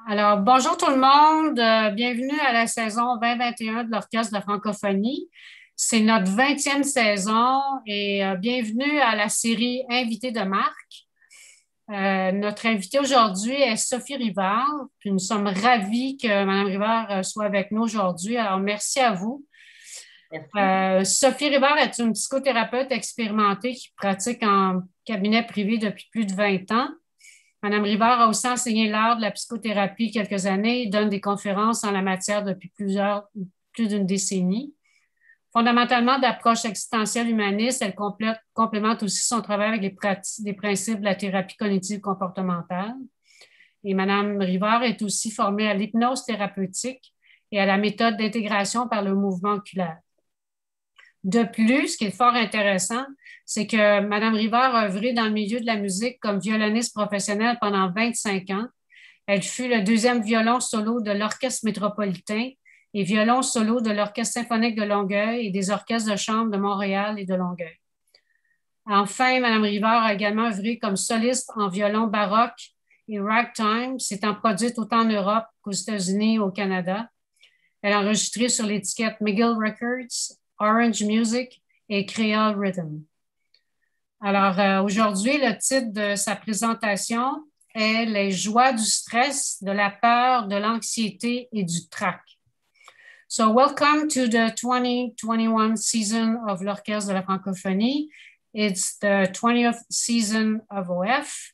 Alors, bonjour tout le monde. Bienvenue à la saison 2021 de l'Orchestre de la francophonie. C'est notre 20e saison et bienvenue à la série Invité de marque. Notre invitée aujourd'hui est Sophie Rivard. Puis nous sommes ravis que Mme Rivard soit avec nous aujourd'hui. Alors, merci à vous. Merci. Sophie Rivard est une psychothérapeute expérimentée qui pratique en cabinet privé depuis plus de 20 ans. Madame Rivard a aussi enseigné l'art de la psychothérapie quelques années et donne des conférences en la matière depuis plus d'une décennie. Fondamentalement d'approche existentielle humaniste, elle complémente aussi son travail avec des principes de la thérapie cognitive comportementale. Et Madame Rivard est aussi formée à l'hypnose thérapeutique et à la méthode d'intégration par le mouvement oculaire. De plus, ce qui est fort intéressant, c'est que Mme Rivard a œuvré dans le milieu de la musique comme violoniste professionnelle pendant 25 ans. Elle fut le deuxième violon solo de l'Orchestre métropolitain et violon solo de l'Orchestre symphonique de Longueuil et des orchestres de chambre de Montréal et de Longueuil. Enfin, Mme Rivard a également œuvré comme soliste en violon baroque et ragtime, s'étant produite autant en Europe qu'aux États-Unis et au Canada. Elle a enregistré sur l'étiquette McGill Records, Orange Music et Creole Rhythm. Alors, aujourd'hui, le titre de sa présentation est Les joies du stress, de la peur, de l'anxiété et du trac. So, welcome to the 2021 season of l'Orchestre de la francophonie. It's the 20th season of OF.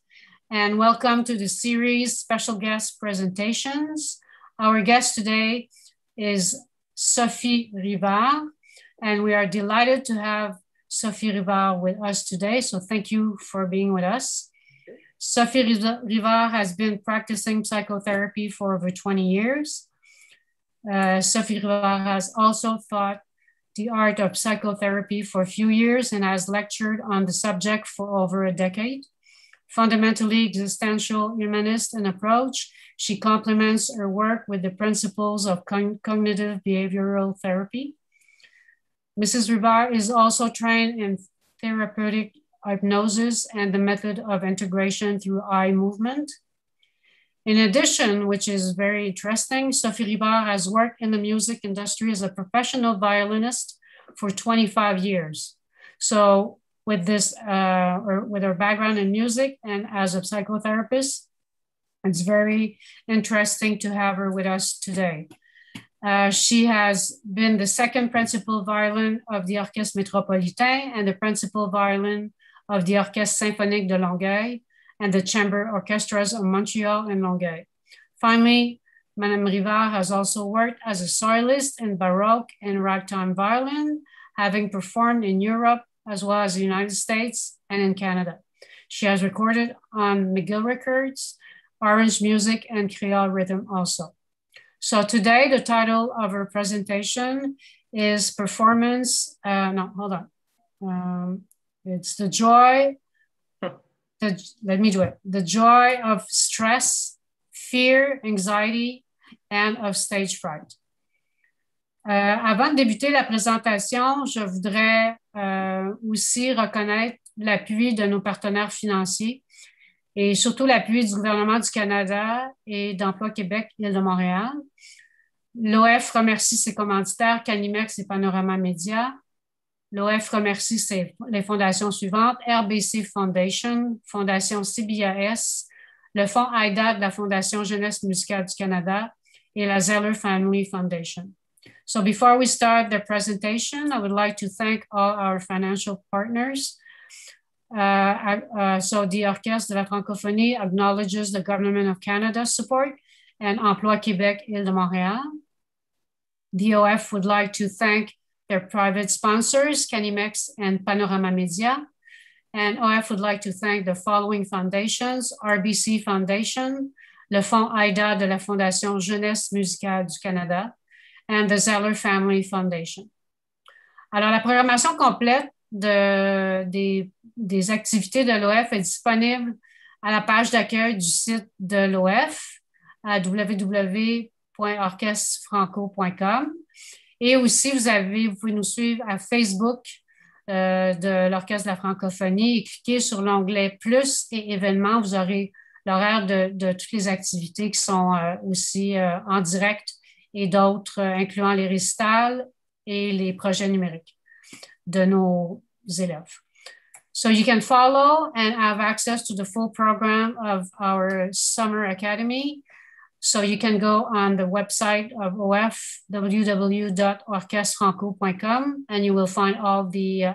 And welcome to the series Special Guest Presentations. Our guest today is Sophie Rivard, and we are delighted to have Sophie Rivard with us today. So thank you for being with us. Sophie Rivard has been practicing psychotherapy for over 20 years. Sophie Rivard has also taught the art of psychotherapy for a few years and has lectured on the subject for over a decade. Fundamentally existential humanist in approach, she complements her work with the principles of cognitive behavioral therapy. Mrs. Rivard is also trained in therapeutic hypnosis and the method of integration through eye movement. In addition, which is very interesting, Sophie Rivard has worked in the music industry as a professional violinist for 25 years. So with this, with her background in music and as a psychotherapist, it's very interesting to have her with us today. She has been the second principal violin of the Orchestre métropolitain and the principal violin of the Orchestre symphonique de Longueuil and the chamber orchestras of Montreal and Longueuil. Finally, Madame Rivard has also worked as a soloist in Baroque and ragtime violin, having performed in Europe as well as the United States and in Canada. She has recorded on McGill Records, Orange Music, and Creole Rhythm also. So today, the title of her presentation is Performance, it's The Joy, The Joy of Stress, Fear, Anxiety, and of Stage Fright. Avant de débuter la présentation, je voudrais aussi reconnaître l'appui de nos partenaires financiers et surtout l'appui du gouvernement du Canada et d'Emploi Québec, Île de Montréal. L'OF remercie ses commanditaires, Canimex et Panorama Média. L'OF remercie les fondations suivantes, RBC Foundation, Fondation CBAS, le Fonds AIDA de la Fondation Jeunesse musicale du Canada et la Zeller Family Foundation. So before we start the presentation, I would like to thank all our financial partners. So the Orchestre de la francophonie acknowledges the Government of Canada's support and Emploi Québec, Île de Montréal. The OF would like to thank their private sponsors, Canimex and Panorama Media. And OF would like to thank the following foundations, RBC Foundation, le Fonds AIDA de la Fondation Jeunesse musicale du Canada, and the Zeller Family Foundation. Alors, la programmation complète des activités de l'OF est disponible à la page d'accueil du site de l'OF à www.orchestrefranco.com. Et aussi, vous pouvez nous suivre à Facebook de l'Orchestre de la francophonie et cliquez sur l'onglet Plus et événements. Vous aurez l'horaire de toutes les activités qui sont aussi en direct et d'autres, incluant les récitals et les projets numériques de nos élèves. So you can follow and have access to the full program of our summer academy. So you can go on the website of OF, www.orchestranco.com, and you will find all the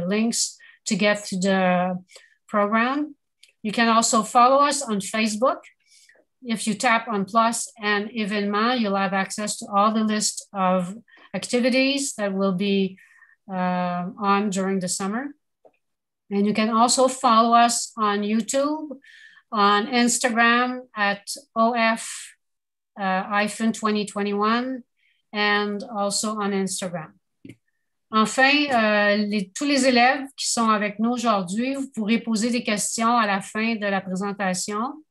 links to get to the program. You can also follow us on Facebook. If you tap on plus and événements, you'll have access to all the list of activities that will be on during the summer. And you can also follow us on YouTube, on Instagram at OF-2021, and also on Instagram. Enfin, tous les élèves qui sont avec nous aujourd'hui, vous pourrez poser des questions à la fin de la présentation.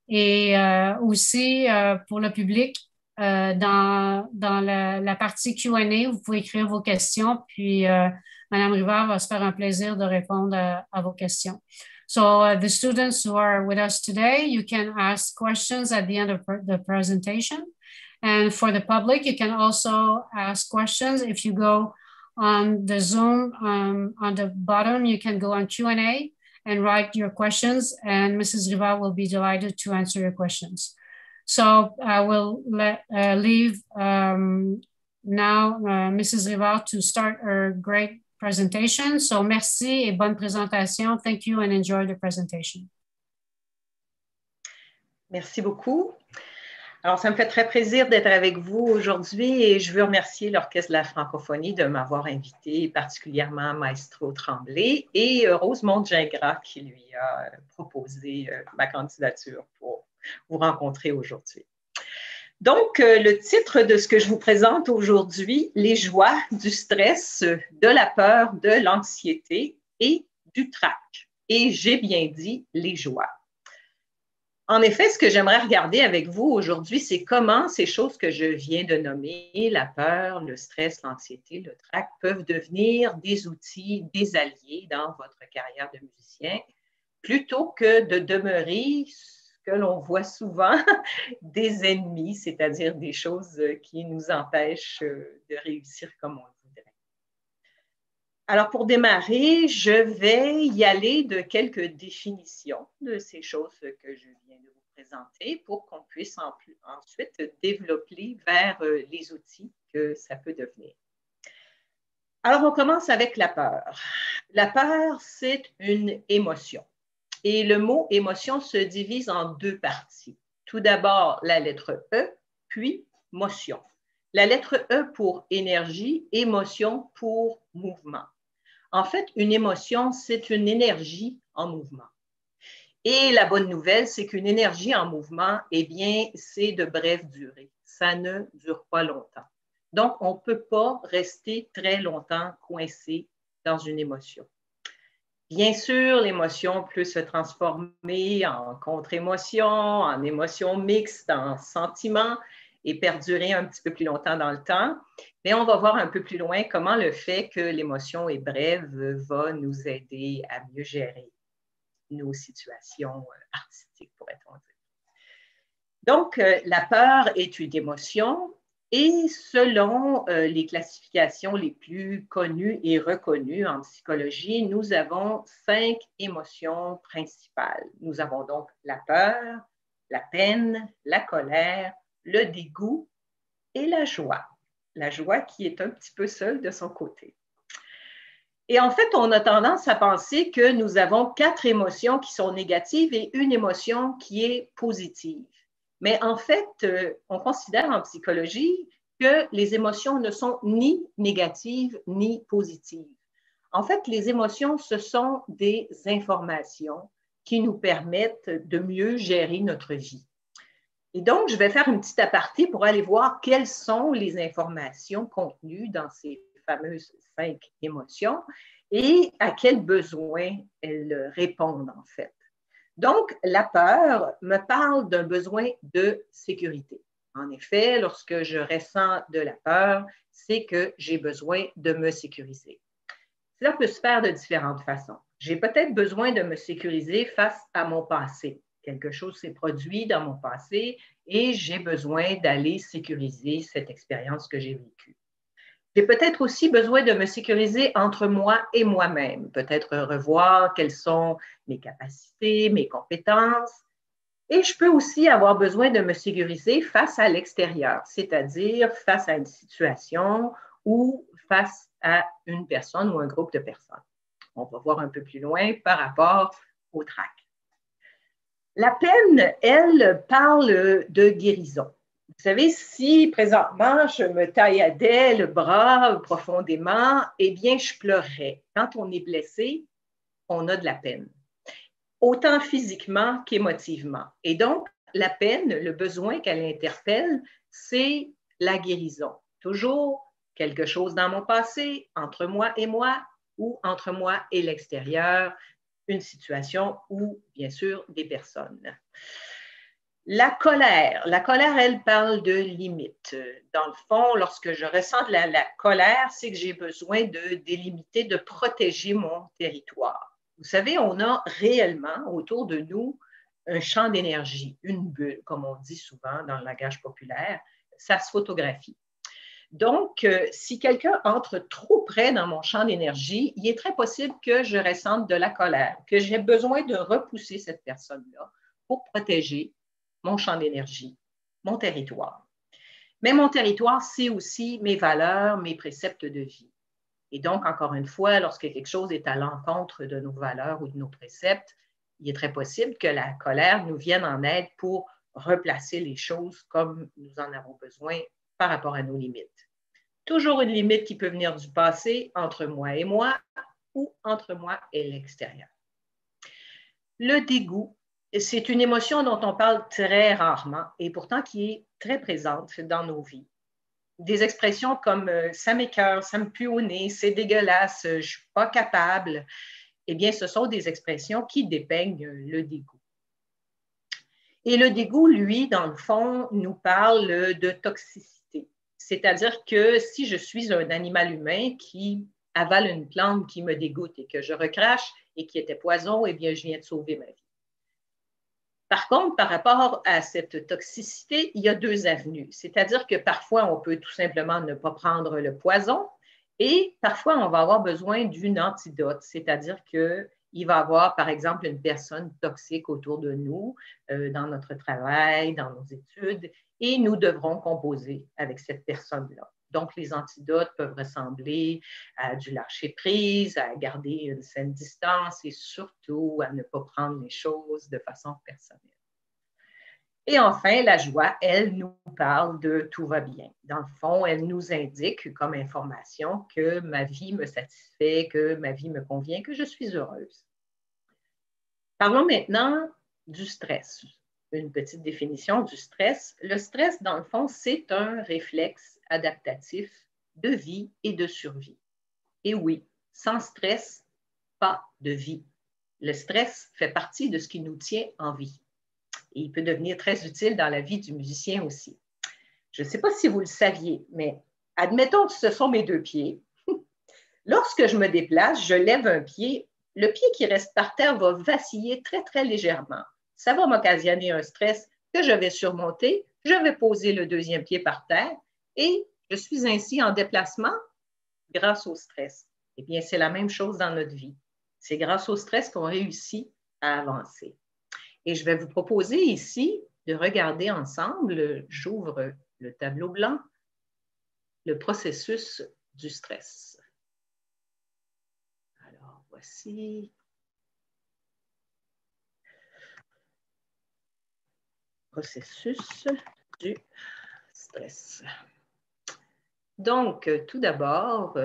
Et aussi, pour le public, dans la partie Q&A, vous pouvez écrire vos questions, puis Madame Rivard va se faire un plaisir de répondre à vos questions. So the students who are with us today, you can ask questions at the end of the presentation. And for the public, you can also ask questions. If you go on the Zoom, on the bottom, you can go on Q&A and write your questions, and Mrs. Rivard will be delighted to answer your questions. So I will leave now Mrs. Rivard to start her great presentation. So merci et bonne présentation. Thank you and enjoy the presentation. Merci beaucoup. Alors, ça me fait très plaisir d'être avec vous aujourd'hui et je veux remercier l'Orchestre de la francophonie de m'avoir invité, particulièrement Maestro Tremblay et Rosemonde Gingras qui lui a proposé ma candidature pour vous rencontrer aujourd'hui. Donc, le titre de ce que je vous présente aujourd'hui, les joies du stress, de la peur, de l'anxiété et du trac. Et j'ai bien dit les joies. En effet, ce que j'aimerais regarder avec vous aujourd'hui, c'est comment ces choses que je viens de nommer, la peur, le stress, l'anxiété, le trac, peuvent devenir des outils, des alliés dans votre carrière de musicien, plutôt que de demeurer que l'on voit souvent des ennemis, c'est-à-dire des choses qui nous empêchent de réussir comme on le voudrait. Alors, pour démarrer, je vais y aller de quelques définitions de ces choses que je viens de vous présenter pour qu'on puisse ensuite développer vers les outils que ça peut devenir. Alors, on commence avec la peur. La peur, c'est une émotion. Et le mot émotion se divise en deux parties. Tout d'abord, la lettre E, puis motion. La lettre E pour énergie, émotion pour mouvement. En fait, une émotion, c'est une énergie en mouvement. Et la bonne nouvelle, c'est qu'une énergie en mouvement, eh bien, c'est de brève durée. Ça ne dure pas longtemps. Donc, on ne peut pas rester très longtemps coincé dans une émotion. Bien sûr, l'émotion peut se transformer en contre-émotion, en émotion mixte, en sentiment et perdurer un petit peu plus longtemps dans le temps. Mais on va voir un peu plus loin comment le fait que l'émotion est brève va nous aider à mieux gérer nos situations artistiques, pourrait-on dire. Donc, la peur est une émotion. Et selon les classifications les plus connues et reconnues en psychologie, nous avons 5 émotions principales. Nous avons donc la peur, la peine, la colère, le dégoût et la joie. La joie qui est un petit peu seule de son côté. Et en fait, on a tendance à penser que nous avons 4 émotions qui sont négatives et une émotion qui est positive. Mais en fait, on considère en psychologie que les émotions ne sont ni négatives ni positives. En fait, les émotions, ce sont des informations qui nous permettent de mieux gérer notre vie. Et donc, je vais faire une petite aparté pour aller voir quelles sont les informations contenues dans ces fameuses 5 émotions et à quels besoins elles répondent en fait. Donc, la peur me parle d'un besoin de sécurité. En effet, lorsque je ressens de la peur, c'est que j'ai besoin de me sécuriser. Cela peut se faire de différentes façons. J'ai peut-être besoin de me sécuriser face à mon passé. Quelque chose s'est produit dans mon passé et j'ai besoin d'aller sécuriser cette expérience que j'ai vécue. J'ai peut-être aussi besoin de me sécuriser entre moi et moi-même, peut-être revoir quelles sont mes capacités, mes compétences. Et je peux aussi avoir besoin de me sécuriser face à l'extérieur, c'est-à-dire face à une situation ou face à une personne ou un groupe de personnes. On va voir un peu plus loin par rapport au TRAC. La peine, elle, parle de guérison. Vous savez, si présentement je me tailladais le bras profondément, eh bien, je pleurerais. Quand on est blessé, on a de la peine, autant physiquement qu'émotivement. Et donc, la peine, le besoin qu'elle interpelle, c'est la guérison. Toujours quelque chose dans mon passé, entre moi et moi, ou entre moi et l'extérieur, une situation ou, bien sûr, des personnes. La colère, elle parle de limite. Dans le fond, lorsque je ressens de la colère, c'est que j'ai besoin de délimiter, de protéger mon territoire. Vous savez, on a réellement autour de nous un champ d'énergie, une bulle, comme on dit souvent dans le langage populaire. Ça se photographie. Donc, si quelqu'un entre trop près dans mon champ d'énergie, il est très possible que je ressente de la colère, que j'ai besoin de repousser cette personne-là pour protéger mon champ d'énergie, mon territoire. Mais mon territoire, c'est aussi mes valeurs, mes préceptes de vie. Et donc, encore une fois, lorsque quelque chose est à l'encontre de nos valeurs ou de nos préceptes, il est très possible que la colère nous vienne en aide pour replacer les choses comme nous en avons besoin par rapport à nos limites. Toujours une limite qui peut venir du passé, entre moi et moi, ou entre moi et l'extérieur. Le dégoût, c'est une émotion dont on parle très rarement et pourtant qui est très présente dans nos vies. Des expressions comme « ça m'écoeure »,« ça me pue au nez »,« c'est dégueulasse »,« je ne suis pas capable », eh bien, ce sont des expressions qui dépeignent le dégoût. Et le dégoût, lui, dans le fond, nous parle de toxicité. C'est-à-dire que si je suis un animal humain qui avale une plante qui me dégoûte et que je recrache et qui était poison, eh bien, je viens de sauver ma vie. Par contre, par rapport à cette toxicité, il y a deux avenues. C'est-à-dire que parfois, on peut tout simplement ne pas prendre le poison et parfois, on va avoir besoin d'une antidote, c'est-à-dire qu'il va y avoir, par exemple, une personne toxique autour de nous, dans notre travail, dans nos études, et nous devrons composer avec cette personne-là. Donc, les antidotes peuvent ressembler à du lâcher-prise, à garder une saine distance et surtout à ne pas prendre les choses de façon personnelle. Et enfin, la joie, elle nous parle de « tout va bien ». Dans le fond, elle nous indique comme information que ma vie me satisfait, que ma vie me convient, que je suis heureuse. Parlons maintenant du stress. Une petite définition du stress. Le stress, dans le fond, c'est un réflexe adaptatif de vie et de survie. Et oui, sans stress, pas de vie. Le stress fait partie de ce qui nous tient en vie. Et il peut devenir très utile dans la vie du musicien aussi. Je ne sais pas si vous le saviez, mais admettons que ce sont mes deux pieds. Lorsque je me déplace, je lève un pied. Le pied qui reste par terre va vaciller très, très légèrement. Ça va m'occasionner un stress que je vais surmonter. Je vais poser le deuxième pied par terre et je suis ainsi en déplacement grâce au stress. Eh bien, c'est la même chose dans notre vie. C'est grâce au stress qu'on réussit à avancer. Et je vais vous proposer ici de regarder ensemble, j'ouvre le tableau blanc, le processus du stress. Alors, voici. Processus du stress. Donc, tout d'abord,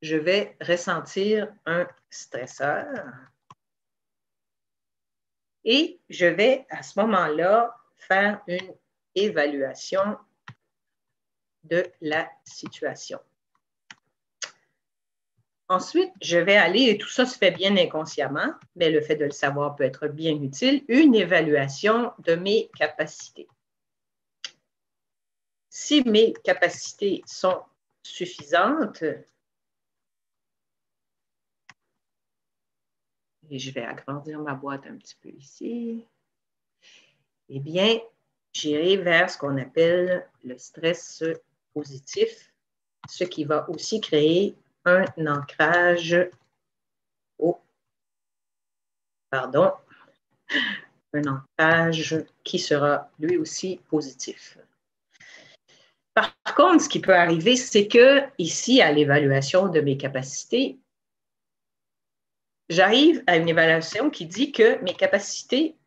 je vais ressentir un stresseur et je vais à ce moment-là faire une évaluation de la situation. Ensuite, je vais aller, et tout ça se fait bien inconsciemment, mais le fait de le savoir peut être bien utile, une évaluation de mes capacités. Si mes capacités sont suffisantes, et je vais agrandir ma boîte un petit peu ici, eh bien, j'irai vers ce qu'on appelle le stress positif, ce qui va aussi créer un ancrage un ancrage qui sera lui aussi positif. Par contre, ce qui peut arriver, c'est que ici, à l'évaluation de mes capacités, j'arrive à une évaluation qui dit que mes capacités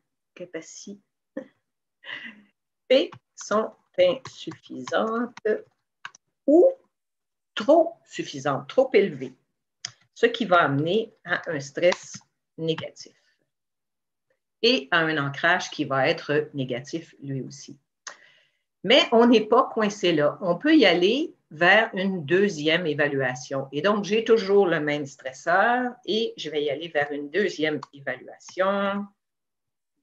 sont insuffisantes ou trop suffisantes, trop élevées, ce qui va amener à un stress négatif et à un ancrage qui va être négatif lui aussi. Mais on n'est pas coincé là. On peut y aller vers une deuxième évaluation. Et donc, j'ai toujours le même stresseur et je vais y aller vers une deuxième évaluation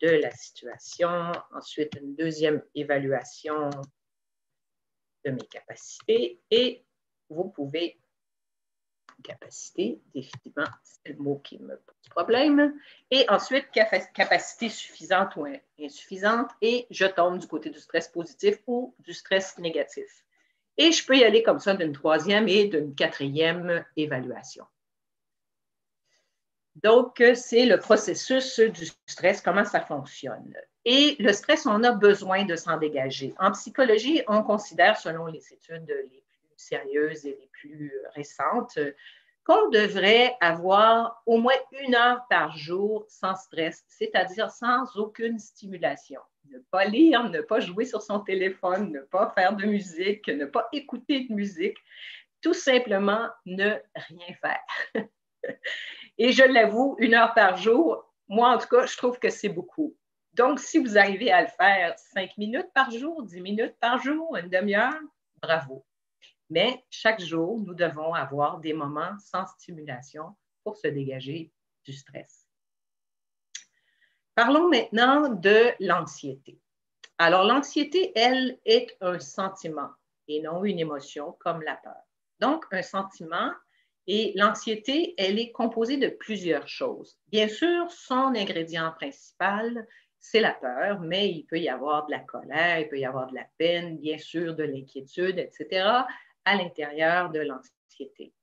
de la situation. Ensuite, une deuxième évaluation de mes capacités. Et vous pouvez, capacité, définitivement, c'est le mot qui me pose problème. Et ensuite, capacité suffisante ou insuffisante. Et je tombe du côté du stress positif ou du stress négatif. Et je peux y aller comme ça d'une troisième et d'une quatrième évaluation. Donc, c'est le processus du stress, comment ça fonctionne. Et le stress, on a besoin de s'en dégager. En psychologie, on considère, selon les études les plus sérieuses et les plus récentes, qu'on devrait avoir au moins 1 heure par jour sans stress, c'est-à-dire sans aucune stimulation. Ne pas lire, ne pas jouer sur son téléphone, ne pas faire de musique, ne pas écouter de musique, tout simplement ne rien faire. Et je l'avoue, 1 heure par jour, moi en tout cas, je trouve que c'est beaucoup. Donc, si vous arrivez à le faire 5 minutes par jour, 10 minutes par jour, une demi-heure, bravo. Mais chaque jour, nous devons avoir des moments sans stimulation pour se dégager du stress. Parlons maintenant de l'anxiété. Alors, l'anxiété, elle, est un sentiment et non une émotion comme la peur. Donc, un sentiment et l'anxiété, elle est composée de plusieurs choses. Bien sûr, son ingrédient principal, c'est la peur, mais il peut y avoir de la colère, il peut y avoir de la peine, bien sûr, de l'inquiétude, etc., à l'intérieur de l'anxiété.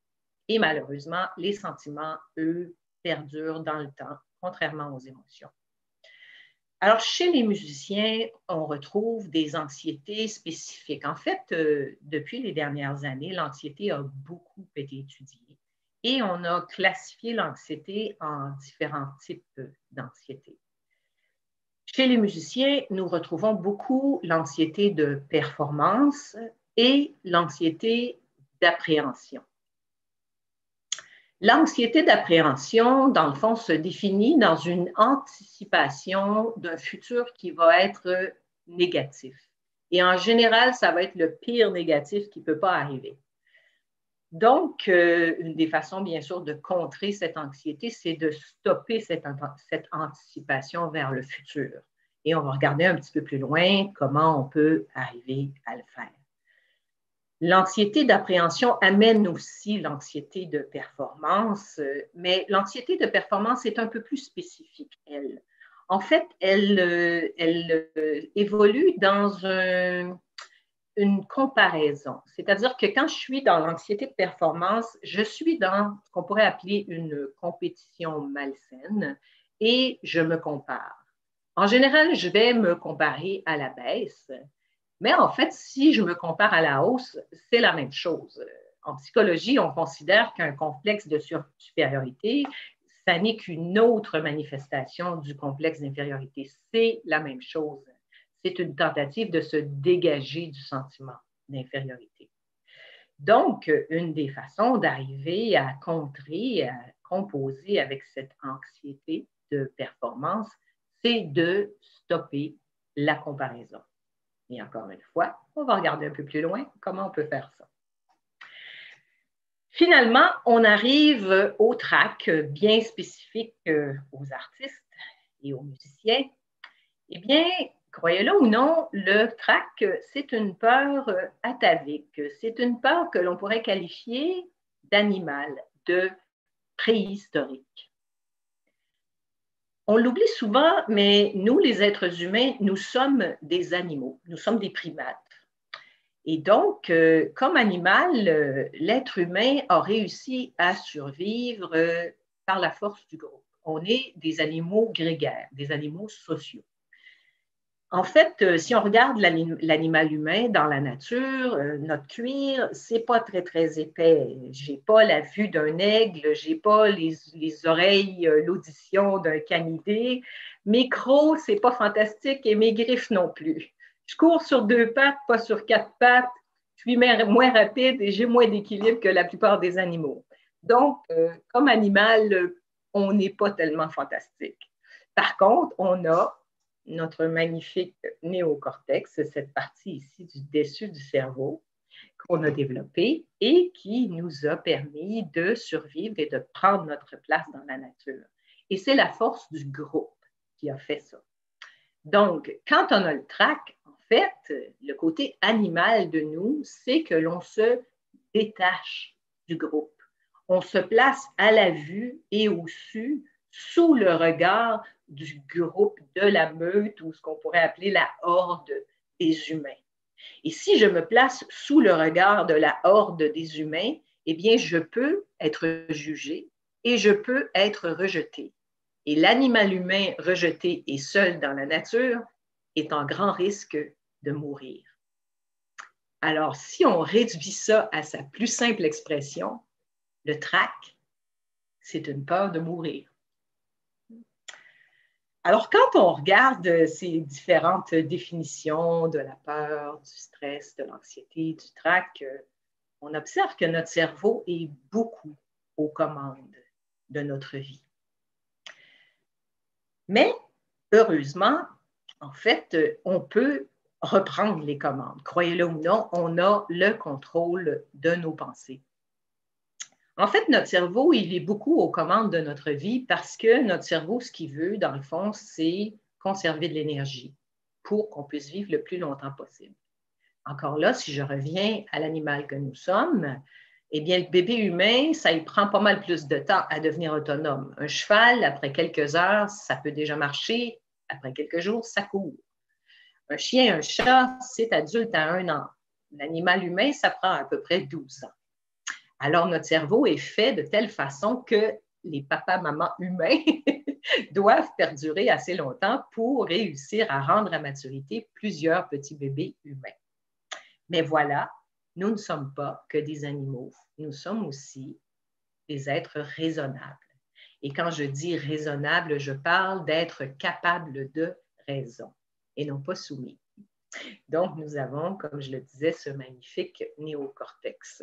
Et malheureusement, les sentiments, eux, perdurent dans le temps, contrairement aux émotions. Alors, chez les musiciens, on retrouve des anxiétés spécifiques. En fait, depuis les dernières années, l'anxiété a beaucoup été étudiée et on a classifié l'anxiété en différents types d'anxiété. Chez les musiciens, nous retrouvons beaucoup l'anxiété de performance et l'anxiété d'appréhension. L'anxiété d'appréhension, dans le fond, se définit dans une anticipation d'un futur qui va être négatif. Et en général, ça va être le pire négatif qui ne peut pas arriver. Donc, une des façons, bien sûr, de contrer cette anxiété, c'est de stopper cette anticipation vers le futur. Et on va regarder un petit peu plus loin comment on peut arriver à le faire. L'anxiété d'appréhension amène aussi l'anxiété de performance, mais l'anxiété de performance est un peu plus spécifique, elle. En fait, elle évolue dans une comparaison. C'est-à-dire que quand je suis dans l'anxiété de performance, je suis dans ce qu'on pourrait appeler une compétition malsaine et je me compare. En général, je vais me comparer à la baisse. Mais en fait, si je me compare à la hausse, c'est la même chose. En psychologie, on considère qu'un complexe de supériorité, ça n'est qu'une autre manifestation du complexe d'infériorité. C'est la même chose. C'est une tentative de se dégager du sentiment d'infériorité. Donc, une des façons d'arriver à contrer, à composer avec cette anxiété de performance, c'est de stopper la comparaison. Et encore une fois, on va regarder un peu plus loin comment on peut faire ça. Finalement, on arrive au track bien spécifique aux artistes et aux musiciens. Eh bien, croyez-le ou non, le trac, c'est une peur atavique. C'est une peur que l'on pourrait qualifier d'animal, de préhistorique. On l'oublie souvent, mais nous, les êtres humains, nous sommes des animaux, nous sommes des primates. Et donc, comme animal, l'être humain a réussi à survivre par la force du groupe. On est des animaux grégaires, des animaux sociaux. En fait, si on regarde l'animal humain dans la nature, notre cuir, c'est pas très, très épais. J'ai pas la vue d'un aigle, j'ai pas les oreilles, l'audition d'un canidé. Mes crocs, c'est pas fantastique et mes griffes non plus. Je cours sur deux pattes, pas sur quatre pattes. Je suis moins rapide et j'ai moins d'équilibre que la plupart des animaux. Donc, comme animal, on n'est pas tellement fantastique. Par contre, on a notre magnifique néocortex, cette partie ici du dessus du cerveau qu'on a développée et qui nous a permis de survivre et de prendre notre place dans la nature. Et c'est la force du groupe qui a fait ça. Donc, quand on a le trac, en fait, le côté animal de nous, c'est que l'on se détache du groupe. On se place à la vue et au su, sous le regard du groupe, de la meute ou ce qu'on pourrait appeler la horde des humains. Et si je me place sous le regard de la horde des humains, eh bien, je peux être jugé et je peux être rejeté. Et l'animal humain rejeté et seul dans la nature est en grand risque de mourir. Alors, si on réduit ça à sa plus simple expression, le trac, c'est une peur de mourir. Alors, quand on regarde ces différentes définitions de la peur, du stress, de l'anxiété, du trac, on observe que notre cerveau est beaucoup aux commandes de notre vie. Mais, heureusement, en fait, on peut reprendre les commandes. Croyez-le ou non, on a le contrôle de nos pensées. En fait, notre cerveau, il est beaucoup aux commandes de notre vie parce que notre cerveau, ce qu'il veut, dans le fond, c'est conserver de l'énergie pour qu'on puisse vivre le plus longtemps possible. Encore là, si je reviens à l'animal que nous sommes, eh bien, le bébé humain, ça y prend pas mal plus de temps à devenir autonome. Un cheval, après quelques heures, ça peut déjà marcher. Après quelques jours, ça court. Un chien, un chat, c'est adulte à 1 an. L'animal humain, ça prend à peu près 12 ans. Alors, notre cerveau est fait de telle façon que les papas-mamans humains doivent perdurer assez longtemps pour réussir à rendre à maturité plusieurs petits bébés humains. Mais voilà, nous ne sommes pas que des animaux, nous sommes aussi des êtres raisonnables. Et quand je dis raisonnable, je parle d'être capable de raison et non pas soumis. Donc, nous avons, comme je le disais, ce magnifique néocortex.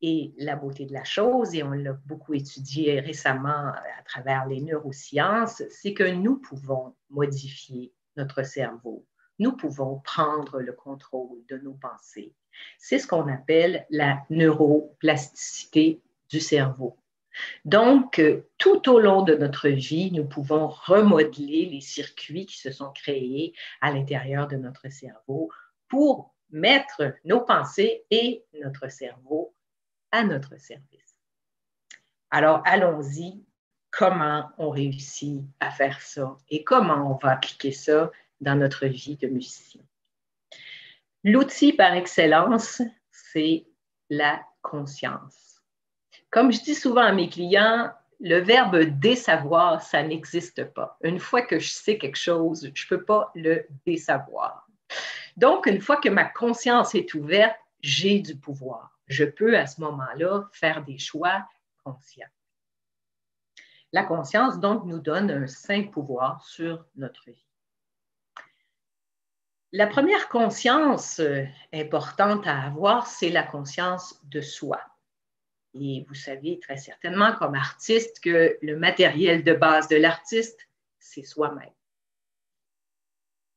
Et la beauté de la chose, et on l'a beaucoup étudié récemment à travers les neurosciences, c'est que nous pouvons modifier notre cerveau. Nous pouvons prendre le contrôle de nos pensées. C'est ce qu'on appelle la neuroplasticité du cerveau. Donc, tout au long de notre vie, nous pouvons remodeler les circuits qui se sont créés à l'intérieur de notre cerveau pour mettre nos pensées et notre cerveau à notre service. Alors, allons-y. Comment on réussit à faire ça et comment on va appliquer ça dans notre vie de musicien? L'outil par excellence, c'est la conscience. Comme je dis souvent à mes clients, le verbe désavoir, ça n'existe pas. Une fois que je sais quelque chose, je ne peux pas le désavoir. Donc, une fois que ma conscience est ouverte, j'ai du pouvoir. Je peux à ce moment-là faire des choix conscients. La conscience, donc, nous donne un saint pouvoir sur notre vie. La première conscience importante à avoir, c'est la conscience de soi. Et vous savez très certainement, comme artiste, que le matériel de base de l'artiste, c'est soi-même.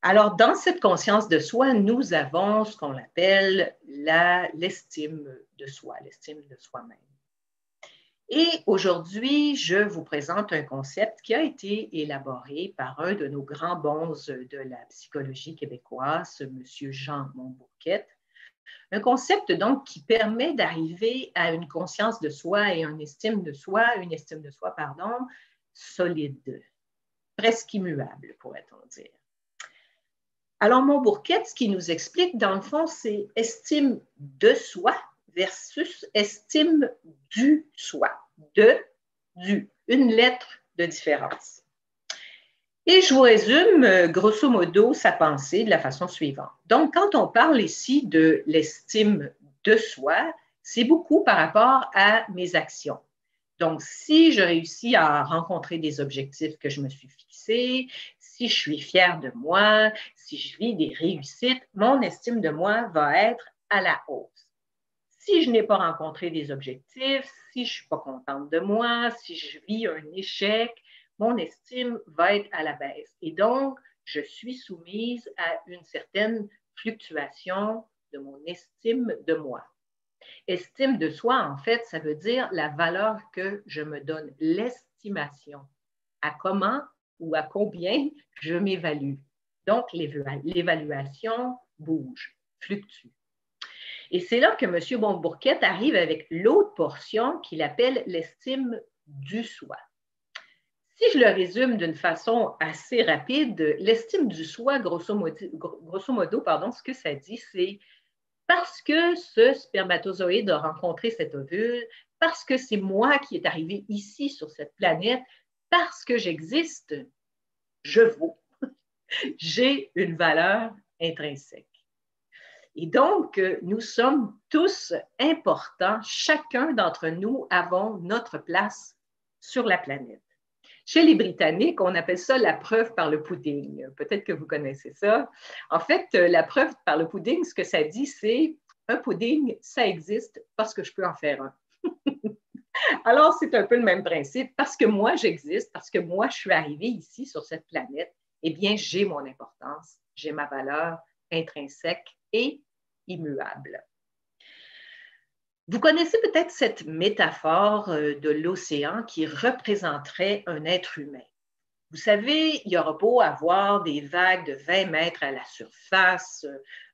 Alors, dans cette conscience de soi, nous avons ce qu'on appelle l'estime de soi, l'estime de soi-même. Et aujourd'hui, je vous présente un concept qui a été élaboré par un de nos grands bonzes de la psychologie québécoise, M. Jean Monbourquette. Un concept donc qui permet d'arriver à une conscience de soi et une estime de soi, solide. presque immuable, pourrait-on dire. Alors, Montbourquette, ce qui nous explique, dans le fond, c'est estime de soi versus estime du soi. Du. Une lettre de différence. Et je vous résume, grosso modo, sa pensée de la façon suivante. Donc, quand on parle ici de l'estime de soi, c'est beaucoup par rapport à mes actions. Donc, si je réussis à rencontrer des objectifs que je me suis fixés, si je suis fière de moi, si je vis des réussites, mon estime de moi va être à la hausse. Si je n'ai pas rencontré des objectifs, si je ne suis pas contente de moi, si je vis un échec, mon estime va être à la baisse. Et donc, je suis soumise à une certaine fluctuation de mon estime de moi. Estime de soi, en fait, ça veut dire la valeur que je me donne, l'estimation, à comment ou à combien je m'évalue. Donc, l'évaluation bouge, fluctue. Et c'est là que M. Montbourquette arrive avec l'autre portion qu'il appelle l'estime du soi. Si je le résume d'une façon assez rapide, l'estime du soi, grosso modo, ce que ça dit, c'est parce que ce spermatozoïde a rencontré cet ovule, parce que c'est moi qui est arrivé ici sur cette planète, parce que j'existe, je vaux. J'ai une valeur intrinsèque. Et donc, nous sommes tous importants. Chacun d'entre nous avons notre place sur la planète. Chez les Britanniques, on appelle ça la preuve par le pudding. Peut-être que vous connaissez ça. En fait, la preuve par le pudding, ce que ça dit, c'est un pudding, ça existe parce que je peux en faire un. Alors, c'est un peu le même principe. Parce que moi, j'existe, parce que moi, je suis arrivée ici sur cette planète, eh bien, j'ai mon importance, j'ai ma valeur intrinsèque et immuable. Vous connaissez peut-être cette métaphore de l'océan qui représenterait un être humain. Vous savez, il y aura beau avoir des vagues de 20 mètres à la surface,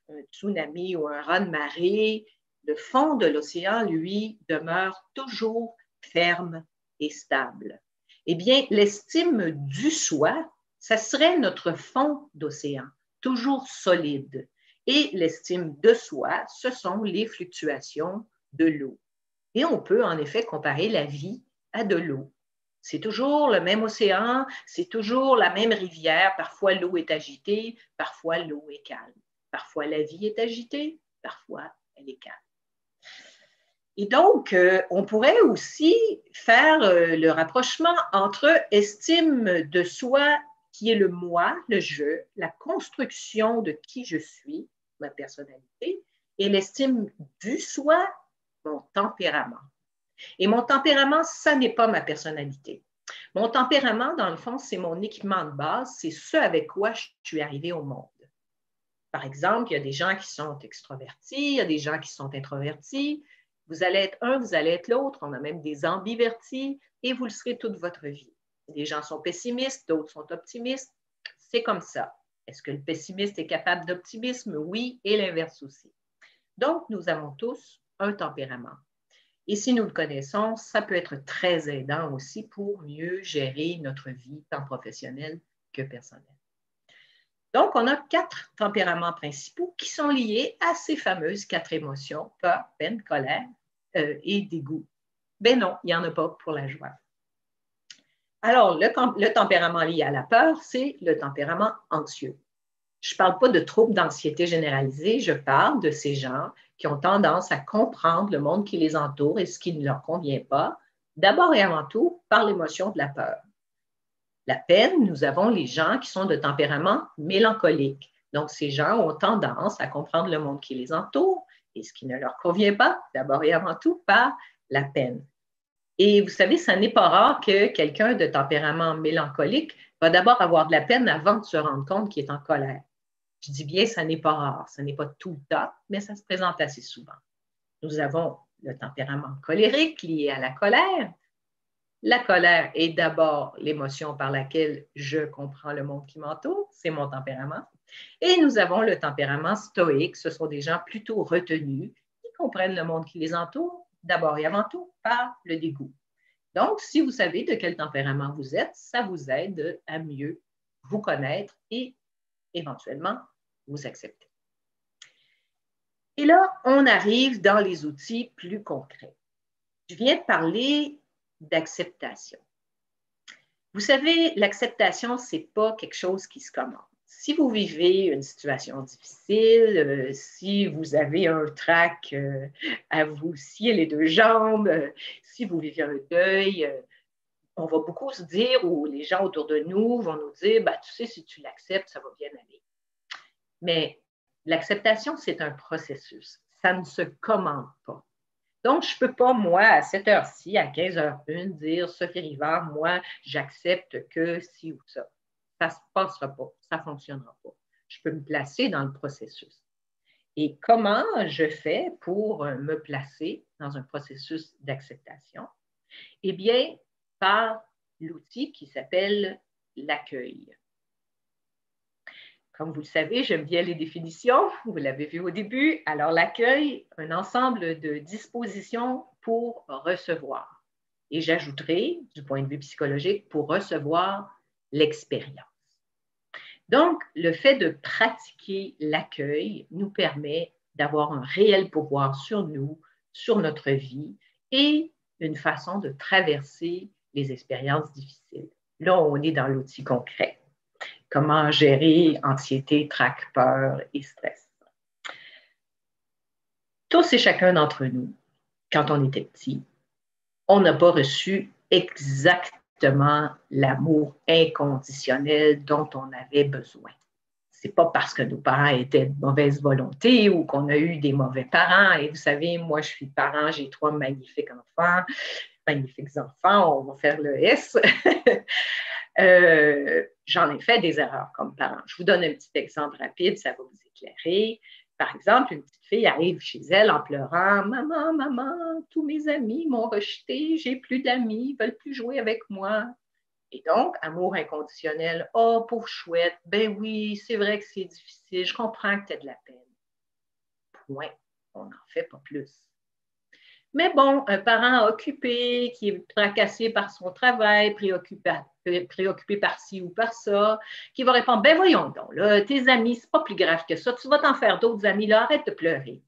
un tsunami ou un raz-de-marée, le fond de l'océan, lui, demeure toujours ferme et stable. Eh bien, l'estime du soi, ça serait notre fond d'océan, toujours solide. Et l'estime de soi, ce sont les fluctuations de l'eau. Et on peut en effet comparer la vie à de l'eau. C'est toujours le même océan, c'est toujours la même rivière. Parfois, l'eau est agitée, parfois, l'eau est calme. Parfois, la vie est agitée, parfois, elle est calme. Et donc, on pourrait aussi faire le rapprochement entre estime de soi, qui est le moi, le je, la construction de qui je suis, ma personnalité, et l'estime du soi, mon tempérament. Et mon tempérament, ça n'est pas ma personnalité. Mon tempérament, dans le fond, c'est mon équipement de base, c'est ce avec quoi je suis arrivée au monde. Par exemple, il y a des gens qui sont extrovertis, il y a des gens qui sont introvertis. Vous allez être un, vous allez être l'autre. On a même des ambivertis et vous le serez toute votre vie. Des gens sont pessimistes, d'autres sont optimistes. C'est comme ça. Est-ce que le pessimiste est capable d'optimisme? Oui, et l'inverse aussi. Donc, nous avons tous un tempérament. Et si nous le connaissons, ça peut être très aidant aussi pour mieux gérer notre vie, tant professionnelle que personnelle. Donc, on a 4 tempéraments principaux qui sont liés à ces fameuses 4 émotions, peur, peine, colère et dégoût. Ben non, il n'y en a pas pour la joie. Alors, le tempérament lié à la peur, c'est le tempérament anxieux. Je ne parle pas de troubles d'anxiété généralisée, je parle de ces gens qui ont tendance à comprendre le monde qui les entoure et ce qui ne leur convient pas, d'abord et avant tout par l'émotion de la peur. La peine, nous avons les gens qui sont de tempérament mélancolique. Donc, ces gens ont tendance à comprendre le monde qui les entoure et ce qui ne leur convient pas, d'abord et avant tout, par la peine. Et vous savez, ça n'est pas rare que quelqu'un de tempérament mélancolique va d'abord avoir de la peine avant de se rendre compte qu'il est en colère. Je dis bien, ça n'est pas rare, ce n'est pas tout le temps, mais ça se présente assez souvent. Nous avons le tempérament colérique lié à la colère. La colère est d'abord l'émotion par laquelle je comprends le monde qui m'entoure, c'est mon tempérament. Et nous avons le tempérament stoïque, ce sont des gens plutôt retenus qui comprennent le monde qui les entoure, d'abord et avant tout par le dégoût. Donc, si vous savez de quel tempérament vous êtes, ça vous aide à mieux vous connaître et éventuellement vous accepter. Et là, on arrive dans les outils plus concrets. Je viens de parler d'acceptation. Vous savez, l'acceptation, ce n'est pas quelque chose qui se commande. Si vous vivez une situation difficile, si vous avez un trac à vous scier les deux jambes, si vous vivez un deuil, on va beaucoup se dire, ou les gens autour de nous vont nous dire, ben, tu sais, si tu l'acceptes, ça va bien aller. Mais l'acceptation, c'est un processus. Ça ne se commande pas. Donc, je ne peux pas, moi, à cette heure-ci, à 15h01, dire, Sophie Rivard, moi, j'accepte que ci ou ça. Ça ne se passera pas, ça ne fonctionnera pas. Je peux me placer dans le processus. Et comment je fais pour me placer dans un processus d'acceptation? Eh bien, par l'outil qui s'appelle l'accueil. Comme vous le savez, j'aime bien les définitions, vous l'avez vu au début. Alors, l'accueil, un ensemble de dispositions pour recevoir. Et j'ajouterai, du point de vue psychologique, pour recevoir l'expérience. Donc, le fait de pratiquer l'accueil nous permet d'avoir un réel pouvoir sur nous, sur notre vie et une façon de traverser les expériences difficiles. Là, on est dans l'outil concret. Comment gérer anxiété, trac, peur et stress. Tous et chacun d'entre nous, quand on était petit, on n'a pas reçu exactement l'amour inconditionnel dont on avait besoin. Ce n'est pas parce que nos parents étaient de mauvaise volonté ou qu'on a eu des mauvais parents. Et vous savez, moi, je suis parent, j'ai 3 magnifiques enfants, on va faire le S. J'en ai fait des erreurs comme parent. Je vous donne un petit exemple rapide, ça va vous éclairer. Par exemple, une petite fille arrive chez elle en pleurant « Maman, maman, tous mes amis m'ont rejeté, j'ai plus d'amis, ils ne veulent plus jouer avec moi. » Et donc, amour inconditionnel, « Oh, pauvre chouette, ben oui, c'est vrai que c'est difficile, je comprends que tu as de la peine. » Point. On n'en fait pas plus. Mais bon, un parent occupé, qui est tracassé par son travail, préoccupé par ci ou par ça, qui va répondre, ben voyons donc, là, tes amis, c'est pas plus grave que ça, tu vas t'en faire d'autres amis, là, arrête de pleurer.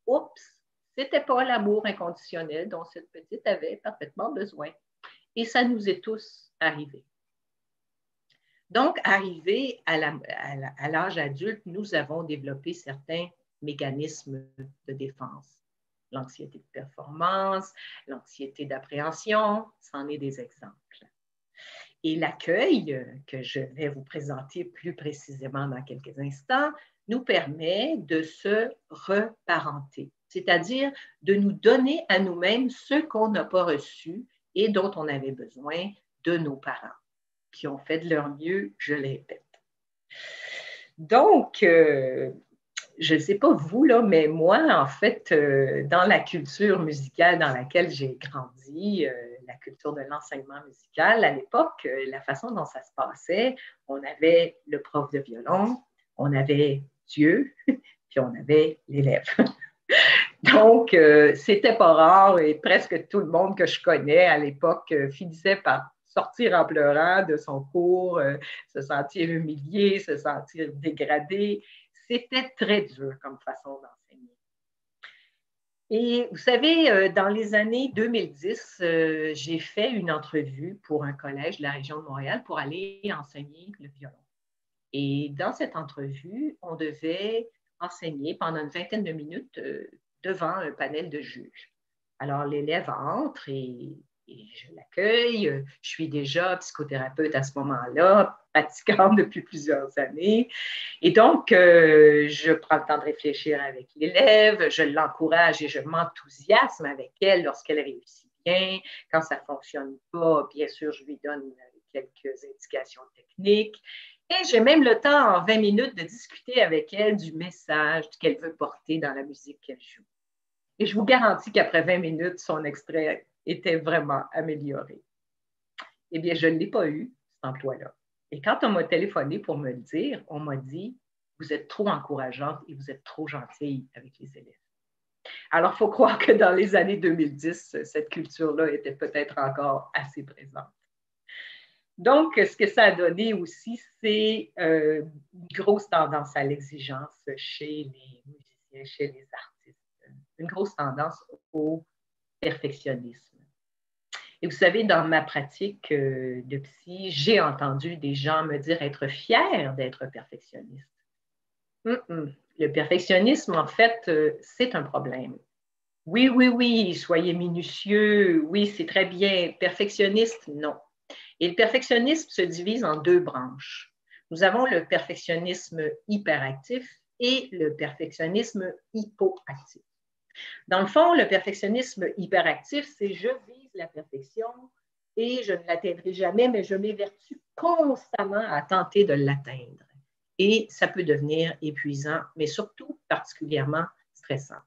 Oups, c'était pas l'amour inconditionnel dont cette petite avait parfaitement besoin. Et ça nous est tous arrivé. Donc, arrivé à l'âge adulte, nous avons développé certains mécanismes de défense. L'anxiété de performance, l'anxiété d'appréhension, c'en est des exemples. Et l'accueil, que je vais vous présenter plus précisément dans quelques instants, nous permet de se reparenter, c'est-à-dire de nous donner à nous-mêmes ce qu'on n'a pas reçu et dont on avait besoin de nos parents, qui ont fait de leur mieux, je le répète. Donc, je ne sais pas vous, là, mais moi, en fait, dans la culture musicale dans laquelle j'ai grandi, la culture de l'enseignement musical, à l'époque, la façon dont ça se passait, on avait le prof de violon, on avait Dieu, puis on avait l'élève. Donc, c'était pas rare et presque tout le monde que je connais à l'époque finissait par sortir en pleurant de son cours, se sentir humilié, se sentir dégradé. C'était très dur comme façon d'enseigner. Et vous savez, dans les années 2010, j'ai fait une entrevue pour un collège de la région de Montréal pour aller enseigner le violon. Et dans cette entrevue, on devait enseigner pendant une vingtaine de minutes devant un panel de juges. Alors, l'élève entre et je l'accueille. Je suis déjà psychothérapeute à ce moment-là, pratiquante depuis plusieurs années. Et donc, je prends le temps de réfléchir avec l'élève, je l'encourage et je m'enthousiasme avec elle lorsqu'elle réussit bien. Quand ça ne fonctionne pas, bien sûr, je lui donne quelques indications techniques. Et j'ai même le temps, en 20 minutes, de discuter avec elle du message qu'elle veut porter dans la musique qu'elle joue. Et je vous garantis qu'après 20 minutes, son extrait était vraiment amélioré. Eh bien, je ne l'ai pas eu, cet emploi-là. Et quand on m'a téléphoné pour me le dire, on m'a dit « Vous êtes trop encourageante et vous êtes trop gentille avec les élèves. » Alors, il faut croire que dans les années 2010, cette culture-là était peut-être encore assez présente. Donc, ce que ça a donné aussi, c'est une grosse tendance à l'exigence chez les musiciens, chez les artistes. Une grosse tendance au perfectionnisme. Et vous savez, dans ma pratique de psy, j'ai entendu des gens me dire être fiers d'être perfectionnistes. Le perfectionnisme, en fait, c'est un problème. Oui, oui, oui, soyez minutieux. Oui, c'est très bien. Perfectionniste, non. Et le perfectionnisme se divise en deux branches. Nous avons le perfectionnisme hyperactif et le perfectionnisme hypoactif. Dans le fond, le perfectionnisme hyperactif, c'est je vise la perfection et je ne l'atteindrai jamais, mais je m'évertue constamment à tenter de l'atteindre. Et ça peut devenir épuisant, mais surtout particulièrement stressant.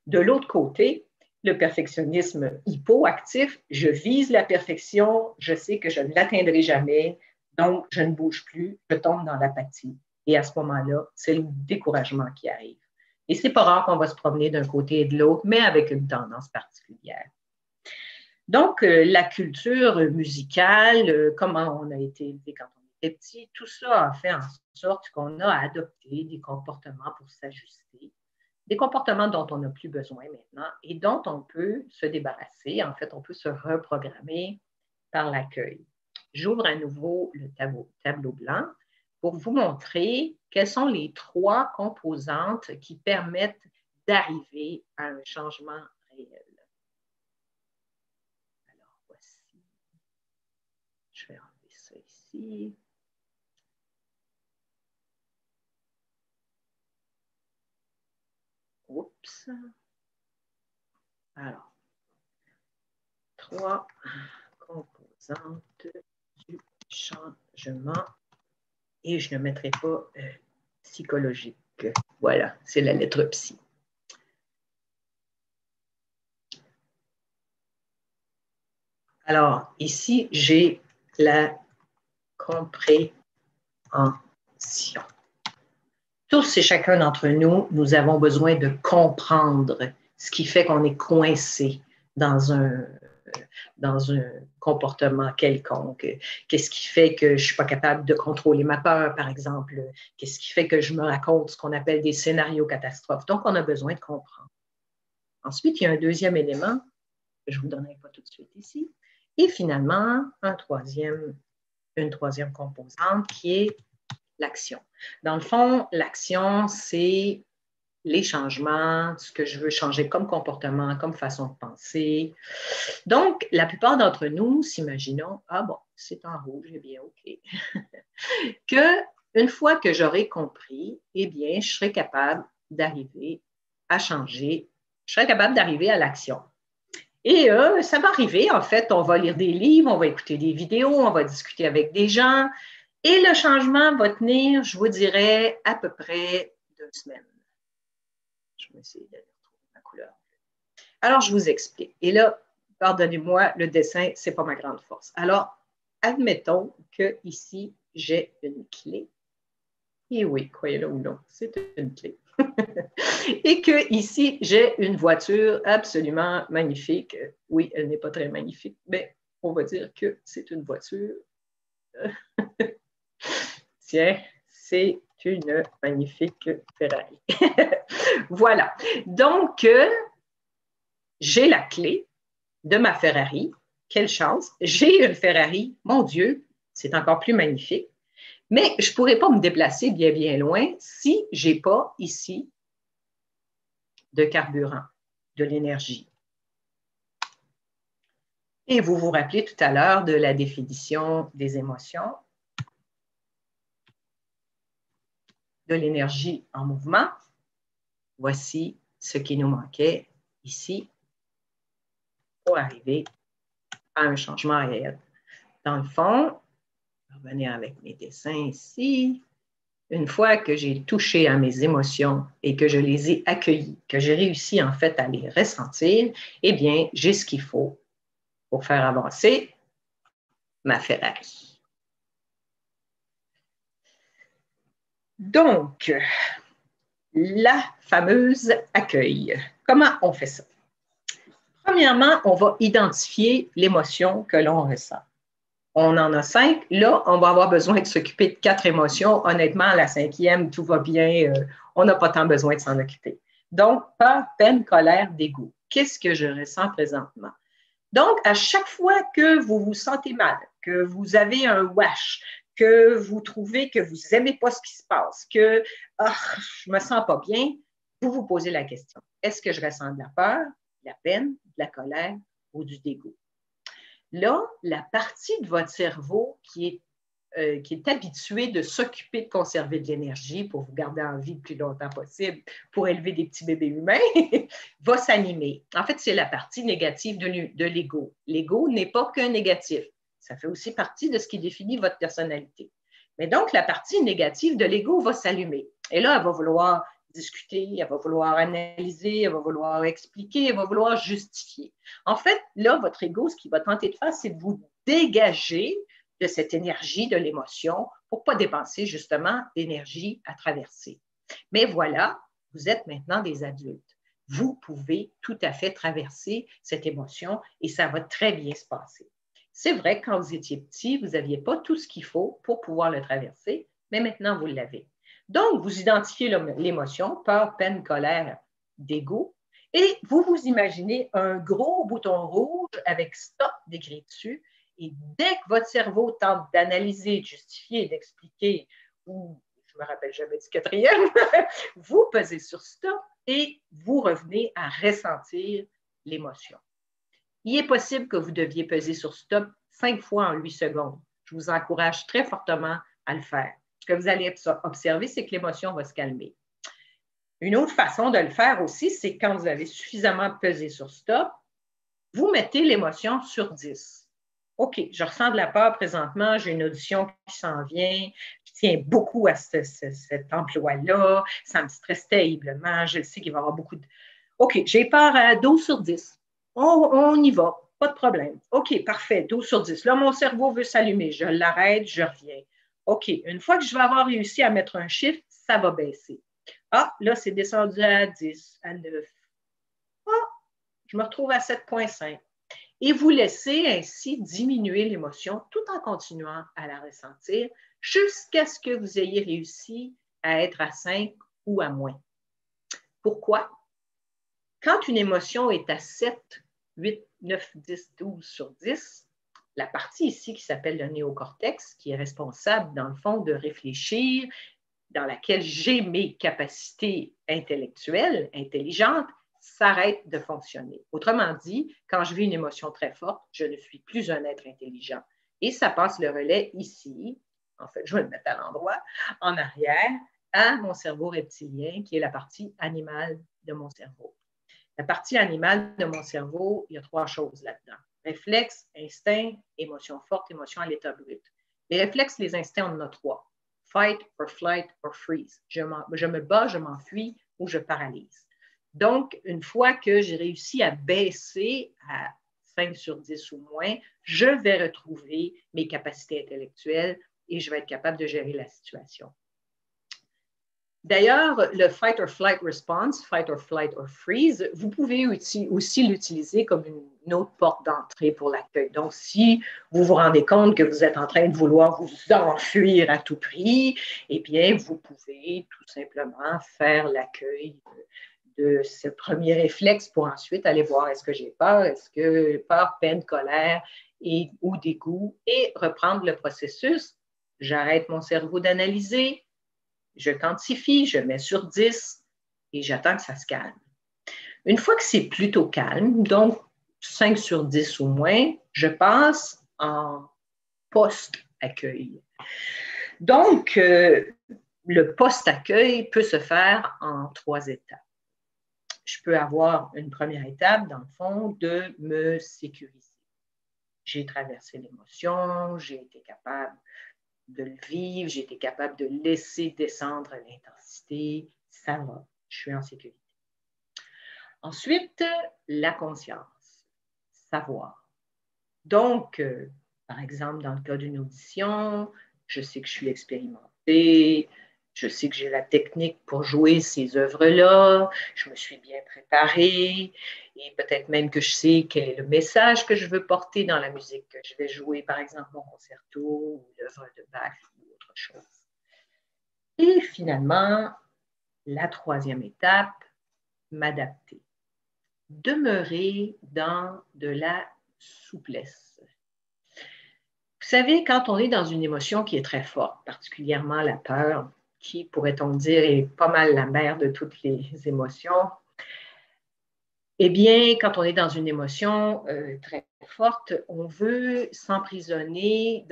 De l'autre côté, le perfectionnisme hypoactif, je vise la perfection, je sais que je ne l'atteindrai jamais, donc je ne bouge plus, je tombe dans l'apathie. Et à ce moment-là, c'est le découragement qui arrive. Et c'est pas rare qu'on va se promener d'un côté et de l'autre, mais avec une tendance particulière. Donc, la culture musicale, comment on a été élevé quand on était petit, tout ça a fait en sorte qu'on a adopté des comportements pour s'ajuster, des comportements dont on n'a plus besoin maintenant et dont on peut se débarrasser. En fait, on peut se reprogrammer par l'accueil. J'ouvre à nouveau le tableau blanc pour vous montrer quelles sont les trois composantes qui permettent d'arriver à un changement réel. Alors, voici. Je vais enlever ça ici. Oups. Alors, trois composantes du changement. Et je ne mettrai pas psychologique. Voilà, c'est la lettre psy. Alors, ici, j'ai la compréhension. Tous et chacun d'entre nous, nous avons besoin de comprendre ce qui fait qu'on est coincé dans un comportement quelconque. Qu'est-ce qui fait que je ne suis pas capable de contrôler ma peur, par exemple? Qu'est-ce qui fait que je me raconte ce qu'on appelle des scénarios catastrophes? Donc, on a besoin de comprendre. Ensuite, il y a un deuxième élément que je ne vous donnerai pas tout de suite ici. Et finalement, une troisième composante qui est l'action. Dans le fond, l'action, c'est les changements, ce que je veux changer comme comportement, comme façon de penser. Donc, la plupart d'entre nous s'imaginons, ah bon, c'est en rouge, eh bien, OK. Qu'une fois que j'aurai compris, eh bien, je serai capable d'arriver à changer, je serai capable d'arriver à l'action. Et ça va arriver, en fait, on va lire des livres, on va écouter des vidéos, on va discuter avec des gens, et le changement va tenir, je vous dirais, à peu près 2 semaines. Je vais essayer d'aller retrouver ma couleur. Alors, je vous explique. Et là, pardonnez-moi, le dessin, ce n'est pas ma grande force. Alors, admettons qu'ici, j'ai une clé. Et oui, croyez-le ou non, c'est une clé. Et qu'ici, j'ai une voiture absolument magnifique. Oui, elle n'est pas très magnifique, mais on va dire que c'est une voiture. Tiens, c'est une magnifique Ferrari. Voilà. Donc, j'ai la clé de ma Ferrari. Quelle chance. J'ai une Ferrari. Mon Dieu, c'est encore plus magnifique. Mais je ne pourrais pas me déplacer bien, bien loin si je n'ai pas ici de carburant, de l'énergie. Et vous vous rappelez tout à l'heure de la définition des émotions, de l'énergie en mouvement. Voici ce qui nous manquait ici pour arriver à un changement réel. Dans le fond, je vais revenir avec mes dessins ici. Une fois que j'ai touché à mes émotions et que je les ai accueillies, que j'ai réussi en fait à les ressentir, eh bien, j'ai ce qu'il faut pour faire avancer ma Ferrari. Donc, la fameuse accueil. comment on fait ça? Premièrement, on va identifier l'émotion que l'on ressent. On en a 5. Là, on va avoir besoin de s'occuper de 4 émotions. Honnêtement, la 5e, tout va bien. On n'a pas tant besoin de s'en occuper. Donc, peur, peine, colère, dégoût. Qu'est-ce que je ressens présentement? Donc, à chaque fois que vous vous sentez mal, que vous avez un wash, que vous trouvez que vous n'aimez pas ce qui se passe, que je ne me sens pas bien, vous vous posez la question. Est-ce que je ressens de la peur, de la peine, de la colère ou du dégoût? Là, la partie de votre cerveau qui est habituée de s'occuper de conserver de l'énergie pour vous garder en vie le plus longtemps possible, pour élever des petits bébés humains, va s'animer. En fait, c'est la partie négative de l'ego. L'ego n'est pas qu'un négatif. Ça fait aussi partie de ce qui définit votre personnalité. Mais donc, la partie négative de l'ego va s'allumer. Et là, elle va vouloir discuter, elle va vouloir analyser, elle va vouloir expliquer, elle va vouloir justifier. En fait, là, votre ego, ce qu'il va tenter de faire, c'est de vous dégager de cette énergie, de l'émotion, pour ne pas dépenser justement d'énergie à traverser. Mais voilà, vous êtes maintenant des adultes. Vous pouvez tout à fait traverser cette émotion et ça va très bien se passer. C'est vrai, quand vous étiez petit, vous n'aviez pas tout ce qu'il faut pour pouvoir le traverser, mais maintenant, vous l'avez. Donc, vous identifiez l'émotion, peur, peine, colère, dégoût, et vous vous imaginez un gros bouton rouge avec stop décrit dessus. Et dès que votre cerveau tente d'analyser, de justifier, d'expliquer, ou je ne me rappelle jamais du 4e, vous pesez sur stop et vous revenez à ressentir l'émotion. Il est possible que vous deviez peser sur stop 5 fois en 8 secondes. Je vous encourage très fortement à le faire. Ce que vous allez observer, c'est que l'émotion va se calmer. Une autre façon de le faire aussi, c'est quand vous avez suffisamment pesé sur stop, vous mettez l'émotion sur 10. OK, je ressens de la peur présentement, j'ai une audition qui s'en vient, je tiens beaucoup à cet emploi-là, ça me stresse terriblement, je sais qu'il va y avoir beaucoup de... OK, j'ai peur à 12 sur 10. On y va, pas de problème. OK, parfait, 12 sur 10. Là, mon cerveau veut s'allumer, je l'arrête, je reviens. OK, une fois que je vais avoir réussi à mettre un chiffre, ça va baisser. Ah, là, c'est descendu à 10, à 9. Ah, je me retrouve à 7,5. Et vous laissez ainsi diminuer l'émotion tout en continuant à la ressentir jusqu'à ce que vous ayez réussi à être à 5 ou à moins. Pourquoi? Quand une émotion est à 7, 8, 9, 10, 12 sur 10, la partie ici qui s'appelle le néocortex, qui est responsable dans le fond de réfléchir, dans laquelle j'ai mes capacités intellectuelles, intelligentes, s'arrête de fonctionner. Autrement dit, quand je vis une émotion très forte, je ne suis plus un être intelligent. Et ça passe le relais ici, en fait, je vais le mettre à l'endroit, en arrière, à mon cerveau reptilien, qui est la partie animale de mon cerveau. La partie animale de mon cerveau, il y a 3 choses là-dedans. Réflexe, instinct, émotion forte, émotion à l'état brut. Les réflexes, les instincts, on en a 3. Fight or flight or freeze. Je me bats, je m'enfuis ou je paralyse. Donc, une fois que j'ai réussi à baisser à 5 sur 10 ou moins, je vais retrouver mes capacités intellectuelles et je vais être capable de gérer la situation. D'ailleurs, le fight or flight response, fight or flight or freeze, vous pouvez aussi l'utiliser comme une autre porte d'entrée pour l'accueil. Donc, si vous vous rendez compte que vous êtes en train de vouloir vous enfuir à tout prix, eh bien, vous pouvez tout simplement faire l'accueil de ce premier réflexe pour ensuite aller voir est-ce que j'ai peur, est-ce que peur, peine, colère ou dégoût, et reprendre le processus. J'arrête mon cerveau d'analyser, je quantifie, je mets sur 10 et j'attends que ça se calme. Une fois que c'est plutôt calme, donc 5 sur 10 ou moins, je passe en post-accueil. Donc, le post-accueil peut se faire en 3 étapes. Je peux avoir une première étape, dans le fond, de me sécuriser. J'ai traversé l'émotion, j'ai été capable de le vivre, j'ai été capable de laisser descendre l'intensité, ça va, je suis en sécurité. Ensuite, la conscience, savoir. Donc, par exemple, dans le cas d'une audition, je sais que je suis expérimentée, Je sais que j'ai la technique pour jouer ces œuvres-là. Je me suis bien préparée et peut-être même que je sais quel est le message que je veux porter dans la musique que je vais jouer, par exemple mon concerto ou l'œuvre de Bach ou autre chose. Et finalement, la troisième étape, m'adapter. Demeurer dans de la souplesse. Vous savez, quand on est dans une émotion qui est très forte, particulièrement la peur, qui, pourrait-on dire, est pas mal la mère de toutes les émotions, eh bien, quand on est dans une émotion très forte, on veut s'emprisonner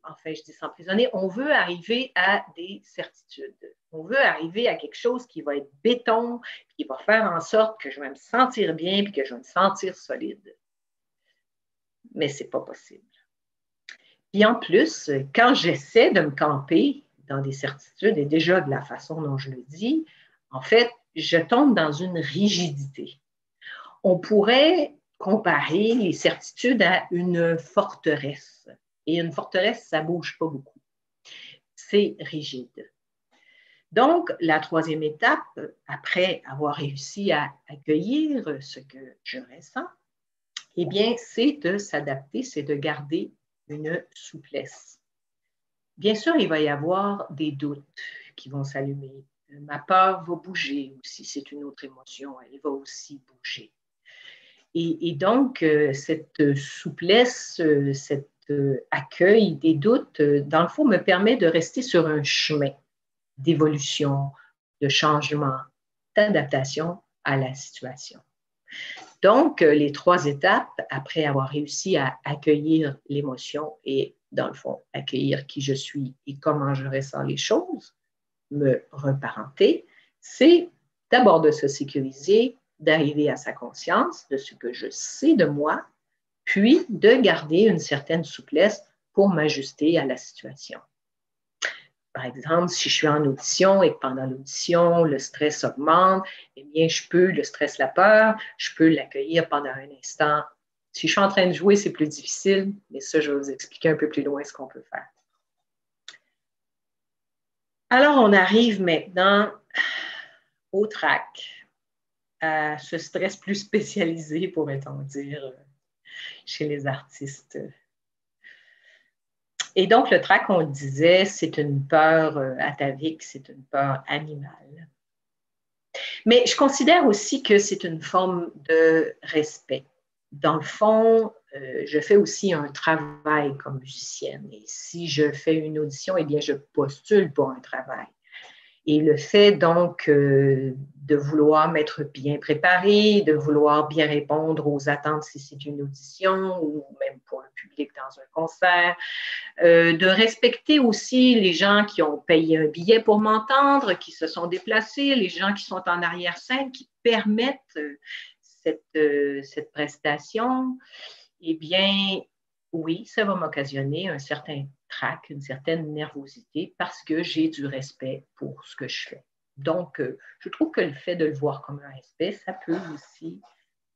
enfin, je dis s'emprisonner, on veut arriver à des certitudes. On veut arriver à quelque chose qui va être béton, qui va faire en sorte que je vais me sentir bien et que je vais me sentir solide. Mais ce n'est pas possible. Puis en plus, quand j'essaie de me camper dans des certitudes, et déjà de la façon dont je le dis, en fait, je tombe dans une rigidité. On pourrait comparer les certitudes à une forteresse. Et une forteresse, ça ne bouge pas beaucoup. C'est rigide. Donc, la troisième étape, après avoir réussi à accueillir ce que je ressens, eh bien, c'est de s'adapter, c'est de garder une souplesse. Bien sûr, il va y avoir des doutes qui vont s'allumer. Ma peur va bouger aussi, c'est une autre émotion, elle va aussi bouger. Et donc, cette souplesse, cet accueil des doutes, dans le fond, me permet de rester sur un chemin d'évolution, de changement, d'adaptation à la situation. Donc, les trois étapes, après avoir réussi à accueillir l'émotion et, dans le fond, accueillir qui je suis et comment je ressens les choses, me reparenter, c'est d'abord de se sécuriser, d'arriver à sa conscience de ce que je sais de moi, puis de garder une certaine souplesse pour m'ajuster à la situation. Par exemple, si je suis en audition et que pendant l'audition, le stress augmente, eh bien, le stress, la peur, je peux l'accueillir pendant un instant. Si je suis en train de jouer, c'est plus difficile, mais ça, je vais vous expliquer un peu plus loin ce qu'on peut faire. Alors, on arrive maintenant au track, à ce stress plus spécialisé, pourrait-on dire, chez les artistes. Et donc, le trac, on le disait, c'est une peur atavique, c'est une peur animale. Mais je considère aussi que c'est une forme de respect. Dans le fond, je fais aussi un travail comme musicienne. Et si je fais une audition, eh bien, je postule pour un travail. Et le fait donc de vouloir m'être bien préparé, de vouloir bien répondre aux attentes si c'est une audition ou même pour le public dans un concert, de respecter aussi les gens qui ont payé un billet pour m'entendre, qui se sont déplacés, les gens qui sont en arrière-scène, qui permettent cette prestation, eh bien, oui, ça va m'occasionner un certain trac, une certaine nervosité parce que j'ai du respect pour ce que je fais. Donc, je trouve que le fait de le voir comme un respect, ça peut aussi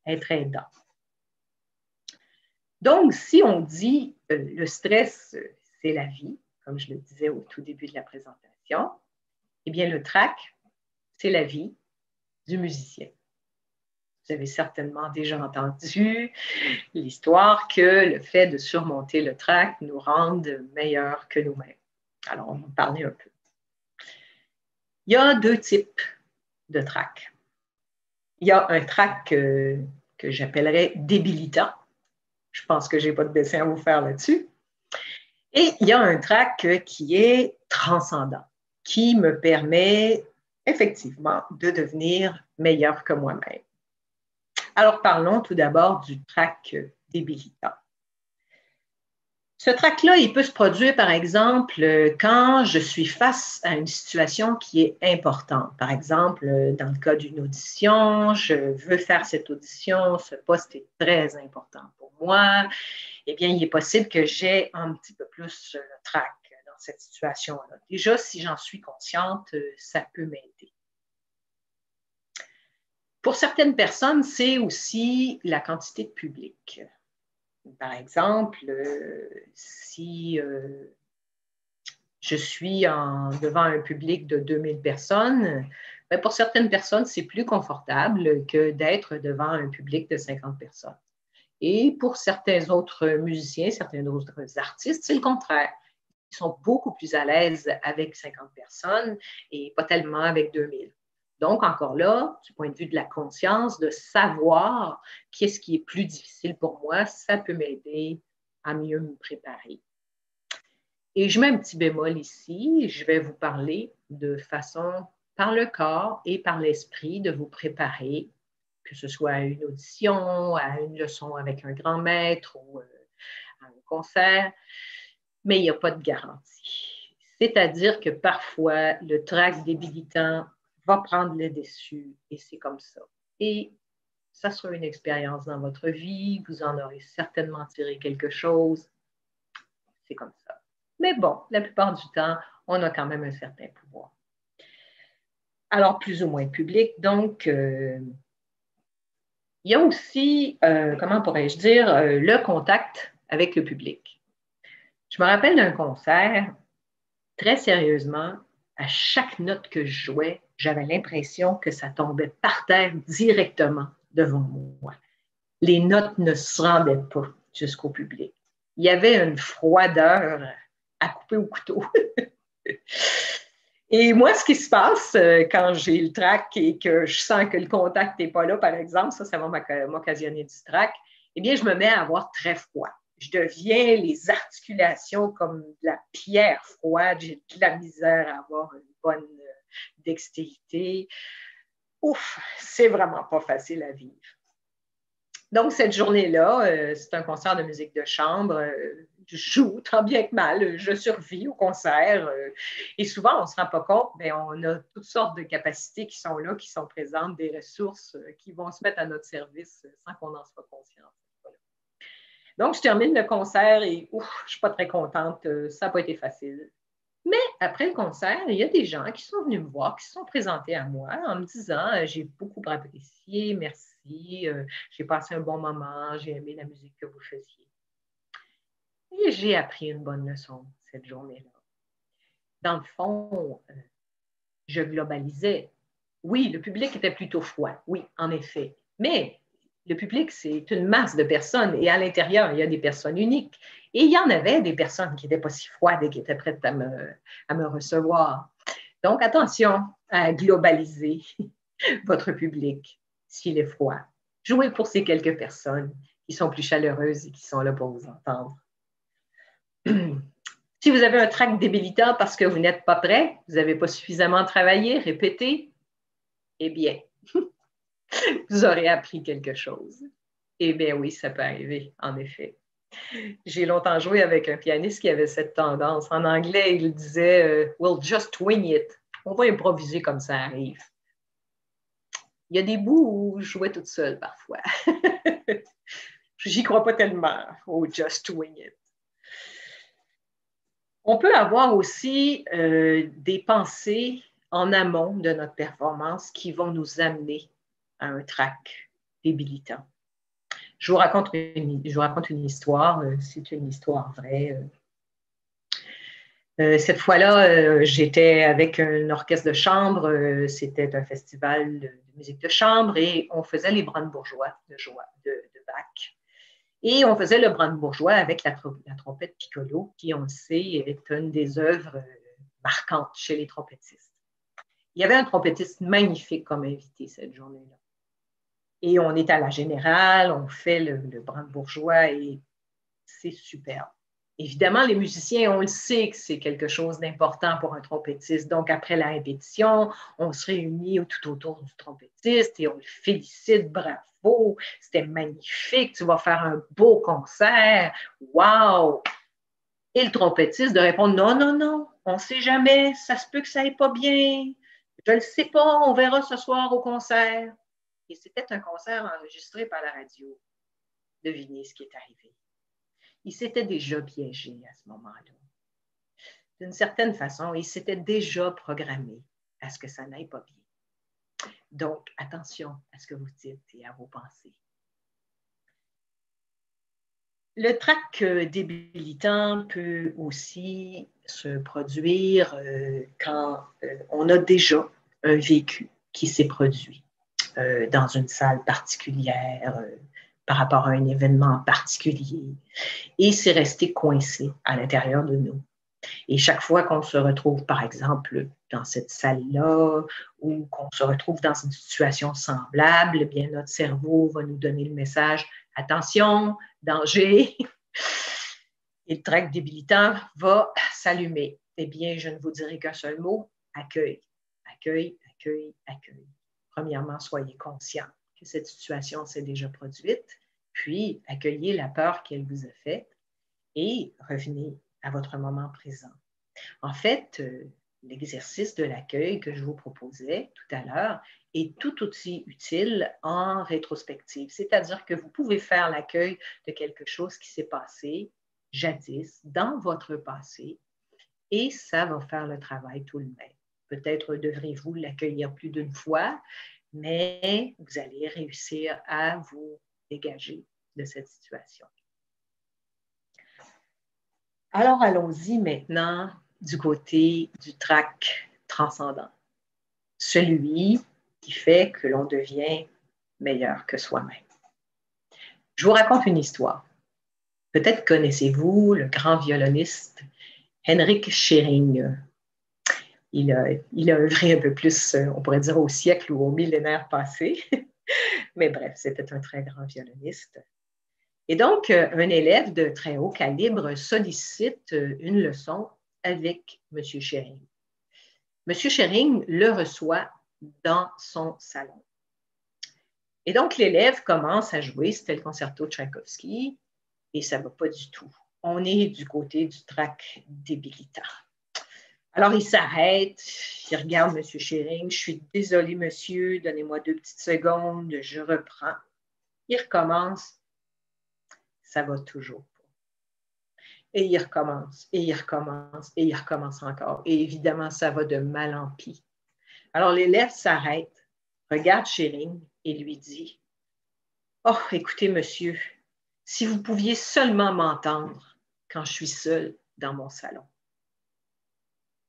être aidant. Donc, si on dit le stress, c'est la vie, comme je le disais au tout début de la présentation, eh bien, le trac, c'est la vie du musicien. Vous avez certainement déjà entendu l'histoire que le fait de surmonter le trac nous rende meilleurs que nous-mêmes. Alors, on va en parler un peu. Il y a deux types de trac. Il y a un trac que j'appellerais débilitant. Je pense que je n'ai pas de dessin à vous faire là-dessus. Et il y a un trac qui est transcendant, qui me permet effectivement de devenir meilleur que moi-même. Alors, parlons tout d'abord du trac débilitant. Ce trac-là, il peut se produire, par exemple, quand je suis face à une situation qui est importante. Par exemple, dans le cas d'une audition, je veux faire cette audition, ce poste est très important pour moi. Eh bien, il est possible que j'ai un petit peu plus le trac dans cette situation-là. Déjà, si j'en suis consciente, ça peut m'aider. Pour certaines personnes, c'est aussi la quantité de public. Par exemple, si je suis devant un public de 2000 personnes, bien, pour certaines personnes, c'est plus confortable que d'être devant un public de 50 personnes. Et pour certains autres musiciens, certains autres artistes, c'est le contraire. Ils sont beaucoup plus à l'aise avec 50 personnes et pas tellement avec 2000. Donc, encore là, du point de vue de la conscience, de savoir qu'est-ce qui est plus difficile pour moi, ça peut m'aider à mieux me préparer. Et je mets un petit bémol ici, je vais vous parler de façon par le corps et par l'esprit de vous préparer, que ce soit à une audition, à une leçon avec un grand maître ou à un concert, mais il n'y a pas de garantie. C'est-à-dire que parfois, le trac débilitant va prendre le dessus et c'est comme ça. Et ça sera une expérience dans votre vie, vous en aurez certainement tiré quelque chose, c'est comme ça. Mais bon, la plupart du temps, on a quand même un certain pouvoir. Alors, plus ou moins public, donc, il y a aussi, comment pourrais-je dire, le contact avec le public. Je me rappelle d'un concert, très sérieusement, à chaque note que je jouais, j'avais l'impression que ça tombait par terre directement devant moi. Les notes ne se rendaient pas jusqu'au public. Il y avait une froideur à couper au couteau. Et moi, ce qui se passe quand j'ai le trac et que je sens que le contact n'est pas là, par exemple, ça va m'occasionner du trac, eh bien, je me mets à avoir très froid. Je deviens les articulations comme de la pierre froide. J'ai de la misère à avoir une bonne dextérité. Ouf, c'est vraiment pas facile à vivre. Donc, cette journée-là, c'est un concert de musique de chambre. Je joue tant bien que mal, je survis au concert. Et souvent, on ne se rend pas compte, mais on a toutes sortes de capacités qui sont là, qui sont présentes, des ressources qui vont se mettre à notre service sans qu'on en soit conscient. Donc, je termine le concert et ouf, je ne suis pas très contente. Ça n'a pas été facile. Mais après le concert, il y a des gens qui sont venus me voir, qui se sont présentés à moi en me disant j'ai beaucoup apprécié, merci, j'ai passé un bon moment, j'ai aimé la musique que vous faisiez. Et j'ai appris une bonne leçon cette journée-là. Dans le fond, je globalisais. Oui, le public était plutôt froid, oui, en effet. Mais le public, c'est une masse de personnes et à l'intérieur, il y a des personnes uniques. Et il y en avait des personnes qui n'étaient pas si froides et qui étaient prêtes à me recevoir. Donc, attention à globaliser votre public s'il est froid. Jouez pour ces quelques personnes qui sont plus chaleureuses et qui sont là pour vous entendre. Si vous avez un trac débilitant parce que vous n'êtes pas prêt, vous n'avez pas suffisamment travaillé, répété, eh bien, vous aurez appris quelque chose. Eh bien oui, ça peut arriver, en effet. J'ai longtemps joué avec un pianiste qui avait cette tendance. En anglais, il disait We'll just wing it. On va improviser comme ça arrive. Il y a des bouts où je jouais toute seule parfois. J'y crois pas tellement au just wing it. On peut avoir aussi des pensées en amont de notre performance qui vont nous amener à un trac débilitant. Je vous raconte une histoire, c'est une histoire vraie. Cette fois-là, j'étais avec un orchestre de chambre, c'était un festival de musique de chambre et on faisait les brandebourgeois de Bach. Et on faisait le brandebourgeois avec la trompette piccolo, qui, on le sait, est une des œuvres marquantes chez les trompettistes. Il y avait un trompettiste magnifique comme invité cette journée-là. Et on est à la Générale, on fait le brandebourgeois et c'est superbe. Évidemment, les musiciens, on le sait que c'est quelque chose d'important pour un trompettiste. Donc, après la répétition, on se réunit tout autour du trompettiste et on le félicite, bravo, c'était magnifique, tu vas faire un beau concert, wow! Et le trompettiste de répondre, non, non, non, on ne sait jamais, ça se peut que ça n'aille pas bien, je ne le sais pas, on verra ce soir au concert. Et c'était un concert enregistré par la radio. Devinez ce qui est arrivé. Il s'était déjà piégé à ce moment-là. D'une certaine façon, il s'était déjà programmé à ce que ça n'aille pas bien. Donc, attention à ce que vous dites et à vos pensées. Le trac débilitant peut aussi se produire quand on a déjà un vécu qui s'est produit dans une salle particulière, par rapport à un événement particulier, et c'est resté coincé à l'intérieur de nous. Et chaque fois qu'on se retrouve, par exemple, dans cette salle-là ou qu'on se retrouve dans une situation semblable, eh bien, notre cerveau va nous donner le message « Attention, danger ». Et le trac débilitant va s'allumer. Eh bien, je ne vous dirai qu'un seul mot, accueil. Accueil, accueil, accueil. Premièrement, soyez conscient que cette situation s'est déjà produite, puis accueillez la peur qu'elle vous a faite et revenez à votre moment présent. En fait, l'exercice de l'accueil que je vous proposais tout à l'heure est tout aussi utile en rétrospective, c'est-à-dire que vous pouvez faire l'accueil de quelque chose qui s'est passé jadis dans votre passé et ça va faire le travail tout de même. Peut-être devrez-vous l'accueillir plus d'une fois, mais vous allez réussir à vous dégager de cette situation. Alors, allons-y maintenant du côté du trac transcendant, celui qui fait que l'on devient meilleur que soi-même. Je vous raconte une histoire. Peut-être connaissez-vous le grand violoniste Henrik Schering. Il a œuvré un peu plus, on pourrait dire, au siècle ou au millénaire passé. Mais bref, c'était un très grand violoniste. Et donc, un élève de très haut calibre sollicite une leçon avec M. Schering. M. Schering le reçoit dans son salon. Et donc, l'élève commence à jouer, c'était le concerto de Tchaïkovski, et ça ne va pas du tout. On est du côté du trac débilitant. Alors, il s'arrête, il regarde M. Schering. « Je suis désolé, monsieur, donnez-moi 2 petites secondes, je reprends. » Il recommence. Ça va toujours pas. Et il recommence, et il recommence, et il recommence encore. Et évidemment, ça va de mal en pis. Alors, l'élève s'arrête, regarde Schering et lui dit « Oh, écoutez, monsieur, si vous pouviez seulement m'entendre quand je suis seul dans mon salon. »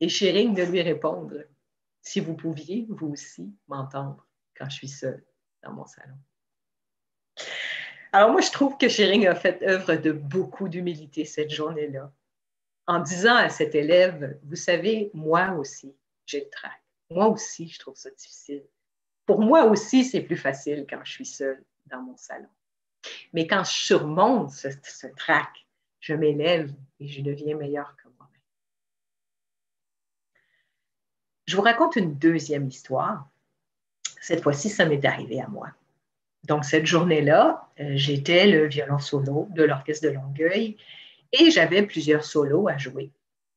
Et Schering de lui répondre « Si vous pouviez, vous aussi, m'entendre quand je suis seul dans mon salon. » Alors moi, je trouve que Schering a fait œuvre de beaucoup d'humilité cette journée-là, en disant à cet élève, vous savez, moi aussi, j'ai le trac. Moi aussi, je trouve ça difficile. Pour moi aussi, c'est plus facile quand je suis seule dans mon salon. Mais quand je surmonte ce trac, je m'élève et je deviens meilleure que moi-même. Je vous raconte une deuxième histoire. Cette fois-ci, ça m'est arrivé à moi. Donc, cette journée-là, j'étais le violon solo de l'Orchestre de Longueuil et j'avais plusieurs solos à jouer.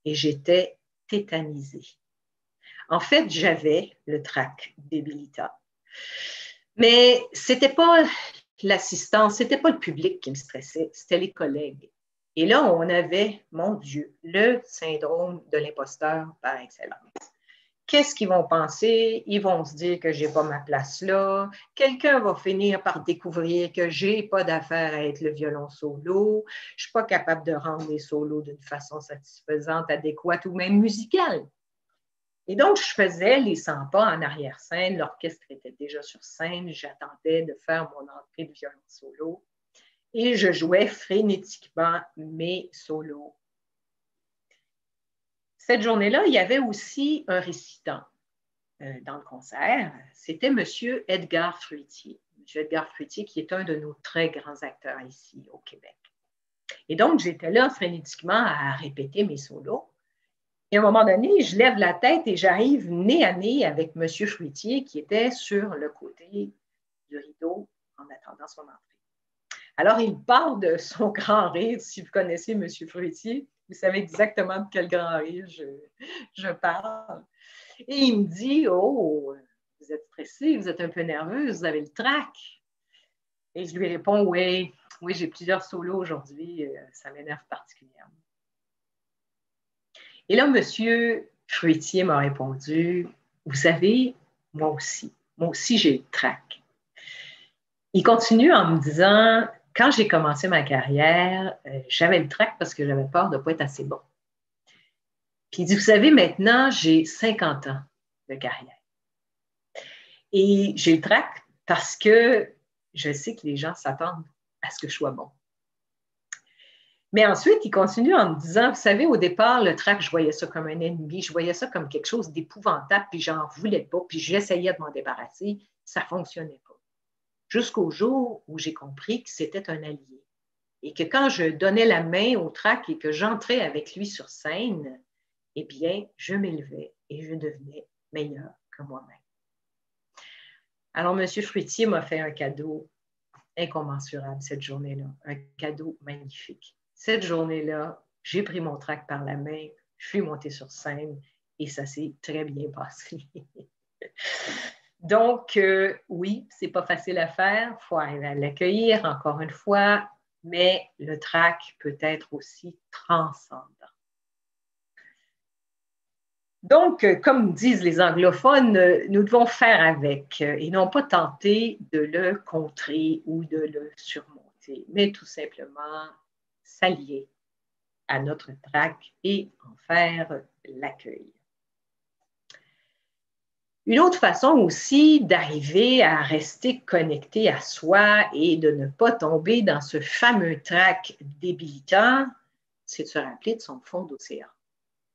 Et j'étais tétanisée. En fait, j'avais le trac débilitant. Mais ce n'était pas l'assistance, ce n'était pas le public qui me stressait, c'était les collègues. Et là, on avait, mon Dieu, le syndrome de l'imposteur par excellence. Qu'est-ce qu'ils vont penser? Ils vont se dire que je n'ai pas ma place là. Quelqu'un va finir par découvrir que je n'ai pas d'affaire à être le violon solo. Je ne suis pas capable de rendre les solos d'une façon satisfaisante, adéquate ou même musicale. Et donc, je faisais les 100 pas en arrière-scène. L'orchestre était déjà sur scène. J'attendais de faire mon entrée de violon solo. Et je jouais frénétiquement mes solos. Cette journée-là, il y avait aussi un récitant dans le concert. C'était M. Edgar Fruitier. M. Edgar Fruitier, qui est un de nos très grands acteurs ici au Québec. Et donc, j'étais là frénétiquement à répéter mes solos. Et à un moment donné, je lève la tête et j'arrive nez à nez avec M. Fruitier, qui était sur le côté du rideau en attendant son entrée. Alors, il part de son grand rire. Si vous connaissez M. Fruitier, vous savez exactement de quel grand rire je parle. Et il me dit, « Oh, vous êtes stressée, vous êtes un peu nerveuse, vous avez le trac. » Et je lui réponds, « Oui, j'ai plusieurs solos aujourd'hui, ça m'énerve particulièrement. » Et là, M. Fruitier m'a répondu, « Vous savez, moi aussi j'ai le trac. » Il continue en me disant, « quand j'ai commencé ma carrière, j'avais le trac parce que j'avais peur de ne pas être assez bon. Puis il dit, vous savez, maintenant, j'ai 50 ans de carrière. Et j'ai le trac parce que je sais que les gens s'attendent à ce que je sois bon. Mais ensuite, il continue en me disant, vous savez, au départ, le trac, je voyais ça comme un ennemi, je voyais ça comme quelque chose d'épouvantable, puis j'en voulais pas, puis j'essayais de m'en débarrasser, ça fonctionnait pas. Jusqu'au jour où j'ai compris que c'était un allié. Et que quand je donnais la main au trac et que j'entrais avec lui sur scène, eh bien, je m'élevais et je devenais meilleur que moi-même. Alors, M. Fruitier m'a fait un cadeau incommensurable cette journée-là, un cadeau magnifique. Cette journée-là, j'ai pris mon trac par la main, je suis montée sur scène et ça s'est très bien passé. Donc, oui, c'est pas facile à faire, il faut arriver à l'accueillir, encore une fois, mais le trac peut être aussi transcendant. Donc, comme disent les anglophones, nous devons faire avec et non pas tenter de le contrer ou de le surmonter, mais tout simplement s'allier à notre trac et en faire l'accueil. Une autre façon aussi d'arriver à rester connecté à soi et de ne pas tomber dans ce fameux trac débilitant, c'est de se rappeler de son fond d'océan.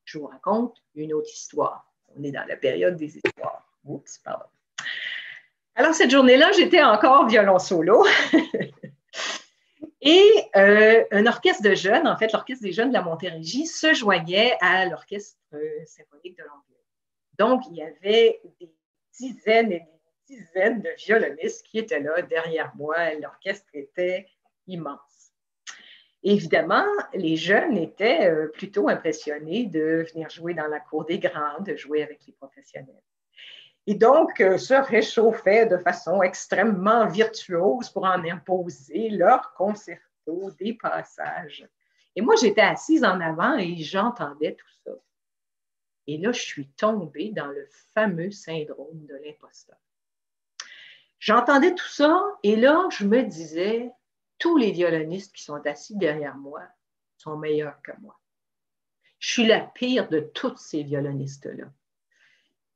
Je vous raconte une autre histoire. On est dans la période des histoires. Oups, pardon. Alors, cette journée-là, j'étais encore violon solo. Et un orchestre de jeunes, en fait, l'orchestre des jeunes de la Montérégie, se joignait à l'orchestre symphonique de Longueuil. Donc, il y avait des dizaines et des dizaines de violonistes qui étaient là derrière moi. L'orchestre était immense. Évidemment, les jeunes étaient plutôt impressionnés de venir jouer dans la cour des grands, de jouer avec les professionnels. Et donc, se réchauffaient de façon extrêmement virtuose pour en imposer leur concerto, des passages. Et moi, j'étais assise en avant et j'entendais tout ça. Et là, je suis tombée dans le fameux syndrome de l'imposteur. J'entendais tout ça et là, je me disais, tous les violonistes qui sont assis derrière moi sont meilleurs que moi. Je suis la pire de tous ces violonistes-là.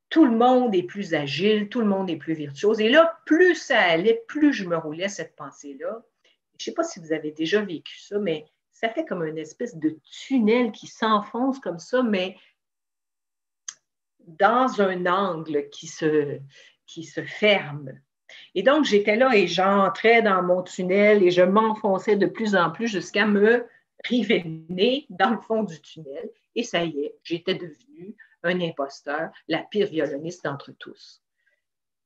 Tout le monde est plus agile, tout le monde est plus virtuose. Et là, plus ça allait, plus je me roulais cette pensée-là. Je ne sais pas si vous avez déjà vécu ça, mais ça fait comme une espèce de tunnel qui s'enfonce comme ça, mais dans un angle qui se ferme. Et donc, j'étais là et j'entrais dans mon tunnel et je m'enfonçais de plus en plus jusqu'à me river le nez dans le fond du tunnel. Et ça y est, j'étais devenue un imposteur, la pire violoniste d'entre tous.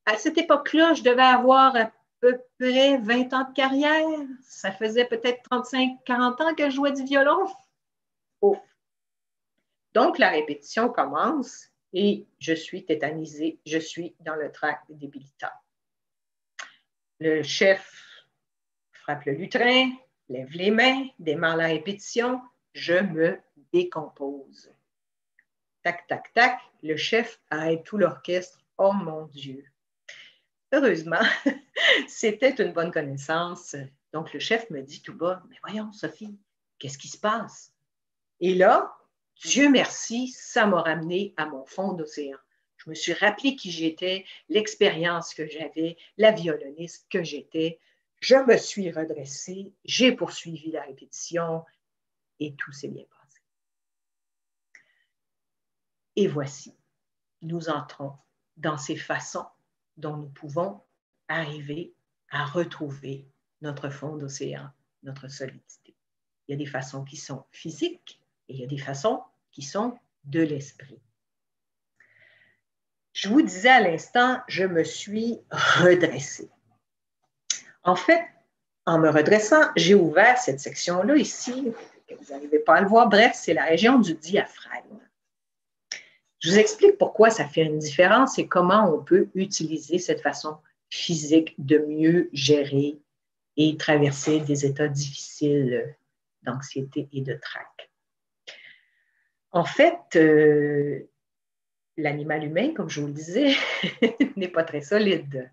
À cette époque-là, je devais avoir à peu près 20 ans de carrière. Ça faisait peut-être 35-40 ans que je jouais du violon. Ouf. Donc, la répétition commence et je suis tétanisée, je suis dans le trac débilitant. Le chef frappe le lutrin, lève les mains, démarre la répétition, je me décompose. Tac, tac, tac, le chef arrête tout l'orchestre. Oh mon Dieu! Heureusement, c'était une bonne connaissance. Donc, le chef me dit tout bas, mais voyons, Sophie, qu'est-ce qui se passe? Et là, Dieu merci, ça m'a ramené à mon fond d'océan. Je me suis rappelé qui j'étais, l'expérience que j'avais, la violoniste que j'étais. Je me suis redressée, j'ai poursuivi la répétition et tout s'est bien passé. Et voici, nous entrons dans ces façons dont nous pouvons arriver à retrouver notre fond d'océan, notre solidité. Il y a des façons qui sont physiques et il y a des façons qui sont de l'esprit. Je vous disais à l'instant, je me suis redressée. En fait, en me redressant, j'ai ouvert cette section-là ici, que vous n'arrivez pas à le voir. Bref, c'est la région du diaphragme. Je vous explique pourquoi ça fait une différence et comment on peut utiliser cette façon physique de mieux gérer et traverser des états difficiles d'anxiété et de trac. En fait, l'animal humain, comme je vous le disais, n'est pas très solide.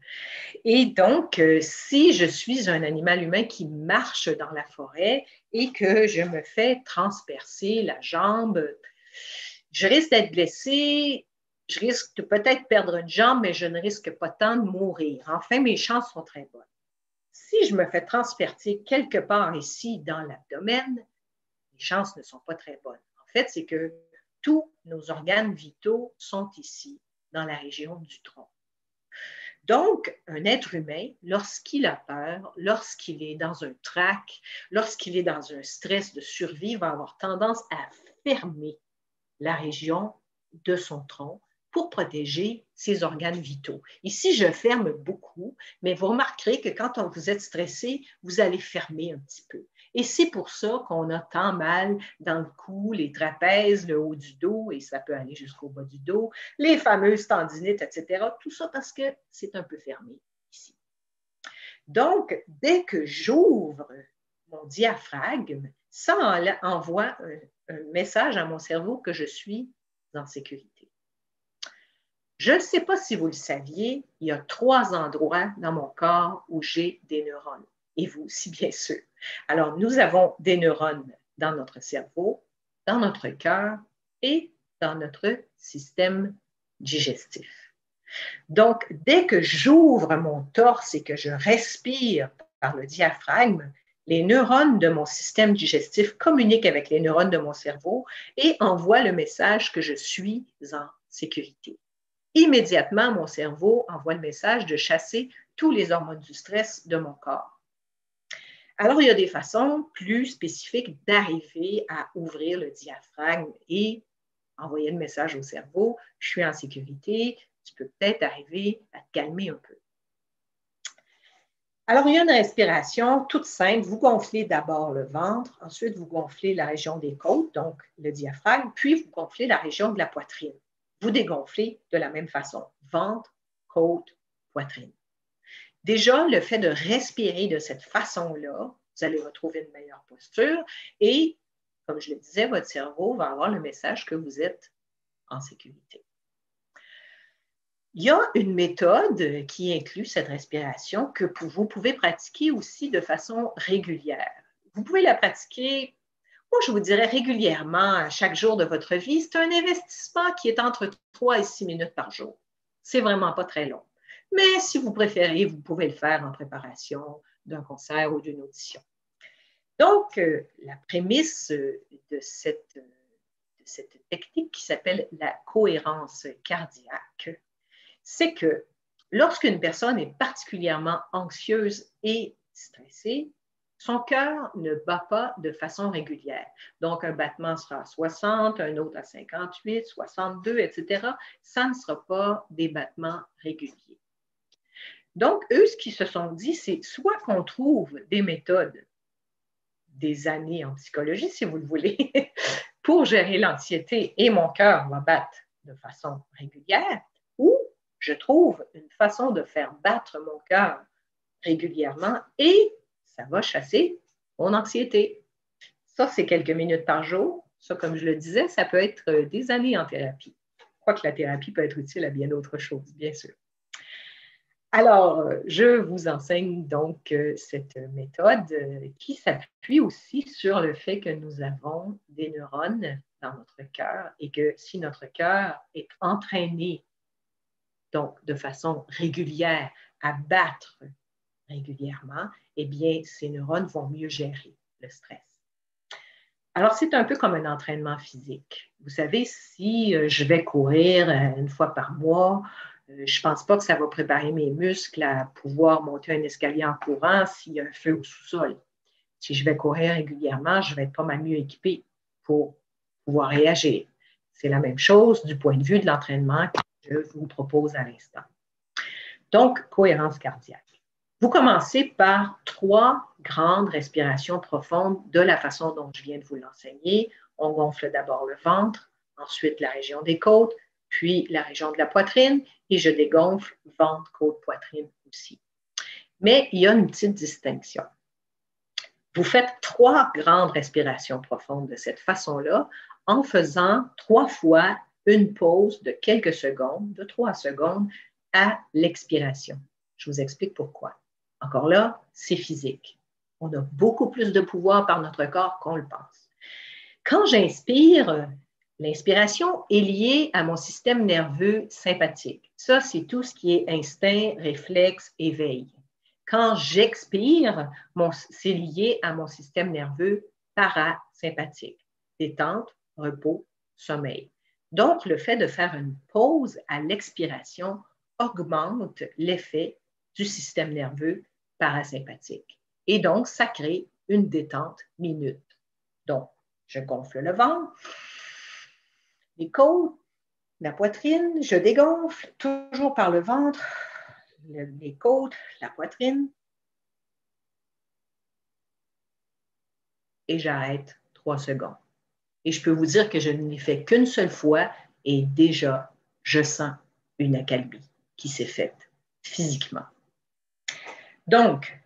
Et donc, si je suis un animal humain qui marche dans la forêt et que je me fais transpercer la jambe, je risque d'être blessée, je risque de peut-être perdre une jambe, mais je ne risque pas tant de mourir. Enfin, mes chances sont très bonnes. Si je me fais transpercer quelque part ici dans l'abdomen, les chances ne sont pas très bonnes. En fait, c'est que tous nos organes vitaux sont ici, dans la région du tronc. Donc, un être humain, lorsqu'il a peur, lorsqu'il est dans un trac, lorsqu'il est dans un stress de survie, va avoir tendance à fermer la région de son tronc pour protéger ses organes vitaux. Ici, je ferme beaucoup, mais vous remarquerez que quand vous êtes stressé, vous allez fermer un petit peu. Et c'est pour ça qu'on a tant mal dans le cou, les trapèzes, le haut du dos, et ça peut aller jusqu'au bas du dos, les fameuses tendinites, etc. Tout ça parce que c'est un peu fermé ici. Donc, dès que j'ouvre mon diaphragme, ça envoie un message à mon cerveau que je suis en sécurité. Je ne sais pas si vous le saviez, il y a 3 endroits dans mon corps où j'ai des neurones, et vous aussi, bien sûr. Alors, nous avons des neurones dans notre cerveau, dans notre cœur et dans notre système digestif. Donc, dès que j'ouvre mon torse et que je respire par le diaphragme, les neurones de mon système digestif communiquent avec les neurones de mon cerveau et envoient le message que je suis en sécurité. Immédiatement, mon cerveau envoie le message de chasser tous les hormones du stress de mon corps. Alors, il y a des façons plus spécifiques d'arriver à ouvrir le diaphragme et envoyer le message au cerveau, je suis en sécurité, tu peux peut-être arriver à te calmer un peu. Alors, il y a une respiration toute simple. Vous gonflez d'abord le ventre, ensuite vous gonflez la région des côtes, donc le diaphragme, puis vous gonflez la région de la poitrine. Vous dégonflez de la même façon, ventre, côte, poitrine. Déjà, le fait de respirer de cette façon-là, vous allez retrouver une meilleure posture et, comme je le disais, votre cerveau va avoir le message que vous êtes en sécurité. Il y a une méthode qui inclut cette respiration que vous pouvez pratiquer aussi de façon régulière. Vous pouvez la pratiquer, moi je vous dirais régulièrement, à chaque jour de votre vie. C'est un investissement qui est entre 3 et 6 minutes par jour. C'est vraiment pas très long. Mais si vous préférez, vous pouvez le faire en préparation d'un concert ou d'une audition. Donc, la prémisse de cette technique qui s'appelle la cohérence cardiaque, c'est que lorsqu'une personne est particulièrement anxieuse et stressée, son cœur ne bat pas de façon régulière. Donc, un battement sera à 60, un autre à 58, 62, etc. Ça ne sera pas des battements réguliers. Donc, eux, ce qu'ils se sont dit, c'est soit qu'on trouve des méthodes, des années en psychologie, si vous le voulez, pour gérer l'anxiété et mon cœur va battre de façon régulière, ou je trouve une façon de faire battre mon cœur régulièrement et ça va chasser mon anxiété. Ça, c'est quelques minutes par jour. Ça, comme je le disais, ça peut être des années en thérapie. Quoique la thérapie peut être utile à bien d'autres choses, bien sûr. Alors, je vous enseigne donc cette méthode qui s'appuie aussi sur le fait que nous avons des neurones dans notre cœur et que si notre cœur est entraîné donc de façon régulière à battre régulièrement, eh bien, ces neurones vont mieux gérer le stress. Alors, c'est un peu comme un entraînement physique. Vous savez, si je vais courir une fois par mois, je ne pense pas que ça va préparer mes muscles à pouvoir monter un escalier en courant s'il y a un feu au sous-sol. Si je vais courir régulièrement, je vais être pas mal mieux équipée pour pouvoir réagir. C'est la même chose du point de vue de l'entraînement que je vous propose à l'instant. Donc, cohérence cardiaque. Vous commencez par 3 grandes respirations profondes de la façon dont je viens de vous l'enseigner. On gonfle d'abord le ventre, ensuite la région des côtes, puis la région de la poitrine et je dégonfle ventre, côte, poitrine aussi. Mais il y a une petite distinction. Vous faites 3 grandes respirations profondes de cette façon-là en faisant 3 fois une pause de quelques secondes, de 3 secondes, à l'expiration. Je vous explique pourquoi. Encore là, c'est physique. On a beaucoup plus de pouvoir par notre corps qu'on le pense. Quand j'inspire, l'inspiration est liée à mon système nerveux sympathique. Ça, c'est tout ce qui est instinct, réflexe, éveil. Quand j'expire, c'est lié à mon système nerveux parasympathique. Détente, repos, sommeil. Donc, le fait de faire une pause à l'expiration augmente l'effet du système nerveux parasympathique. Et donc, ça crée une détente minute. Donc, je gonfle le ventre, les côtes, la poitrine, je dégonfle, toujours par le ventre, les côtes, la poitrine. Et j'arrête 3 secondes. Et je peux vous dire que je ne l'ai fait qu'une seule fois et déjà, je sens une accalmie qui s'est faite physiquement. Donc,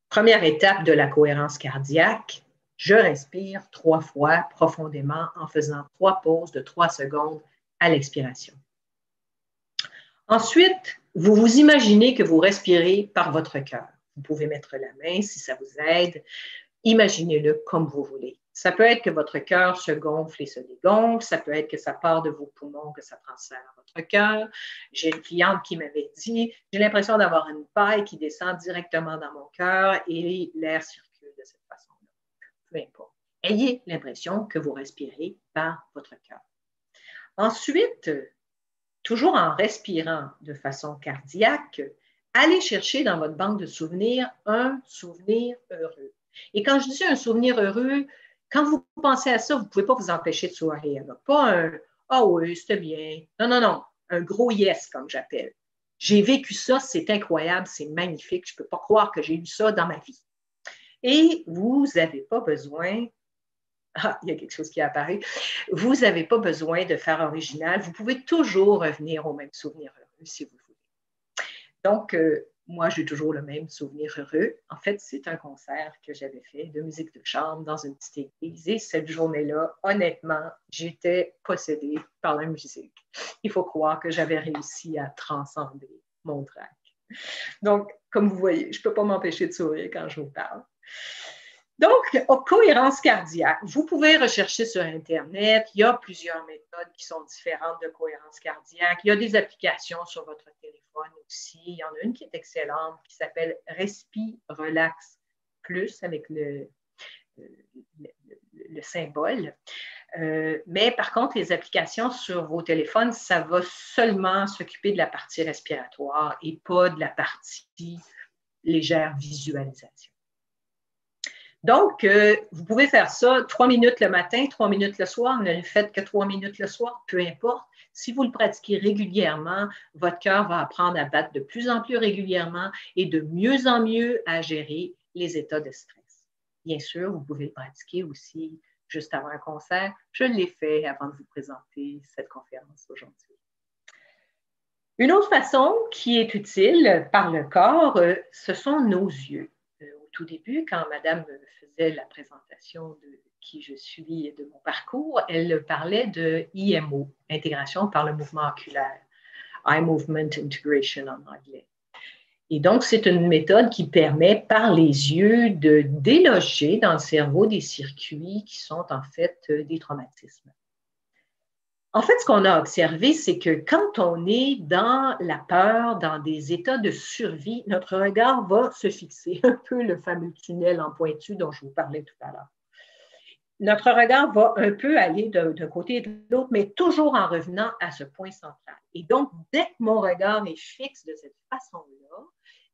première étape de la cohérence cardiaque, je respire 3 fois profondément en faisant 3 pauses de 3 secondes à l'expiration. Ensuite, vous vous imaginez que vous respirez par votre cœur. Vous pouvez mettre la main si ça vous aide. Imaginez-le comme vous voulez. Ça peut être que votre cœur se gonfle et se dégonfle. Ça peut être que ça part de vos poumons, que ça transfère à votre cœur. J'ai une cliente qui m'avait dit, j'ai l'impression d'avoir une paille qui descend directement dans mon cœur et l'air circule de cette façon-là. Peu importe. Ayez l'impression que vous respirez par votre cœur. Ensuite, toujours en respirant de façon cardiaque, allez chercher dans votre banque de souvenirs un souvenir heureux. Et quand je dis un souvenir heureux, quand vous pensez à ça, vous ne pouvez pas vous empêcher de sourire. Pas un « ah oui, c'était bien ». Non, non, non. Un gros « yes » comme j'appelle. J'ai vécu ça, c'est incroyable, c'est magnifique. Je ne peux pas croire que j'ai eu ça dans ma vie. Et vous n'avez pas besoin... Ah, il y a quelque chose qui est apparu. Vous n'avez pas besoin de faire original. Vous pouvez toujours revenir au même souvenir heureux si vous voulez. Donc, moi, j'ai toujours le même souvenir heureux. En fait, c'est un concert que j'avais fait de musique de chambre dans une petite église. Et cette journée-là, honnêtement, j'étais possédée par la musique. Il faut croire que j'avais réussi à transcender mon trac. Donc, comme vous voyez, je ne peux pas m'empêcher de sourire quand je vous parle. Donc, cohérence cardiaque. Vous pouvez rechercher sur Internet. Il y a plusieurs méthodes qui sont différentes de cohérence cardiaque. Il y a des applications sur votre téléphone aussi. Il y en a une qui est excellente qui s'appelle Respi Relax Plus avec le symbole. Mais par contre, les applications sur vos téléphones, ça va seulement s'occuper de la partie respiratoire et pas de la partie légère visualisation. Donc, vous pouvez faire ça 3 minutes le matin, 3 minutes le soir. Ne le faites que 3 minutes le soir, peu importe. Si vous le pratiquez régulièrement, votre cœur va apprendre à battre de plus en plus régulièrement et de mieux en mieux à gérer les états de stress. Bien sûr, vous pouvez le pratiquer aussi juste avant un concert. Je l'ai fait avant de vous présenter cette conférence aujourd'hui. Une autre façon qui est utile par le corps, ce sont nos yeux. Au tout début, quand Madame faisait la présentation de qui je suis et de mon parcours, elle parlait de IMO, intégration par le mouvement oculaire, Eye Movement Integration en anglais. Et donc, c'est une méthode qui permet par les yeux de déloger dans le cerveau des circuits qui sont en fait des traumatismes. En fait, ce qu'on a observé, c'est que quand on est dans la peur, dans des états de survie, notre regard va se fixer, un peu le fameux tunnel en pointu dont je vous parlais tout à l'heure. Notre regard va un peu aller d'un côté et de l'autre, mais toujours en revenant à ce point central. Et donc, dès que mon regard est fixe de cette façon-là,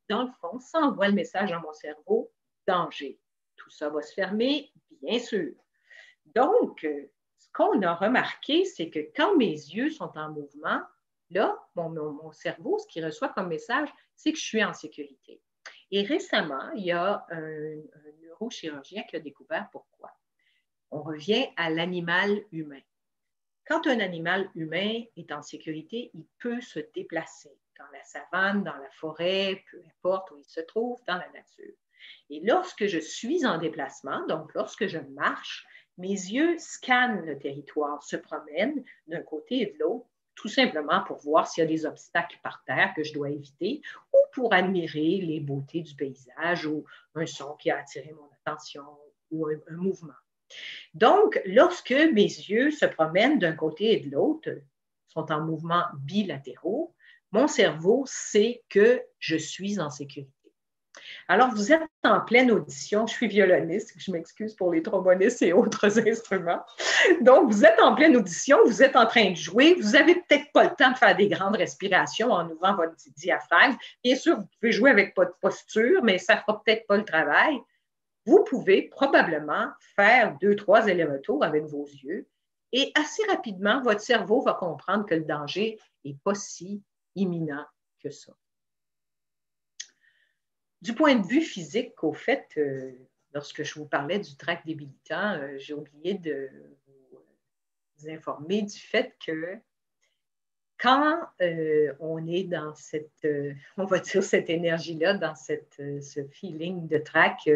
dans le fond, ça envoie le message à mon cerveau, danger. Tout ça va se fermer, bien sûr. Donc, ce qu'on a remarqué, c'est que quand mes yeux sont en mouvement, là, mon cerveau, ce qu'il reçoit comme message, c'est que je suis en sécurité. Et récemment, il y a un neurochirurgien qui a découvert pourquoi. On revient à l'animal humain. Quand un animal humain est en sécurité, il peut se déplacer dans la savane, dans la forêt, peu importe où il se trouve, dans la nature. Et lorsque je suis en déplacement, donc lorsque je marche, mes yeux scannent le territoire, se promènent d'un côté et de l'autre, tout simplement pour voir s'il y a des obstacles par terre que je dois éviter ou pour admirer les beautés du paysage ou un son qui a attiré mon attention ou un mouvement. Donc, lorsque mes yeux se promènent d'un côté et de l'autre, sont en mouvement bilatéraux, mon cerveau sait que je suis en sécurité. Alors, vous êtes en pleine audition. Je suis violoniste, je m'excuse pour les trombonistes et autres instruments. Donc, vous êtes en pleine audition, vous êtes en train de jouer, vous n'avez peut-être pas le temps de faire des grandes respirations en ouvrant votre diaphragme. Bien sûr, vous pouvez jouer avec votre posture, mais ça ne fera peut-être pas le travail. Vous pouvez probablement faire 2-3 allers-retours avec vos yeux et assez rapidement, votre cerveau va comprendre que le danger n'est pas si imminent que ça. Du point de vue physique, au fait, lorsque je vous parlais du tract débilitant, j'ai oublié de vous informer du fait que quand on est dans cette, on va dire cette énergie-là, dans ce feeling de tract,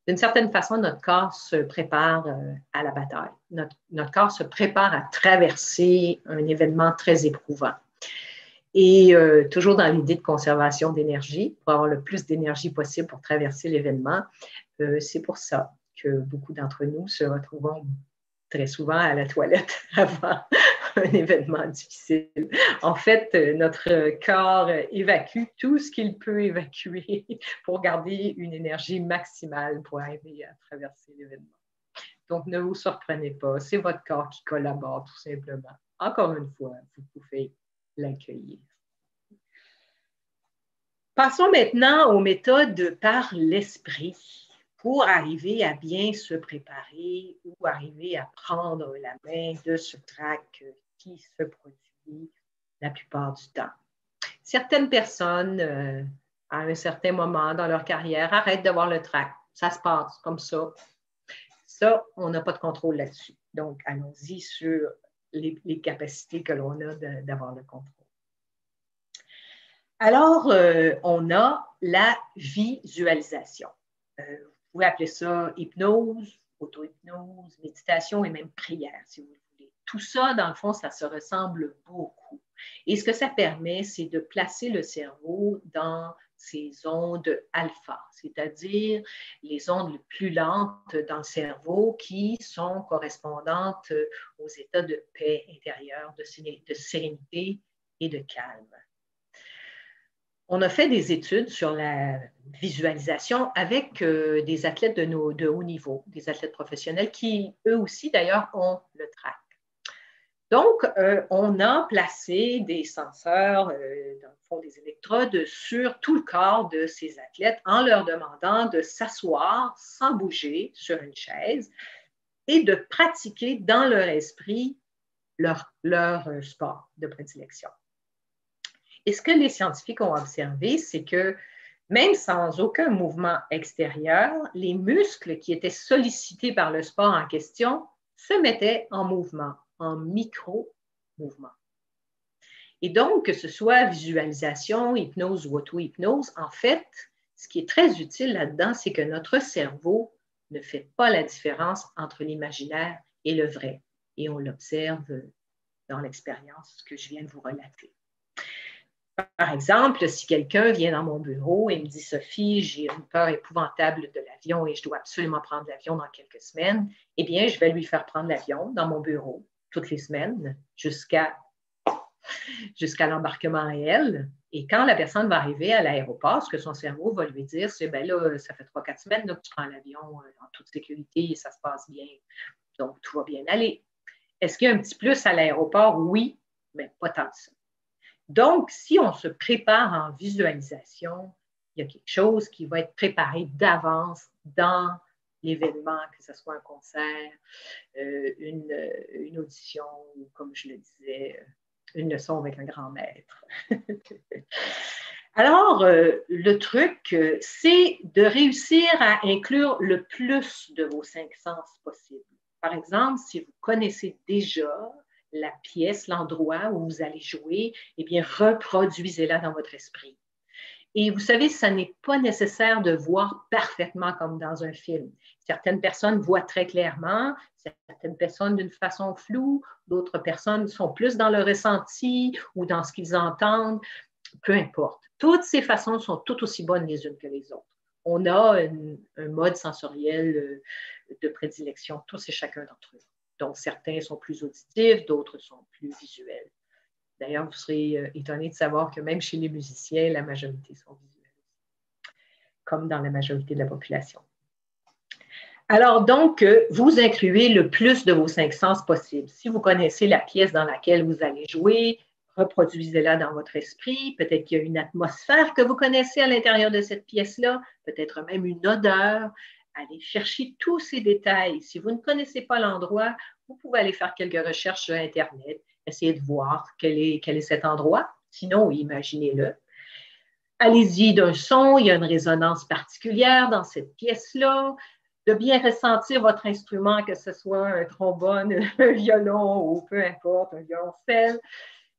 d'une certaine façon, notre corps se prépare à la bataille. Notre corps se prépare à traverser un événement très éprouvant. Et toujours dans l'idée de conservation d'énergie, pour avoir le plus d'énergie possible pour traverser l'événement, c'est pour ça que beaucoup d'entre nous se retrouvent très souvent à la toilette avant un événement difficile. En fait, notre corps évacue tout ce qu'il peut évacuer pour garder une énergie maximale pour arriver à traverser l'événement. Donc, ne vous surprenez pas, c'est votre corps qui collabore tout simplement. Encore une fois, vous pouvez l'accueillir. Passons maintenant aux méthodes par l'esprit pour arriver à bien se préparer ou arriver à prendre la main de ce tract qui se produit la plupart du temps. Certaines personnes, à un certain moment dans leur carrière, arrêtent d'avoir le tract. Ça se passe comme ça. Ça, on n'a pas de contrôle là-dessus. Donc, allons-y sur les capacités que l'on a d'avoir le contrôle. Alors, on a la visualisation. Vous pouvez appeler ça hypnose, auto-hypnose, méditation et même prière, si vous voulez. Tout ça, dans le fond, ça se ressemble beaucoup. Et ce que ça permet, c'est de placer le cerveau dans ces ondes alpha, c'est-à-dire les ondes les plus lentes dans le cerveau qui sont correspondantes aux états de paix intérieure, de sérénité et de calme. On a fait des études sur la visualisation avec des athlètes de haut niveau, des athlètes professionnels qui, eux aussi, d'ailleurs, ont le tract. Donc, on a placé des senseurs, dans le fond des électrodes, sur tout le corps de ces athlètes en leur demandant de s'asseoir sans bouger sur une chaise et de pratiquer dans leur esprit leur sport de prédilection. Et ce que les scientifiques ont observé, c'est que même sans aucun mouvement extérieur, les muscles qui étaient sollicités par le sport en question se mettaient en mouvement, en micro-mouvement. Et donc, que ce soit visualisation, hypnose ou auto-hypnose, en fait, ce qui est très utile là-dedans, c'est que notre cerveau ne fait pas la différence entre l'imaginaire et le vrai. Et on l'observe dans l'expérience que je viens de vous relater. Par exemple, si quelqu'un vient dans mon bureau et me dit « Sophie, j'ai une peur épouvantable de l'avion et je dois absolument prendre l'avion dans quelques semaines », eh bien, je vais lui faire prendre l'avion dans mon bureau toutes les semaines jusqu'à l'embarquement réel. Et quand la personne va arriver à l'aéroport, ce que son cerveau va lui dire, c'est « ben là, ça fait 3-4 semaines là, que tu prends l'avion en toute sécurité et ça se passe bien, donc tout va bien aller ». Est-ce qu'il y a un petit plus à l'aéroport? Oui, mais pas tant que ça. Donc, si on se prépare en visualisation, il y a quelque chose qui va être préparé d'avance dans l'événement, que ce soit un concert, une audition ou, comme je le disais, une leçon avec un grand maître. Alors, le truc, c'est de réussir à inclure le plus de vos 5 sens possibles. Par exemple, si vous connaissez déjà la pièce, l'endroit où vous allez jouer, eh bien, reproduisez-la dans votre esprit. Et vous savez, ça n'est pas nécessaire de voir parfaitement comme dans un film. Certaines personnes voient très clairement, certaines personnes d'une façon floue, d'autres personnes sont plus dans le ressenti ou dans ce qu'ils entendent, peu importe. Toutes ces façons sont tout aussi bonnes les unes que les autres. On a un mode sensoriel de prédilection, tous et chacun d'entre eux. Donc, certains sont plus auditifs, d'autres sont plus visuels. D'ailleurs, vous serez étonné de savoir que même chez les musiciens, la majorité sont visuels, comme dans la majorité de la population. Alors donc, vous incluez le plus de vos 5 sens possible. Si vous connaissez la pièce dans laquelle vous allez jouer, reproduisez-la dans votre esprit. Peut-être qu'il y a une atmosphère que vous connaissez à l'intérieur de cette pièce-là, peut-être même une odeur. Allez chercher tous ces détails. Si vous ne connaissez pas l'endroit, vous pouvez aller faire quelques recherches sur Internet, essayer de voir quel est cet endroit. Sinon, imaginez-le. Allez-y d'un son, il y a une résonance particulière dans cette pièce-là. De bien ressentir votre instrument, que ce soit un trombone, un violon ou peu importe, un violoncelle.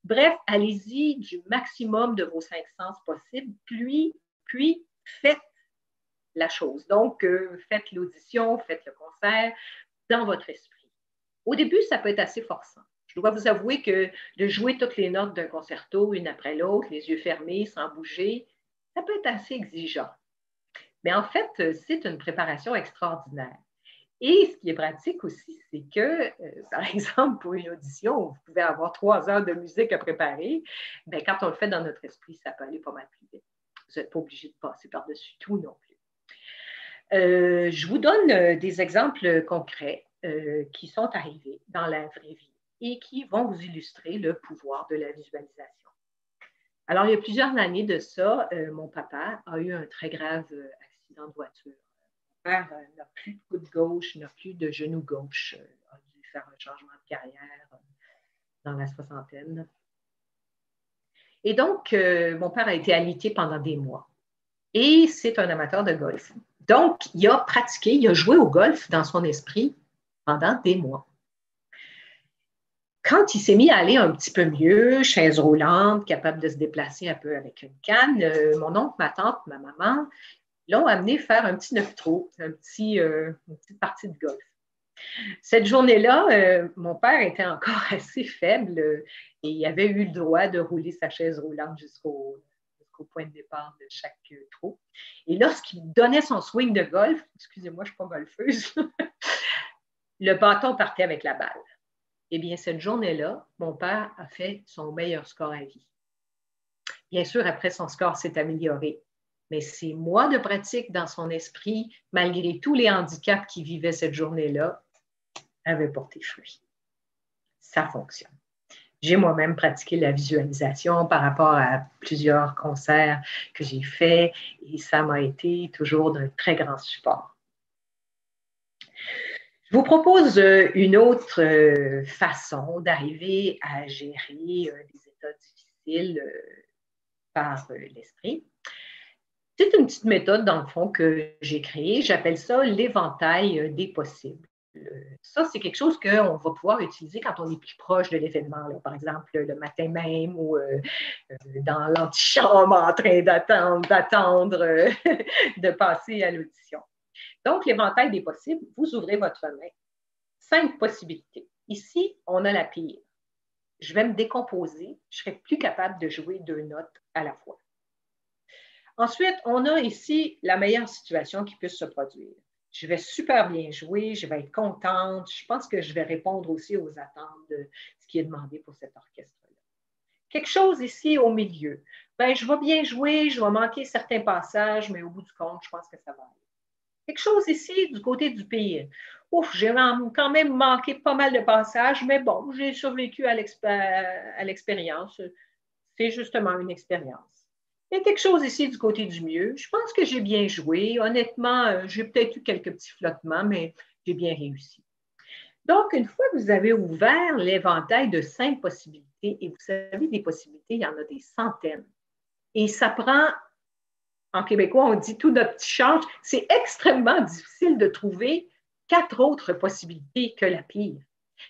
Bref, allez-y du maximum de vos 5 sens possibles, puis faites la chose. Donc, faites l'audition, faites le concert dans votre esprit. Au début, ça peut être assez forçant. Je dois vous avouer que de jouer toutes les notes d'un concerto, une après l'autre, les yeux fermés, sans bouger, ça peut être assez exigeant. Mais en fait, c'est une préparation extraordinaire. Et ce qui est pratique aussi, c'est que, par exemple, pour une audition, vous pouvez avoir 3 heures de musique à préparer. Bien, quand on le fait dans notre esprit, ça peut aller pas mal plus vite. Vous n'êtes pas obligé de passer par-dessus tout non plus. Je vous donne des exemples concrets qui sont arrivés dans la vraie vie et qui vont vous illustrer le pouvoir de la visualisation. Alors, il y a plusieurs années de ça, mon papa a eu un très grave accident de voiture. Mon père n'a plus de coude gauche, n'a plus de genou gauche, a dû faire un changement de carrière dans la soixantaine. Et donc, mon père a été alité pendant des mois. Et c'est un amateur de golf. Donc, il a pratiqué, il a joué au golf dans son esprit pendant des mois. Quand il s'est mis à aller un petit peu mieux, chaise roulante, capable de se déplacer un peu avec une canne, mon oncle, ma tante, ma maman l'ont amené faire un petit 9 trous, une petite partie de golf. Cette journée-là, mon père était encore assez faible et il avait eu le droit de rouler sa chaise roulante jusqu'au point de départ de chaque trou. Et lorsqu'il donnait son swing de golf, excusez-moi, je ne suis pas golfeuse, le bâton partait avec la balle. Eh bien, cette journée-là, mon père a fait son meilleur score à vie. Bien sûr, après, son score s'est amélioré. Mais ces mois de pratique dans son esprit, malgré tous les handicaps qu'il vivait cette journée-là, avaient porté fruit. Ça fonctionne. J'ai moi-même pratiqué la visualisation par rapport à plusieurs concerts que j'ai faits et ça m'a été toujours d'un très grand support. Je vous propose une autre façon d'arriver à gérer des états difficiles par l'esprit. C'est une petite méthode, dans le fond, que j'ai créée. J'appelle ça l'éventail des possibles. Ça, c'est quelque chose qu'on va pouvoir utiliser quand on est plus proche de l'événement. Par exemple, le matin même ou dans l'antichambre en train d'attendre de passer à l'audition. Donc, l'éventail des possibles, vous ouvrez votre main. 5 possibilités. Ici, on a la pire. Je vais me décomposer. Je serai plus capable de jouer 2 notes à la fois. Ensuite, on a ici la meilleure situation qui puisse se produire. Je vais super bien jouer, je vais être contente. Je pense que je vais répondre aussi aux attentes de ce qui est demandé pour cet orchestre-là. Quelque chose ici au milieu. Bien, je vais bien jouer, je vais manquer certains passages, mais au bout du compte, je pense que ça va aller. Quelque chose ici du côté du pire. Ouf, j'ai quand même manqué pas mal de passages, mais bon, j'ai survécu à l'expérience. C'est justement une expérience. Il y a quelque chose ici du côté du mieux. Je pense que j'ai bien joué. Honnêtement, j'ai peut-être eu quelques petits flottements, mais j'ai bien réussi. Donc, une fois que vous avez ouvert l'éventail de 5 possibilités, et vous savez, des possibilités, il y en a des centaines. Et ça prend, en québécois, on dit tout notre petit change. C'est extrêmement difficile de trouver 4 autres possibilités que la pire.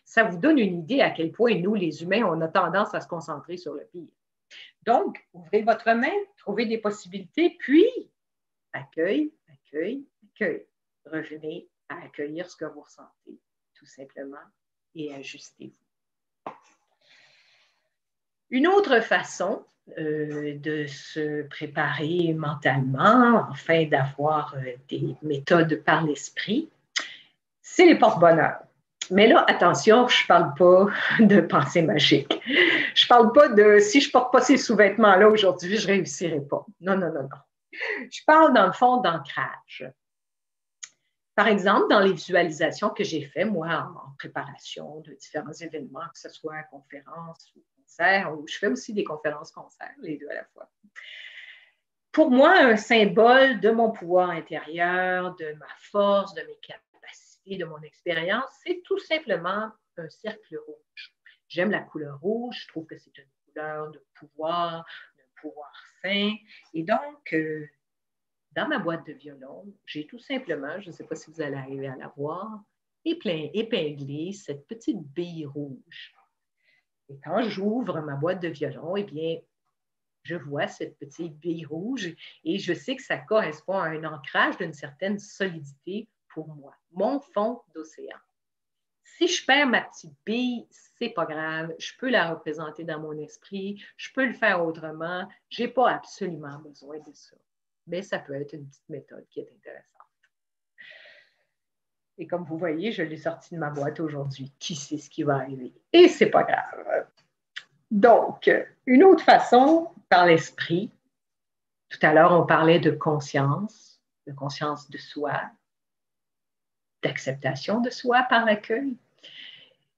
Ça vous donne une idée à quel point nous, les humains, on a tendance à se concentrer sur le pire. Donc, ouvrez votre main, trouvez des possibilités, puis accueil, accueil, accueil. Revenez à accueillir ce que vous ressentez, tout simplement, et ajustez-vous. Une autre façon de se préparer mentalement, afin d'avoir des méthodes par l'esprit, c'est les porte-bonheur. Mais là, attention, je ne parle pas de pensée magique. Je ne parle pas de si je ne porte pas ces sous-vêtements-là aujourd'hui, je ne réussirai pas. Non, non, non, non. Je parle dans le fond d'ancrage. Par exemple, dans les visualisations que j'ai faites, moi, en préparation de différents événements, que ce soit conférences ou concerts, ou je fais aussi des conférences-concerts, les deux à la fois. Pour moi, un symbole de mon pouvoir intérieur, de ma force, de mes capacités, de mon expérience, c'est tout simplement un cercle rouge. J'aime la couleur rouge, je trouve que c'est une couleur de pouvoir sain. Et donc, dans ma boîte de violon, j'ai tout simplement, je ne sais pas si vous allez arriver à la voir, épinglé cette petite bille rouge. Et quand j'ouvre ma boîte de violon, eh bien, je vois cette petite bille rouge et je sais que ça correspond à un ancrage d'une certaine solidité pour moi, mon fond d'océan. Si je perds ma petite bille, c'est pas grave, je peux la représenter dans mon esprit, je peux le faire autrement, je n'ai pas absolument besoin de ça. Mais ça peut être une petite méthode qui est intéressante. Et comme vous voyez, je l'ai sorti de ma boîte aujourd'hui. Qui sait ce qui va arriver? Et c'est pas grave. Donc, une autre façon, par l'esprit, tout à l'heure, on parlait de conscience de soi, d'acceptation de soi par l'accueil.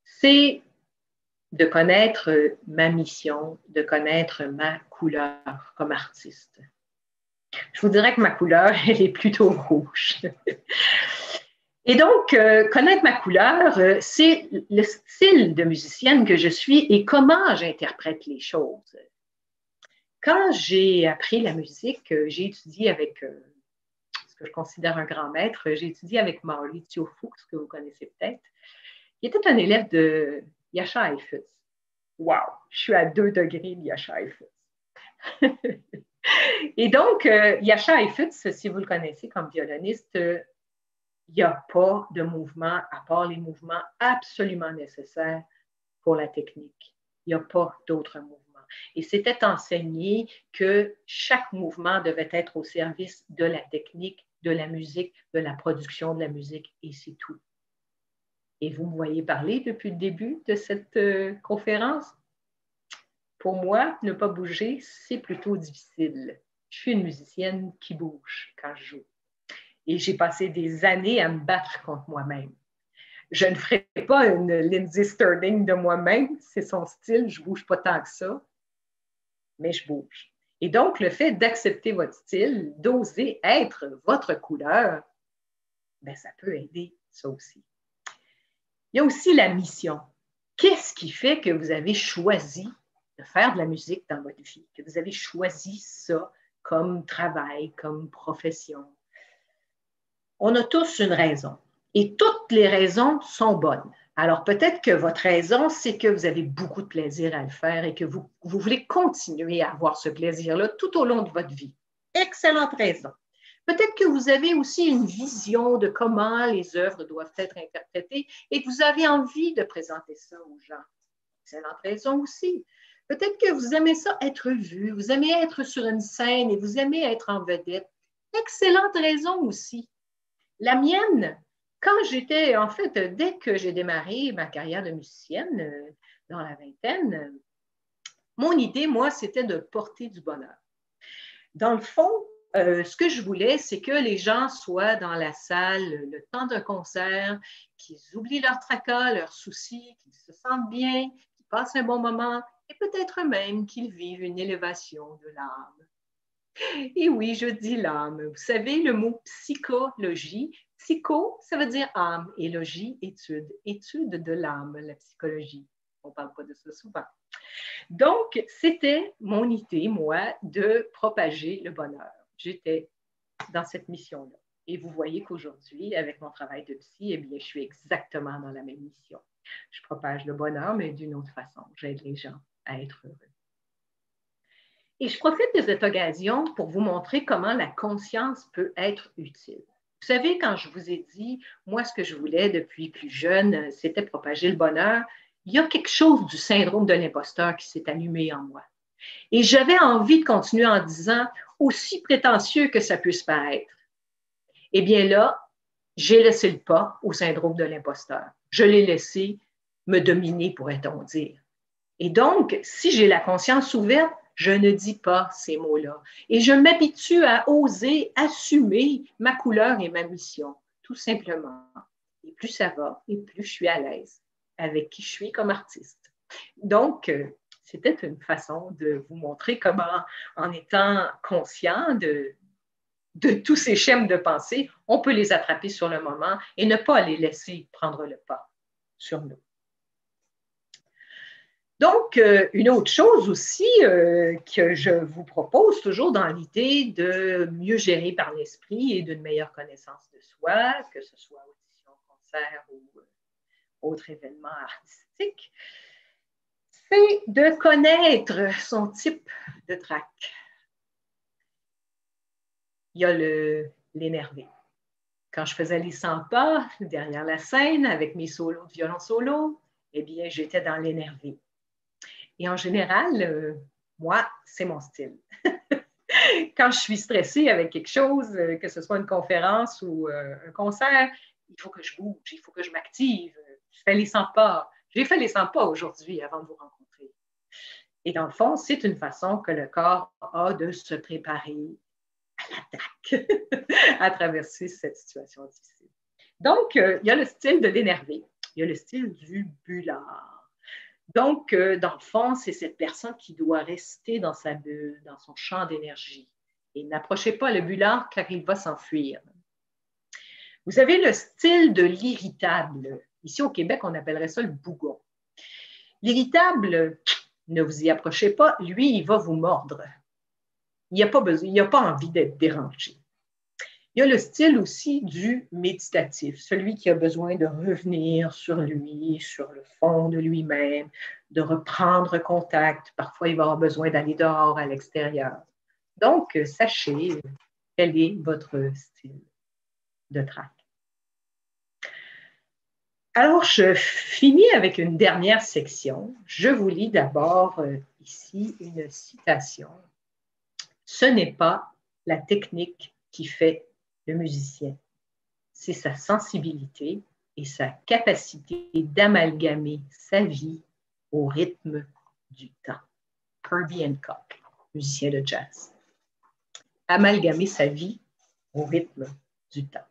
C'est de connaître ma mission, de connaître ma couleur comme artiste. Je vous dirais que ma couleur, elle est plutôt rouge. Et donc, connaître ma couleur, c'est le style de musicienne que je suis et comment j'interprète les choses. Quand j'ai appris la musique, j'ai étudié avec ce que je considère un grand maître, j'ai étudié avec Maurizio Fuchs, que vous connaissez peut-être. Il était un élève de Jascha Heifetz. Wow, je suis à 2 degrés de Jascha Heifetz. Et donc, Jascha Heifetz, si vous le connaissez comme violoniste, il n'y a pas de mouvement à part les mouvements absolument nécessaires pour la technique. Il n'y a pas d'autres mouvements. Et c'était enseigné que chaque mouvement devait être au service de la technique, de la musique, de la production de la musique, et c'est tout. Et vous me voyez parler depuis le début de cette conférence. Pour moi, ne pas bouger, c'est plutôt difficile. Je suis une musicienne qui bouge quand je joue. Et j'ai passé des années à me battre contre moi-même. Je ne ferai pas une Lindsey Stirling de moi-même, c'est son style, je ne bouge pas tant que ça, mais je bouge. Et donc, le fait d'accepter votre style, d'oser être votre couleur, bien, ça peut aider ça aussi. Il y a aussi la mission. Qu'est-ce qui fait que vous avez choisi de faire de la musique dans votre vie, que vous avez choisi ça comme travail, comme profession? On a tous une raison. Et toutes les raisons sont bonnes. Alors, peut-être que votre raison, c'est que vous avez beaucoup de plaisir à le faire et que vous voulez continuer à avoir ce plaisir-là tout au long de votre vie. Excellente raison. Peut-être que vous avez aussi une vision de comment les œuvres doivent être interprétées et que vous avez envie de présenter ça aux gens. Excellente raison aussi. Peut-être que vous aimez ça être vu, vous aimez être sur une scène et vous aimez être en vedette. Excellente raison aussi. La mienne, quand j'étais, en fait, dès que j'ai démarré ma carrière de musicienne dans la vingtaine, mon idée, moi, c'était de porter du bonheur. Dans le fond, ce que je voulais, c'est que les gens soient dans la salle le temps d'un concert, qu'ils oublient leurs tracas, leurs soucis, qu'ils se sentent bien, qu'ils passent un bon moment et peut-être même qu'ils vivent une élévation de l'âme. Et oui, je dis l'âme. Vous savez, le mot psychologie, psycho, ça veut dire âme, et logie, étude. Étude de l'âme, la psychologie. On ne parle pas de ça souvent. Donc, c'était mon idée, moi, de propager le bonheur. J'étais dans cette mission-là. Et vous voyez qu'aujourd'hui, avec mon travail de psy, eh bien, je suis exactement dans la même mission. Je propage le bonheur, mais d'une autre façon. J'aide les gens à être heureux. Et je profite de cette occasion pour vous montrer comment la conscience peut être utile. Vous savez, quand je vous ai dit, moi, ce que je voulais depuis plus jeune, c'était propager le bonheur, il y a quelque chose du syndrome de l'imposteur qui s'est allumé en moi. Et j'avais envie de continuer en disant, aussi prétentieux que ça puisse paraître, eh bien là, j'ai laissé le pas au syndrome de l'imposteur. Je l'ai laissé me dominer, pourrait-on dire. Et donc, si j'ai la conscience ouverte, je ne dis pas ces mots-là. Et je m'habitue à oser assumer ma couleur et ma mission, tout simplement. Et plus ça va, et plus je suis à l'aise avec qui je suis comme artiste. Donc, c'était une façon de vous montrer comment, en étant conscient de tous ces schèmes de pensée, on peut les attraper sur le moment et ne pas les laisser prendre le pas sur nous. Donc, une autre chose aussi que je vous propose, toujours dans l'idée de mieux gérer par l'esprit et d'une meilleure connaissance de soi, que ce soit audition, concert ou autre événement artistique, c'est de connaître son type de trac. Il y a l'énervé. Quand je faisais les 100 pas derrière la scène avec mes solos de violon solo, eh bien, j'étais dans l'énervé. Et en général, moi, c'est mon style. Quand je suis stressée avec quelque chose, que ce soit une conférence ou un concert, il faut que je bouge, il faut que je m'active. Je fais les 100 pas. J'ai fait les 100 pas aujourd'hui avant de vous rencontrer. Et dans le fond, c'est une façon que le corps a de se préparer à l'attaque, à traverser cette situation difficile. Donc, il y a le style de l'énervé. Il y a le style du bullard. Donc, dans le fond, c'est cette personne qui doit rester dans sa bulle, dans son champ d'énergie. Et n'approchez pas le bullard car il va s'enfuir. Vous avez le style de l'irritable. Ici, au Québec, on appellerait ça le bougon. L'irritable, ne vous y approchez pas, lui, il va vous mordre. Il n'a pas envie d'être dérangé. Il y a le style aussi du méditatif, celui qui a besoin de revenir sur lui, sur le fond de lui-même, de reprendre contact. Parfois, il va avoir besoin d'aller dehors, à l'extérieur. Donc, sachez quel est votre style de trac. Alors, je finis avec une dernière section. Je vous lis d'abord ici une citation. Ce n'est pas la technique qui fait le musicien, c'est sa sensibilité et sa capacité d'amalgamer sa vie au rythme du temps. Herbie Hancock, musicien de jazz. Amalgamer sa vie au rythme du temps.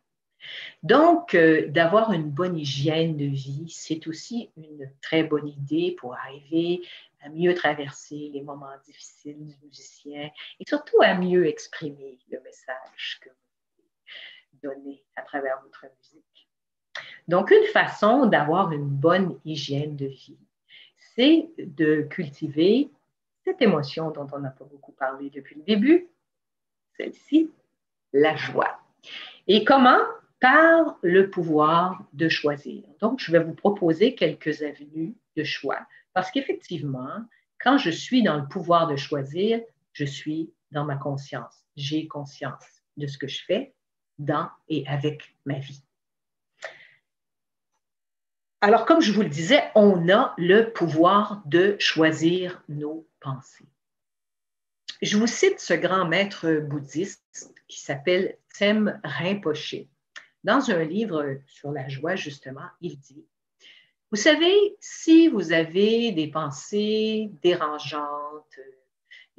Donc, d'avoir une bonne hygiène de vie, c'est aussi une très bonne idée pour arriver à mieux traverser les moments difficiles du musicien et surtout à mieux exprimer le message que vous donnez à travers votre musique. Donc, une façon d'avoir une bonne hygiène de vie, c'est de cultiver cette émotion dont on n'a pas beaucoup parlé depuis le début, celle-ci, la joie. Et comment? Par le pouvoir de choisir. Donc, je vais vous proposer quelques avenues de choix parce qu'effectivement, quand je suis dans le pouvoir de choisir, je suis dans ma conscience. J'ai conscience de ce que je fais dans et avec ma vie. Alors, comme je vous le disais, on a le pouvoir de choisir nos pensées. Je vous cite ce grand maître bouddhiste qui s'appelle Tsem Rinpoche. Dans un livre sur la joie, justement, il dit, vous savez, si vous avez des pensées dérangeantes,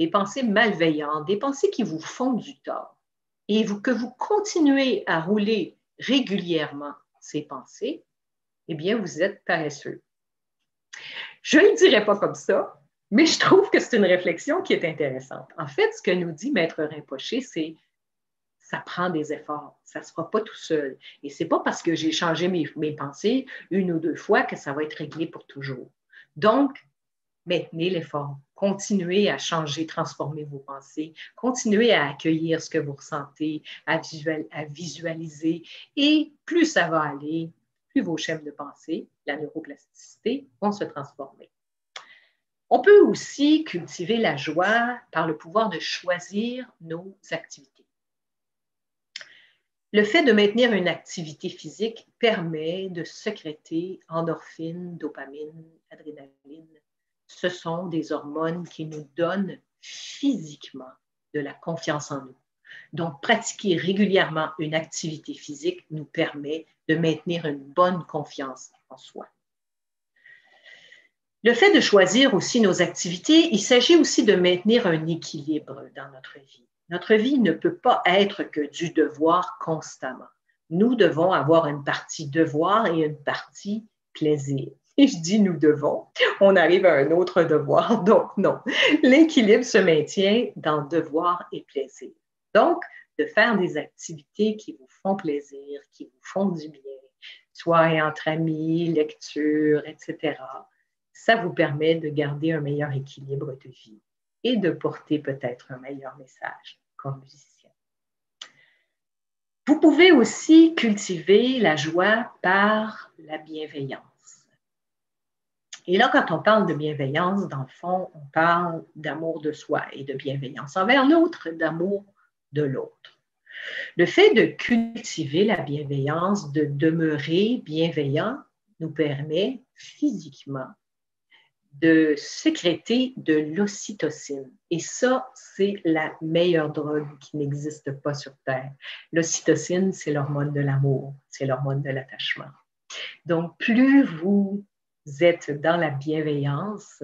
des pensées malveillantes, des pensées qui vous font du tort, et que vous continuez à rouler régulièrement ces pensées, eh bien, vous êtes paresseux. Je ne le dirais pas comme ça, mais je trouve que c'est une réflexion qui est intéressante. En fait, ce que nous dit Maître Rinpoche, c'est ça prend des efforts, ça ne se fera pas tout seul. Et ce n'est pas parce que j'ai changé mes pensées une ou deux fois que ça va être réglé pour toujours. Donc, maintenez l'effort, continuez à changer, transformer vos pensées, continuez à accueillir ce que vous ressentez, à visualiser. Et plus ça va aller, plus vos schèmes de pensée, la neuroplasticité, vont se transformer. On peut aussi cultiver la joie par le pouvoir de choisir nos activités. Le fait de maintenir une activité physique permet de sécréter endorphines, dopamine, adrénaline. Ce sont des hormones qui nous donnent physiquement de la confiance en nous. Donc, pratiquer régulièrement une activité physique nous permet de maintenir une bonne confiance en soi. Le fait de choisir aussi nos activités, il s'agit aussi de maintenir un équilibre dans notre vie. Notre vie ne peut pas être que du devoir constamment. Nous devons avoir une partie devoir et une partie plaisir. Et je dis nous devons, on arrive à un autre devoir, donc non. L'équilibre se maintient dans devoir et plaisir. Donc, de faire des activités qui vous font plaisir, qui vous font du bien, soit entre amis, lecture, etc., ça vous permet de garder un meilleur équilibre de vie et de porter peut-être un meilleur message comme musicien. Vous pouvez aussi cultiver la joie par la bienveillance. Et là, quand on parle de bienveillance, dans le fond, on parle d'amour de soi et de bienveillance envers l'autre, d'amour de l'autre. Le fait de cultiver la bienveillance, de demeurer bienveillant, nous permet physiquement de sécréter de l'ocytocine. Et ça, c'est la meilleure drogue qui n'existe pas sur Terre. L'ocytocine, c'est l'hormone de l'amour, c'est l'hormone de l'attachement. Donc, plus vous êtes dans la bienveillance,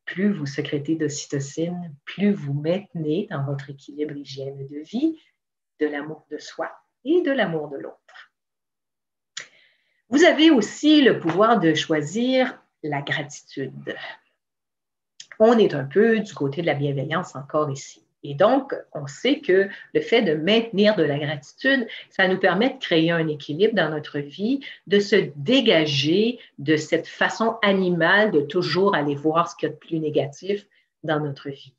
plus vous sécrétez d'ocytocine, plus vous maintenez dans votre équilibre hygiène de vie de l'amour de soi et de l'amour de l'autre. Vous avez aussi le pouvoir de choisir la gratitude. On est un peu du côté de la bienveillance encore ici. Et donc, on sait que le fait de maintenir de la gratitude, ça nous permet de créer un équilibre dans notre vie, de se dégager de cette façon animale de toujours aller voir ce qu'il y a de plus négatif dans notre vie.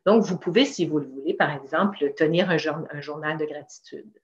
Donc, vous pouvez, si vous le voulez, par exemple, tenir un journal de gratitude.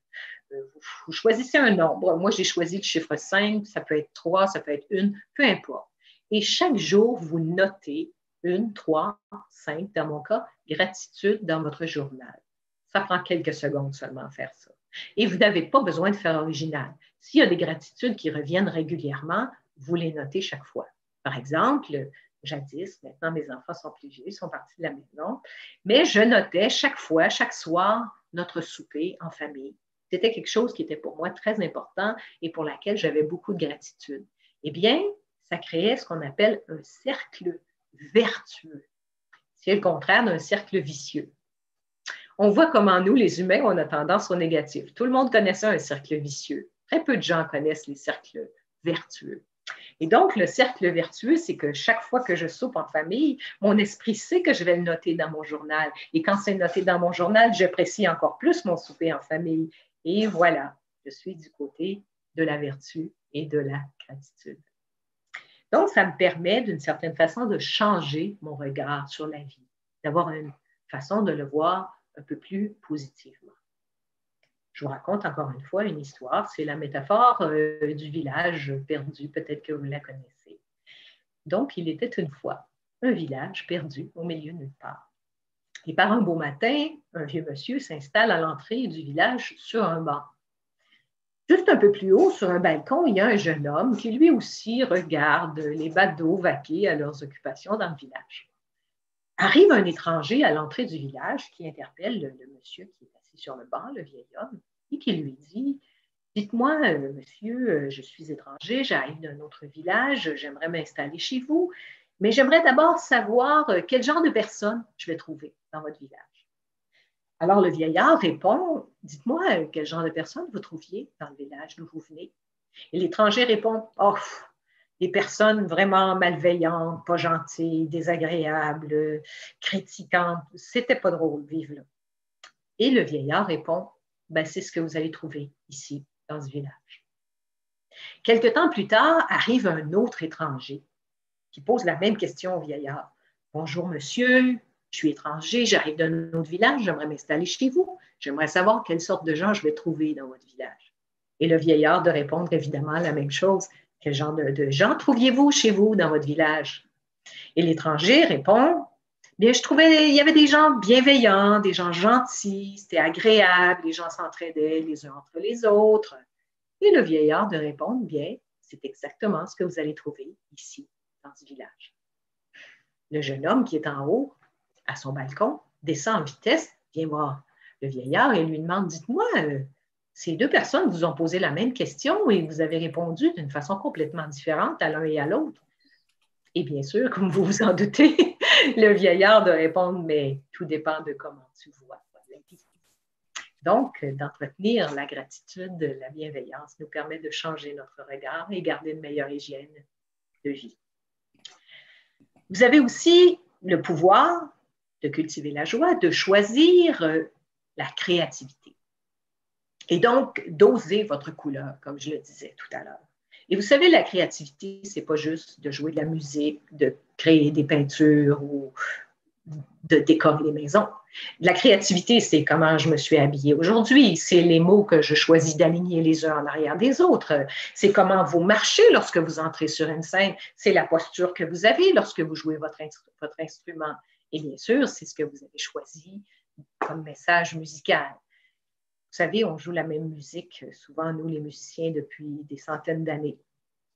Vous choisissez un nombre. Moi, j'ai choisi le chiffre 5, ça peut être 3, ça peut être 1, peu importe. Et chaque jour, vous notez 1, 3, 5, dans mon cas, gratitude dans votre journal. Ça prend quelques secondes seulement à faire ça. Et vous n'avez pas besoin de faire original. S'il y a des gratitudes qui reviennent régulièrement, vous les notez chaque fois. Par exemple, jadis, maintenant mes enfants sont plus vieux, ils sont partis de la maison, mais je notais chaque fois, chaque soir, notre souper en famille. C'était quelque chose qui était pour moi très important et pour laquelle j'avais beaucoup de gratitude. Eh bien, ça créait ce qu'on appelle un cercle vertueux. C'est le contraire d'un cercle vicieux. On voit comment nous, les humains, on a tendance au négatif. Tout le monde connaissait un cercle vicieux. Très peu de gens connaissent les cercles vertueux. Et donc, le cercle vertueux, c'est que chaque fois que je soupe en famille, mon esprit sait que je vais le noter dans mon journal. Et quand c'est noté dans mon journal, j'apprécie encore plus mon souper en famille. Et voilà, je suis du côté de la vertu et de la gratitude. Donc, ça me permet d'une certaine façon de changer mon regard sur la vie, d'avoir une façon de le voir un peu plus positivement. Je vous raconte encore une fois une histoire, c'est la métaphore du village perdu, peut-être que vous la connaissez. Donc, il était une fois un village perdu au milieu de nulle part. Et par un beau matin, un vieux monsieur s'installe à l'entrée du village sur un banc. Juste un peu plus haut, sur un balcon, il y a un jeune homme qui lui aussi regarde les badauds vaquer à leurs occupations dans le village. Arrive un étranger à l'entrée du village qui interpelle le monsieur qui est assis sur le banc, le vieil homme, et qui lui dit « Dites-moi, monsieur, je suis étranger, j'arrive d'un autre village, j'aimerais m'installer chez vous, mais j'aimerais d'abord savoir quel genre de personne je vais trouver dans votre village. » Alors, le vieillard répond, « Dites-moi, quel genre de personne vous trouviez dans le village d'où vous venez? » Et l'étranger répond, « Oh, des personnes vraiment malveillantes, pas gentilles, désagréables, critiquantes. C'était pas drôle de vivre là. » Et le vieillard répond, « Ben, c'est ce que vous allez trouver ici, dans ce village. » Quelque temps plus tard, arrive un autre étranger qui pose la même question au vieillard. « Bonjour, monsieur. Je suis étranger, j'arrive d'un autre village, j'aimerais m'installer chez vous. J'aimerais savoir quelle sorte de gens je vais trouver dans votre village. » Et le vieillard de répondre évidemment la même chose. « Quel genre de gens trouviez-vous chez vous dans votre village? » Et l'étranger répond, bien, je trouvais il y avait des gens bienveillants, des gens gentils, c'était agréable, les gens s'entraidaient les uns entre les autres. Et le vieillard de répondre, bien, c'est exactement ce que vous allez trouver ici, dans ce village. Le jeune homme qui est en haut, à son balcon, descend en vitesse, vient voir le vieillard et lui demande, dites-moi, ces deux personnes vous ont posé la même question et vous avez répondu d'une façon complètement différente à l'un et à l'autre. Et bien sûr, comme vous vous en doutez, le vieillard de répondre, mais tout dépend de comment tu vois la vie. Donc, d'entretenir la gratitude, la bienveillance nous permet de changer notre regard et garder une meilleure hygiène de vie. Vous avez aussi le pouvoir de cultiver la joie, de choisir la créativité. Et donc, d'oser votre couleur, comme je le disais tout à l'heure. Et vous savez, la créativité, ce n'est pas juste de jouer de la musique, de créer des peintures ou de décorer les maisons. La créativité, c'est comment je me suis habillée aujourd'hui, c'est les mots que je choisis d'aligner les uns en arrière des autres, c'est comment vous marchez lorsque vous entrez sur une scène, c'est la posture que vous avez lorsque vous jouez votre instrument. Et bien sûr, c'est ce que vous avez choisi comme message musical. Vous savez, on joue la même musique, souvent nous les musiciens, depuis des centaines d'années.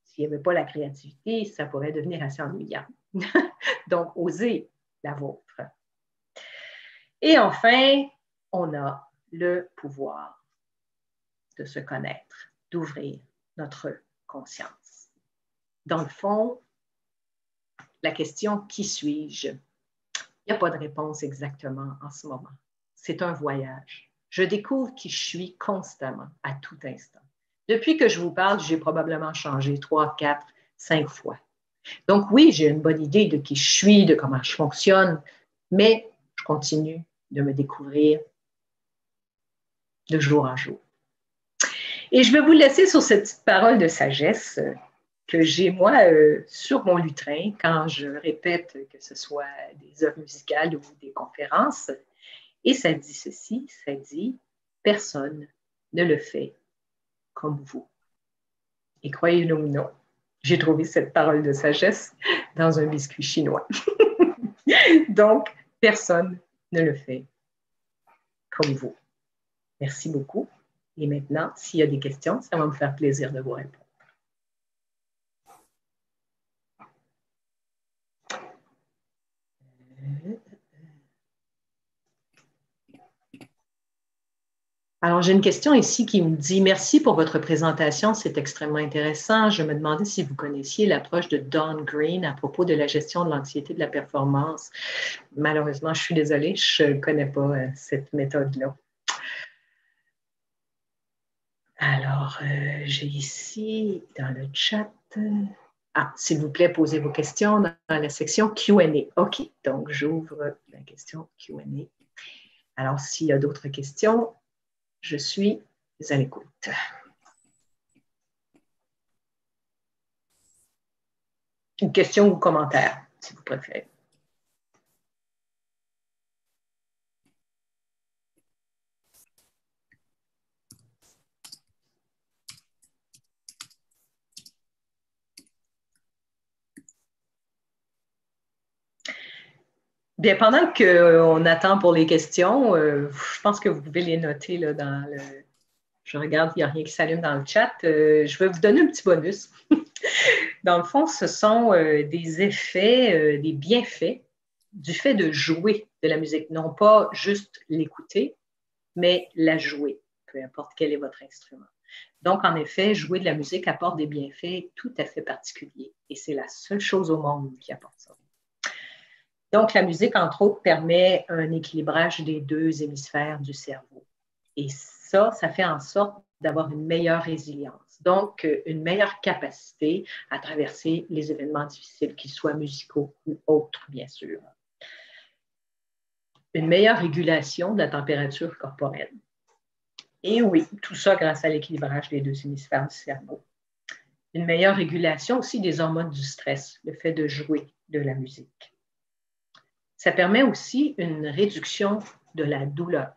S'il n'y avait pas la créativité, ça pourrait devenir assez ennuyant. Donc, osez la vôtre. Et enfin, on a le pouvoir de se connaître, d'ouvrir notre conscience. Dans le fond, la question « Qui suis-je » il n'y a pas de réponse exactement en ce moment. C'est un voyage. Je découvre qui je suis constamment, à tout instant. Depuis que je vous parle, j'ai probablement changé 3, 4, 5 fois. Donc oui, j'ai une bonne idée de qui je suis, de comment je fonctionne, mais je continue de me découvrir de jour en jour. Et je vais vous laisser sur cette petite parole de sagesse que j'ai, moi, sur mon lutrin, quand je répète que ce soit des œuvres musicales ou des conférences. Et ça dit ceci, ça dit « Personne ne le fait comme vous ». Et croyez-le ou non, j'ai trouvé cette parole de sagesse dans un biscuit chinois. Donc, personne ne le fait comme vous. Merci beaucoup. Et maintenant, s'il y a des questions, ça va me faire plaisir de vous répondre. Alors, j'ai une question ici qui me dit « Merci pour votre présentation, c'est extrêmement intéressant. Je me demandais si vous connaissiez l'approche de Don Green à propos de la gestion de l'anxiété de la performance. » Malheureusement, je suis désolée, je ne connais pas cette méthode-là. Alors, j'ai ici dans le chat... s'il vous plaît, posez vos questions dans la section Q&A. OK, donc j'ouvre la question Q&A. Alors, s'il y a d'autres questions, je suis à l'écoute. Une question ou commentaire, si vous préférez. Bien, pendant qu'on attend pour les questions, je pense que vous pouvez les noter là, dans le... Je regarde, il n'y a rien qui s'allume dans le chat. Je vais vous donner un petit bonus. Dans le fond, ce sont des effets, des bienfaits du fait de jouer de la musique. Non pas juste l'écouter, mais la jouer, peu importe quel est votre instrument. Donc, en effet, jouer de la musique apporte des bienfaits tout à fait particuliers. Et c'est la seule chose au monde qui apporte ça. Donc, la musique, entre autres, permet un équilibrage des deux hémisphères du cerveau. Et ça fait en sorte d'avoir une meilleure résilience. Donc, une meilleure capacité à traverser les événements difficiles, qu'ils soient musicaux ou autres, bien sûr. Une meilleure régulation de la température corporelle. Et oui, tout ça grâce à l'équilibrage des deux hémisphères du cerveau. Une meilleure régulation aussi des hormones du stress, le fait de jouer de la musique. Ça permet aussi une réduction de la douleur.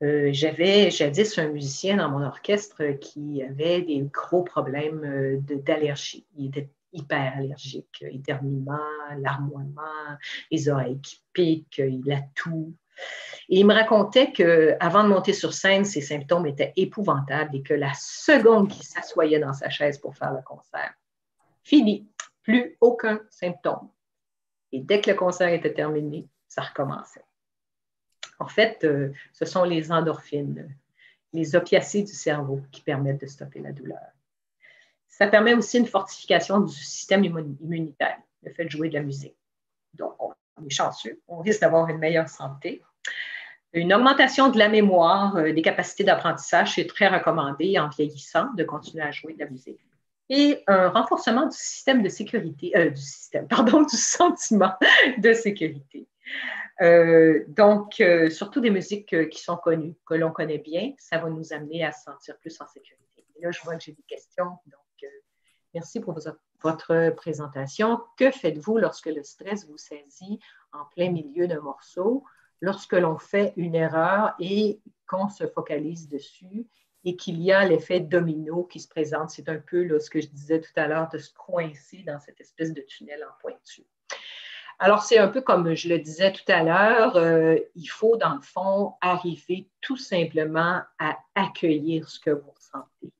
J'avais jadis un musicien dans mon orchestre qui avait des gros problèmes d'allergie. Il était hyper allergique, éternuement, larmoiement, les oreilles qui piquent, il a tout. Et il me racontait qu'avant de monter sur scène, ses symptômes étaient épouvantables et que la seconde qu'il s'assoyait dans sa chaise pour faire le concert, fini, plus aucun symptôme. Et dès que le concert était terminé, ça recommençait. En fait, ce sont les endorphines, les opiacés du cerveau qui permettent de stopper la douleur. Ça permet aussi une fortification du système immunitaire, le fait de jouer de la musique. Donc, on est chanceux, on risque d'avoir une meilleure santé. Une augmentation de la mémoire, des capacités d'apprentissage, c'est très recommandé en vieillissant de continuer à jouer de la musique. Et un renforcement du système de sécurité, du sentiment de sécurité. Donc, surtout des musiques qui sont connues, que l'on connaît bien, ça va nous amener à se sentir plus en sécurité. Et là, je vois que j'ai des questions, donc merci pour votre présentation. Que faites-vous lorsque le stress vous saisit en plein milieu d'un morceau, lorsque l'on fait une erreur et qu'on se focalise dessus et qu'il y a l'effet domino qui se présente? C'est un peu là, ce que je disais tout à l'heure, de se coincer dans cette espèce de tunnel en pointu. Alors, c'est un peu comme je le disais tout à l'heure, il faut, dans le fond, arriver tout simplement à accueillir ce que vous ressentez.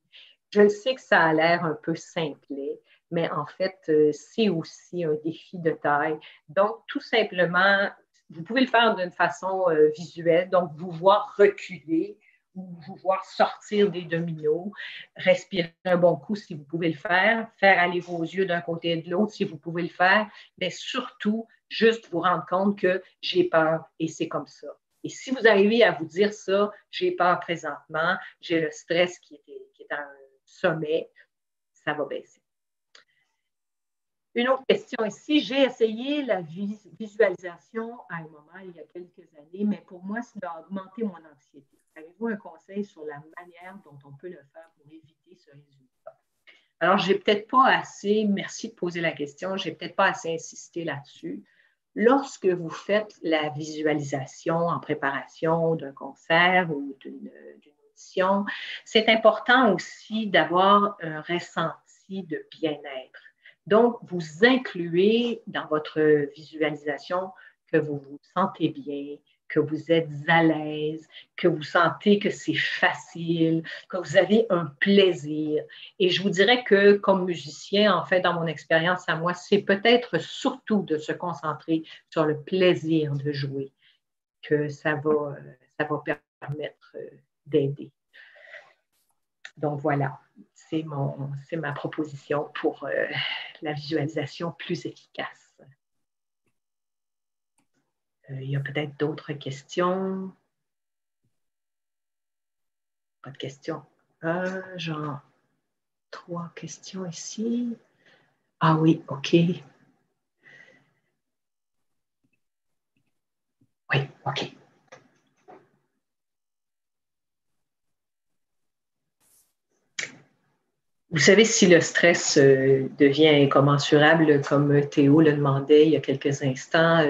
Je sais que ça a l'air un peu simplet, mais en fait, c'est aussi un défi de taille. Donc, tout simplement, vous pouvez le faire d'une façon visuelle, donc vous voir reculer ou vous voir sortir des dominos, respirer un bon coup si vous pouvez le faire aller vos yeux d'un côté et de l'autre si vous pouvez le faire, mais surtout, juste vous rendre compte que j'ai peur et c'est comme ça. Et si vous arrivez à vous dire ça, j'ai peur présentement, j'ai le stress qui est à un sommet, ça va baisser. Une autre question ici, j'ai essayé la visualisation à un moment il y a quelques années, mais pour moi, ça a augmenté mon anxiété. Avez-vous un conseil sur la manière dont on peut le faire pour éviter ce résultat? Alors, j'ai peut-être pas assez, merci de poser la question, j'ai peut-être pas assez insisté là-dessus. Lorsque vous faites la visualisation en préparation d'un concert ou d'une audition, c'est important aussi d'avoir un ressenti de bien-être. Donc, vous incluez dans votre visualisation que vous vous sentez bien, que vous êtes à l'aise, que vous sentez que c'est facile, que vous avez un plaisir. Et je vous dirais que comme musicien, en fait, dans mon expérience à moi, c'est peut-être surtout de se concentrer sur le plaisir de jouer que ça va permettre d'aider. Donc voilà, c'est ma proposition pour la visualisation plus efficace. Il y a peut-être d'autres questions. Pas de questions. Genre 3 questions ici. Ah oui, OK. Oui, OK. Vous savez, si le stress devient incommensurable, comme Théo le demandait il y a quelques instants,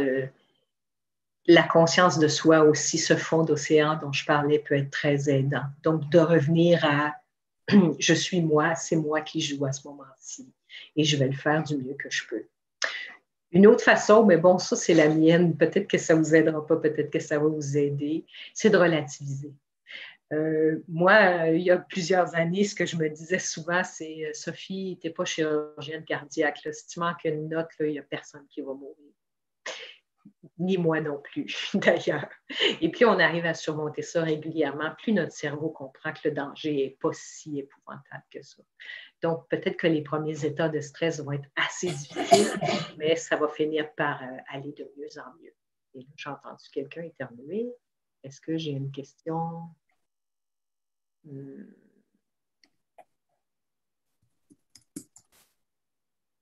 la conscience de soi aussi, ce fond d'océan dont je parlais, peut être très aidant. Donc, de revenir à « je suis moi, c'est moi qui joue à ce moment-ci et je vais le faire du mieux que je peux ». Une autre façon, mais bon, ça c'est la mienne, peut-être que ça ne vous aidera pas, peut-être que ça va vous aider, c'est de relativiser. Moi, il y a plusieurs années, ce que je me disais souvent, c'est Sophie, tu n'es pas chirurgienne cardiaque. Là. Si tu manques une note, là, il n'y a personne qui va mourir. Ni moi non plus, d'ailleurs. Et puis, on arrive à surmonter ça régulièrement. Plus notre cerveau comprend que le danger n'est pas si épouvantable que ça. Donc, peut-être que les premiers états de stress vont être assez difficiles, mais ça va finir par aller de mieux en mieux. Et là, j'ai entendu quelqu'un éternuer. Est-ce que j'ai une question?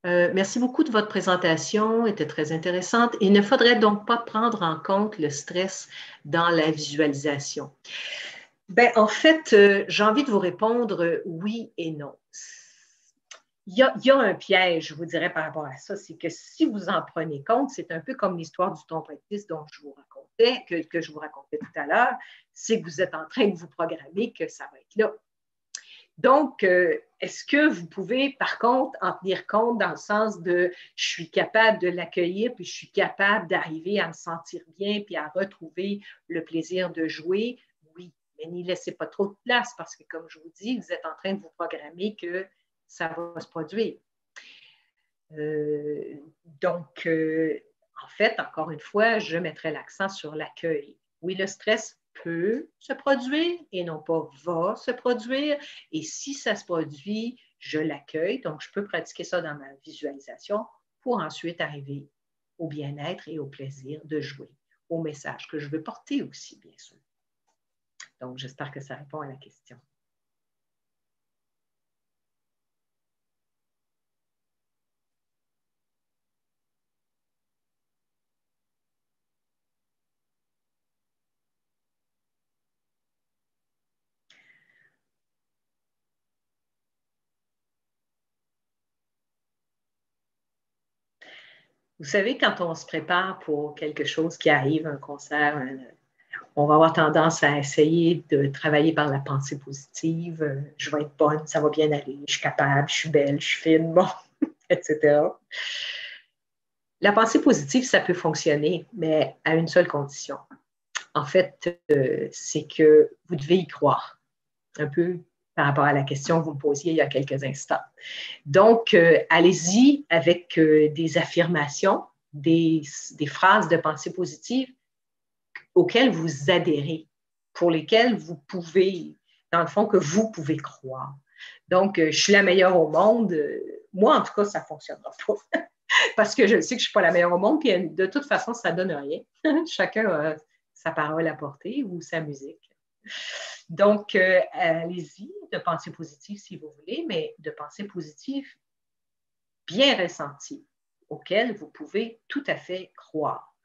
Merci beaucoup de votre présentation, elle était très intéressante. Il ne faudrait donc pas prendre en compte le stress dans la visualisation. Ben, en fait, j'ai envie de vous répondre oui et non. Il y a un piège, je vous dirais, par rapport à ça, c'est que si vous en prenez compte, c'est un peu comme l'histoire du trompettiste dont je vous racontais, que je vous racontais tout à l'heure, c'est que vous êtes en train de vous programmer que ça va être là. Donc, est-ce que vous pouvez, par contre, en tenir compte dans le sens de je suis capable de l'accueillir, puis je suis capable d'arriver à me sentir bien, puis à retrouver le plaisir de jouer? Oui, mais n'y laissez pas trop de place parce que, comme je vous dis, vous êtes en train de vous programmer que ça va se produire. Donc, en fait, encore une fois, je mettrai l'accent sur l'accueil. Oui, le stress peut se produire et non pas va se produire. Et si ça se produit, je l'accueille. Donc, je peux pratiquer ça dans ma visualisation pour ensuite arriver au bien-être et au plaisir de jouer, au message que je veux porter aussi, bien sûr. Donc, j'espère que ça répond à la question. Vous savez, quand on se prépare pour quelque chose qui arrive, un concert, on va avoir tendance à essayer de travailler par la pensée positive. Je vais être bonne, ça va bien aller, je suis capable, je suis belle, je suis fine, bon, etc. La pensée positive, ça peut fonctionner, mais à une seule condition. En fait, c'est que vous devez y croire, un peu par rapport à la question que vous me posiez il y a quelques instants. Donc, allez-y avec des affirmations, des phrases de pensée positive auxquelles vous adhérez, pour lesquelles vous pouvez, dans le fond, que vous pouvez croire. Donc, je suis la meilleure au monde. Moi, en tout cas, ça ne fonctionnera pas. Parce que je sais que je ne suis pas la meilleure au monde, puis de toute façon, ça ne donne rien. Chacun a sa parole à porter ou sa musique. Donc, allez-y, de pensée positive si vous voulez, mais de pensée positive bien ressentie, auquel vous pouvez tout à fait croire.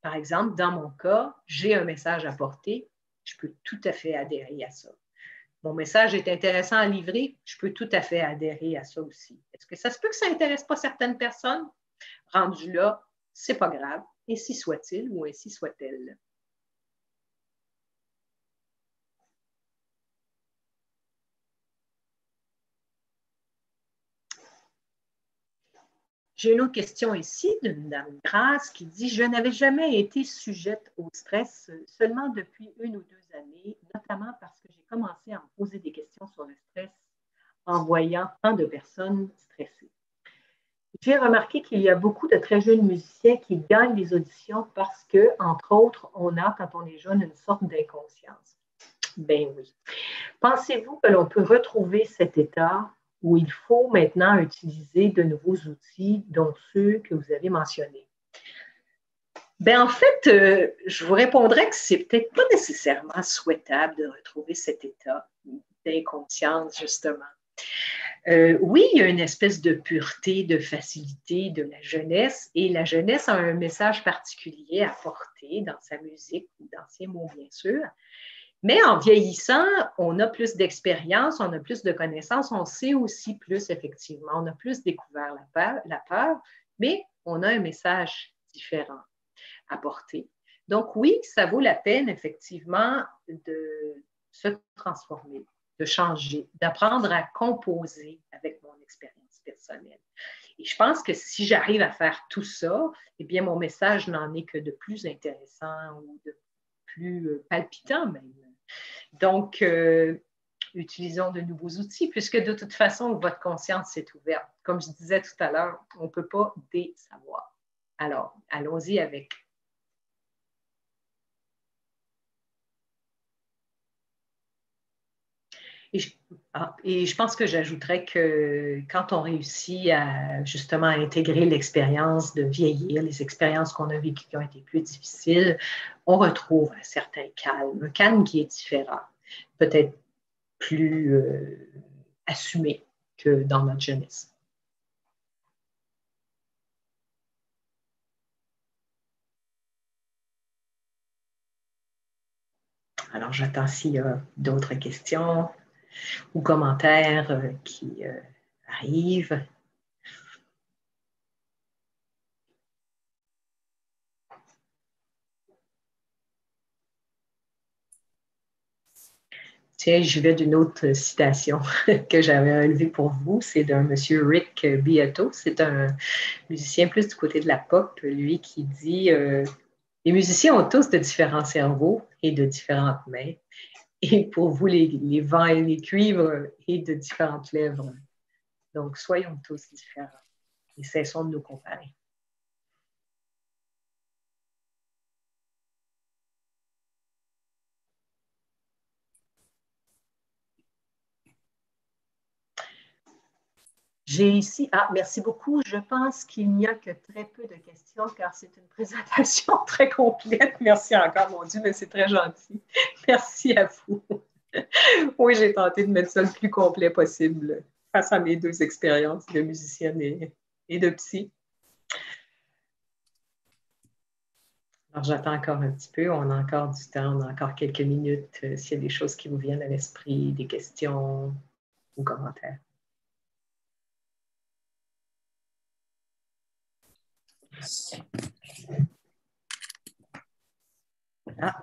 Par exemple, dans mon cas, j'ai un message à porter, je peux tout à fait adhérer à ça. Mon message est intéressant à livrer, je peux tout à fait adhérer à ça aussi. Est-ce que ça se peut que ça n'intéresse pas certaines personnes? Rendu là, c'est pas grave, ainsi soit-il ou ainsi soit-elle. J'ai une autre question ici d'une dame Grasse qui dit « Je n'avais jamais été sujette au stress seulement depuis 1 ou 2 années, notamment parce que j'ai commencé à me poser des questions sur le stress en voyant tant de personnes stressées. J'ai remarqué qu'il y a beaucoup de très jeunes musiciens qui gagnent les auditions parce que, entre autres, on a, quand on est jeune, une sorte d'inconscience. » Ben oui. Pensez-vous que l'on peut retrouver cet état où il faut maintenant utiliser de nouveaux outils, dont ceux que vous avez mentionnés? Ben en fait, je vous répondrais que c'est peut-être pas nécessairement souhaitable de retrouver cet état d'inconscience, justement. Oui, il y a une espèce de pureté, de facilité de la jeunesse, et la jeunesse a un message particulier à porter dans sa musique ou dans ses mots, bien sûr. Mais en vieillissant, on a plus d'expérience, on a plus de connaissances, on sait aussi plus, effectivement, on a plus découvert la peur, mais on a un message différent à porter. Donc oui, ça vaut la peine, effectivement, de se transformer, de changer, d'apprendre à composer avec mon expérience personnelle. Et je pense que si j'arrive à faire tout ça, eh bien, mon message n'en est que de plus intéressant ou de plus palpitant même. Donc, utilisons de nouveaux outils, puisque de toute façon, votre conscience est ouverte. Comme je disais tout à l'heure, on ne peut pas désavoir. Alors, allons-y avec. Et je pense que j'ajouterais que quand on réussit à justement intégrer l'expérience de vieillir, les expériences qu'on a vécues qui ont été plus difficiles, on retrouve un certain calme, un calme qui est différent, peut-être plus assumé que dans notre jeunesse. Alors, j'attends s'il y a d'autres questions ou commentaires qui arrivent. Tiens, je vais d'une autre citation que j'avais relevée pour vous. C'est d'un monsieur Rick Beato. C'est un musicien plus du côté de la pop, lui, qui dit les musiciens ont tous de différents cerveaux et de différentes mains. Et pour vous, les vents et les cuivres et de différentes lèvres. Donc, soyons tous différents et cessons de nous comparer. J'ai ici, merci beaucoup. Je pense qu'il n'y a que très peu de questions car c'est une présentation très complète. Merci encore, mon Dieu, mais c'est très gentil. Merci à vous. Oui, j'ai tenté de mettre ça le plus complet possible face à mes deux expériences de musicienne et de psy. Alors, j'attends encore un petit peu. On a encore du temps, on a encore quelques minutes. S'il y a des choses qui vous viennent à l'esprit, des questions ou commentaires.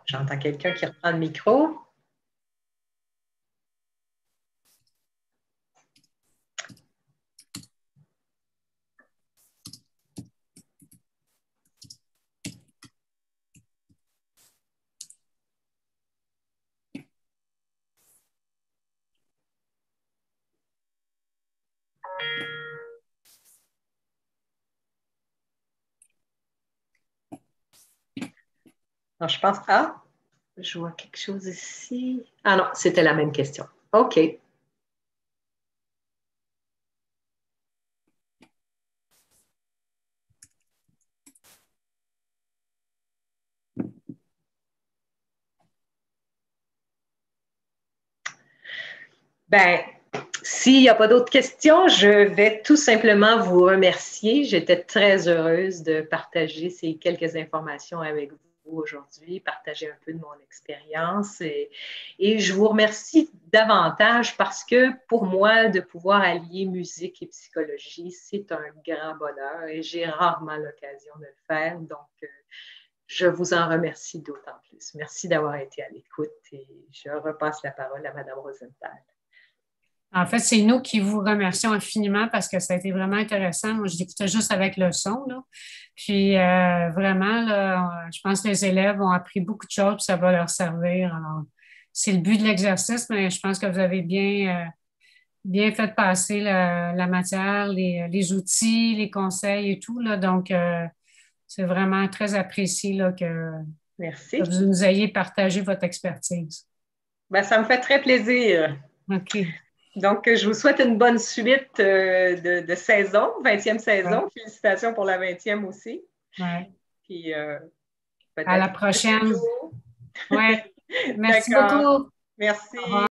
J'entends quelqu'un qui reprend le micro. Alors, je pense, je vois quelque chose ici. Ah non, c'était la même question. OK. Ben, s'il n'y a pas d'autres questions, je vais tout simplement vous remercier. J'étais très heureuse de partager ces quelques informations avec vous aujourd'hui, partager un peu de mon expérience. Et je vous remercie davantage parce que pour moi, de pouvoir allier musique et psychologie, c'est un grand bonheur et j'ai rarement l'occasion de le faire. Donc, je vous en remercie d'autant plus. Merci d'avoir été à l'écoute et je repasse la parole à Mme Rosenthal. En fait, c'est nous qui vous remercions infiniment parce que ça a été vraiment intéressant. Moi, je l'écoutais juste avec le son, là. Puis vraiment, là, je pense que les élèves ont appris beaucoup de choses, puis ça va leur servir. Alors, c'est le but de l'exercice, mais je pense que vous avez bien fait passer la matière, les outils, les conseils et tout, là. Donc, c'est vraiment très apprécié là, Merci. que vous nous ayez partagé votre expertise. Ben, ça me fait très plaisir. OK. Donc, je vous souhaite une bonne suite de saison, 20e saison. Ouais. Félicitations pour la 20e aussi. Ouais. Puis, À la peut-être prochaine. bientôt. Ouais. Merci D'accord. beaucoup. Au Merci. revoir.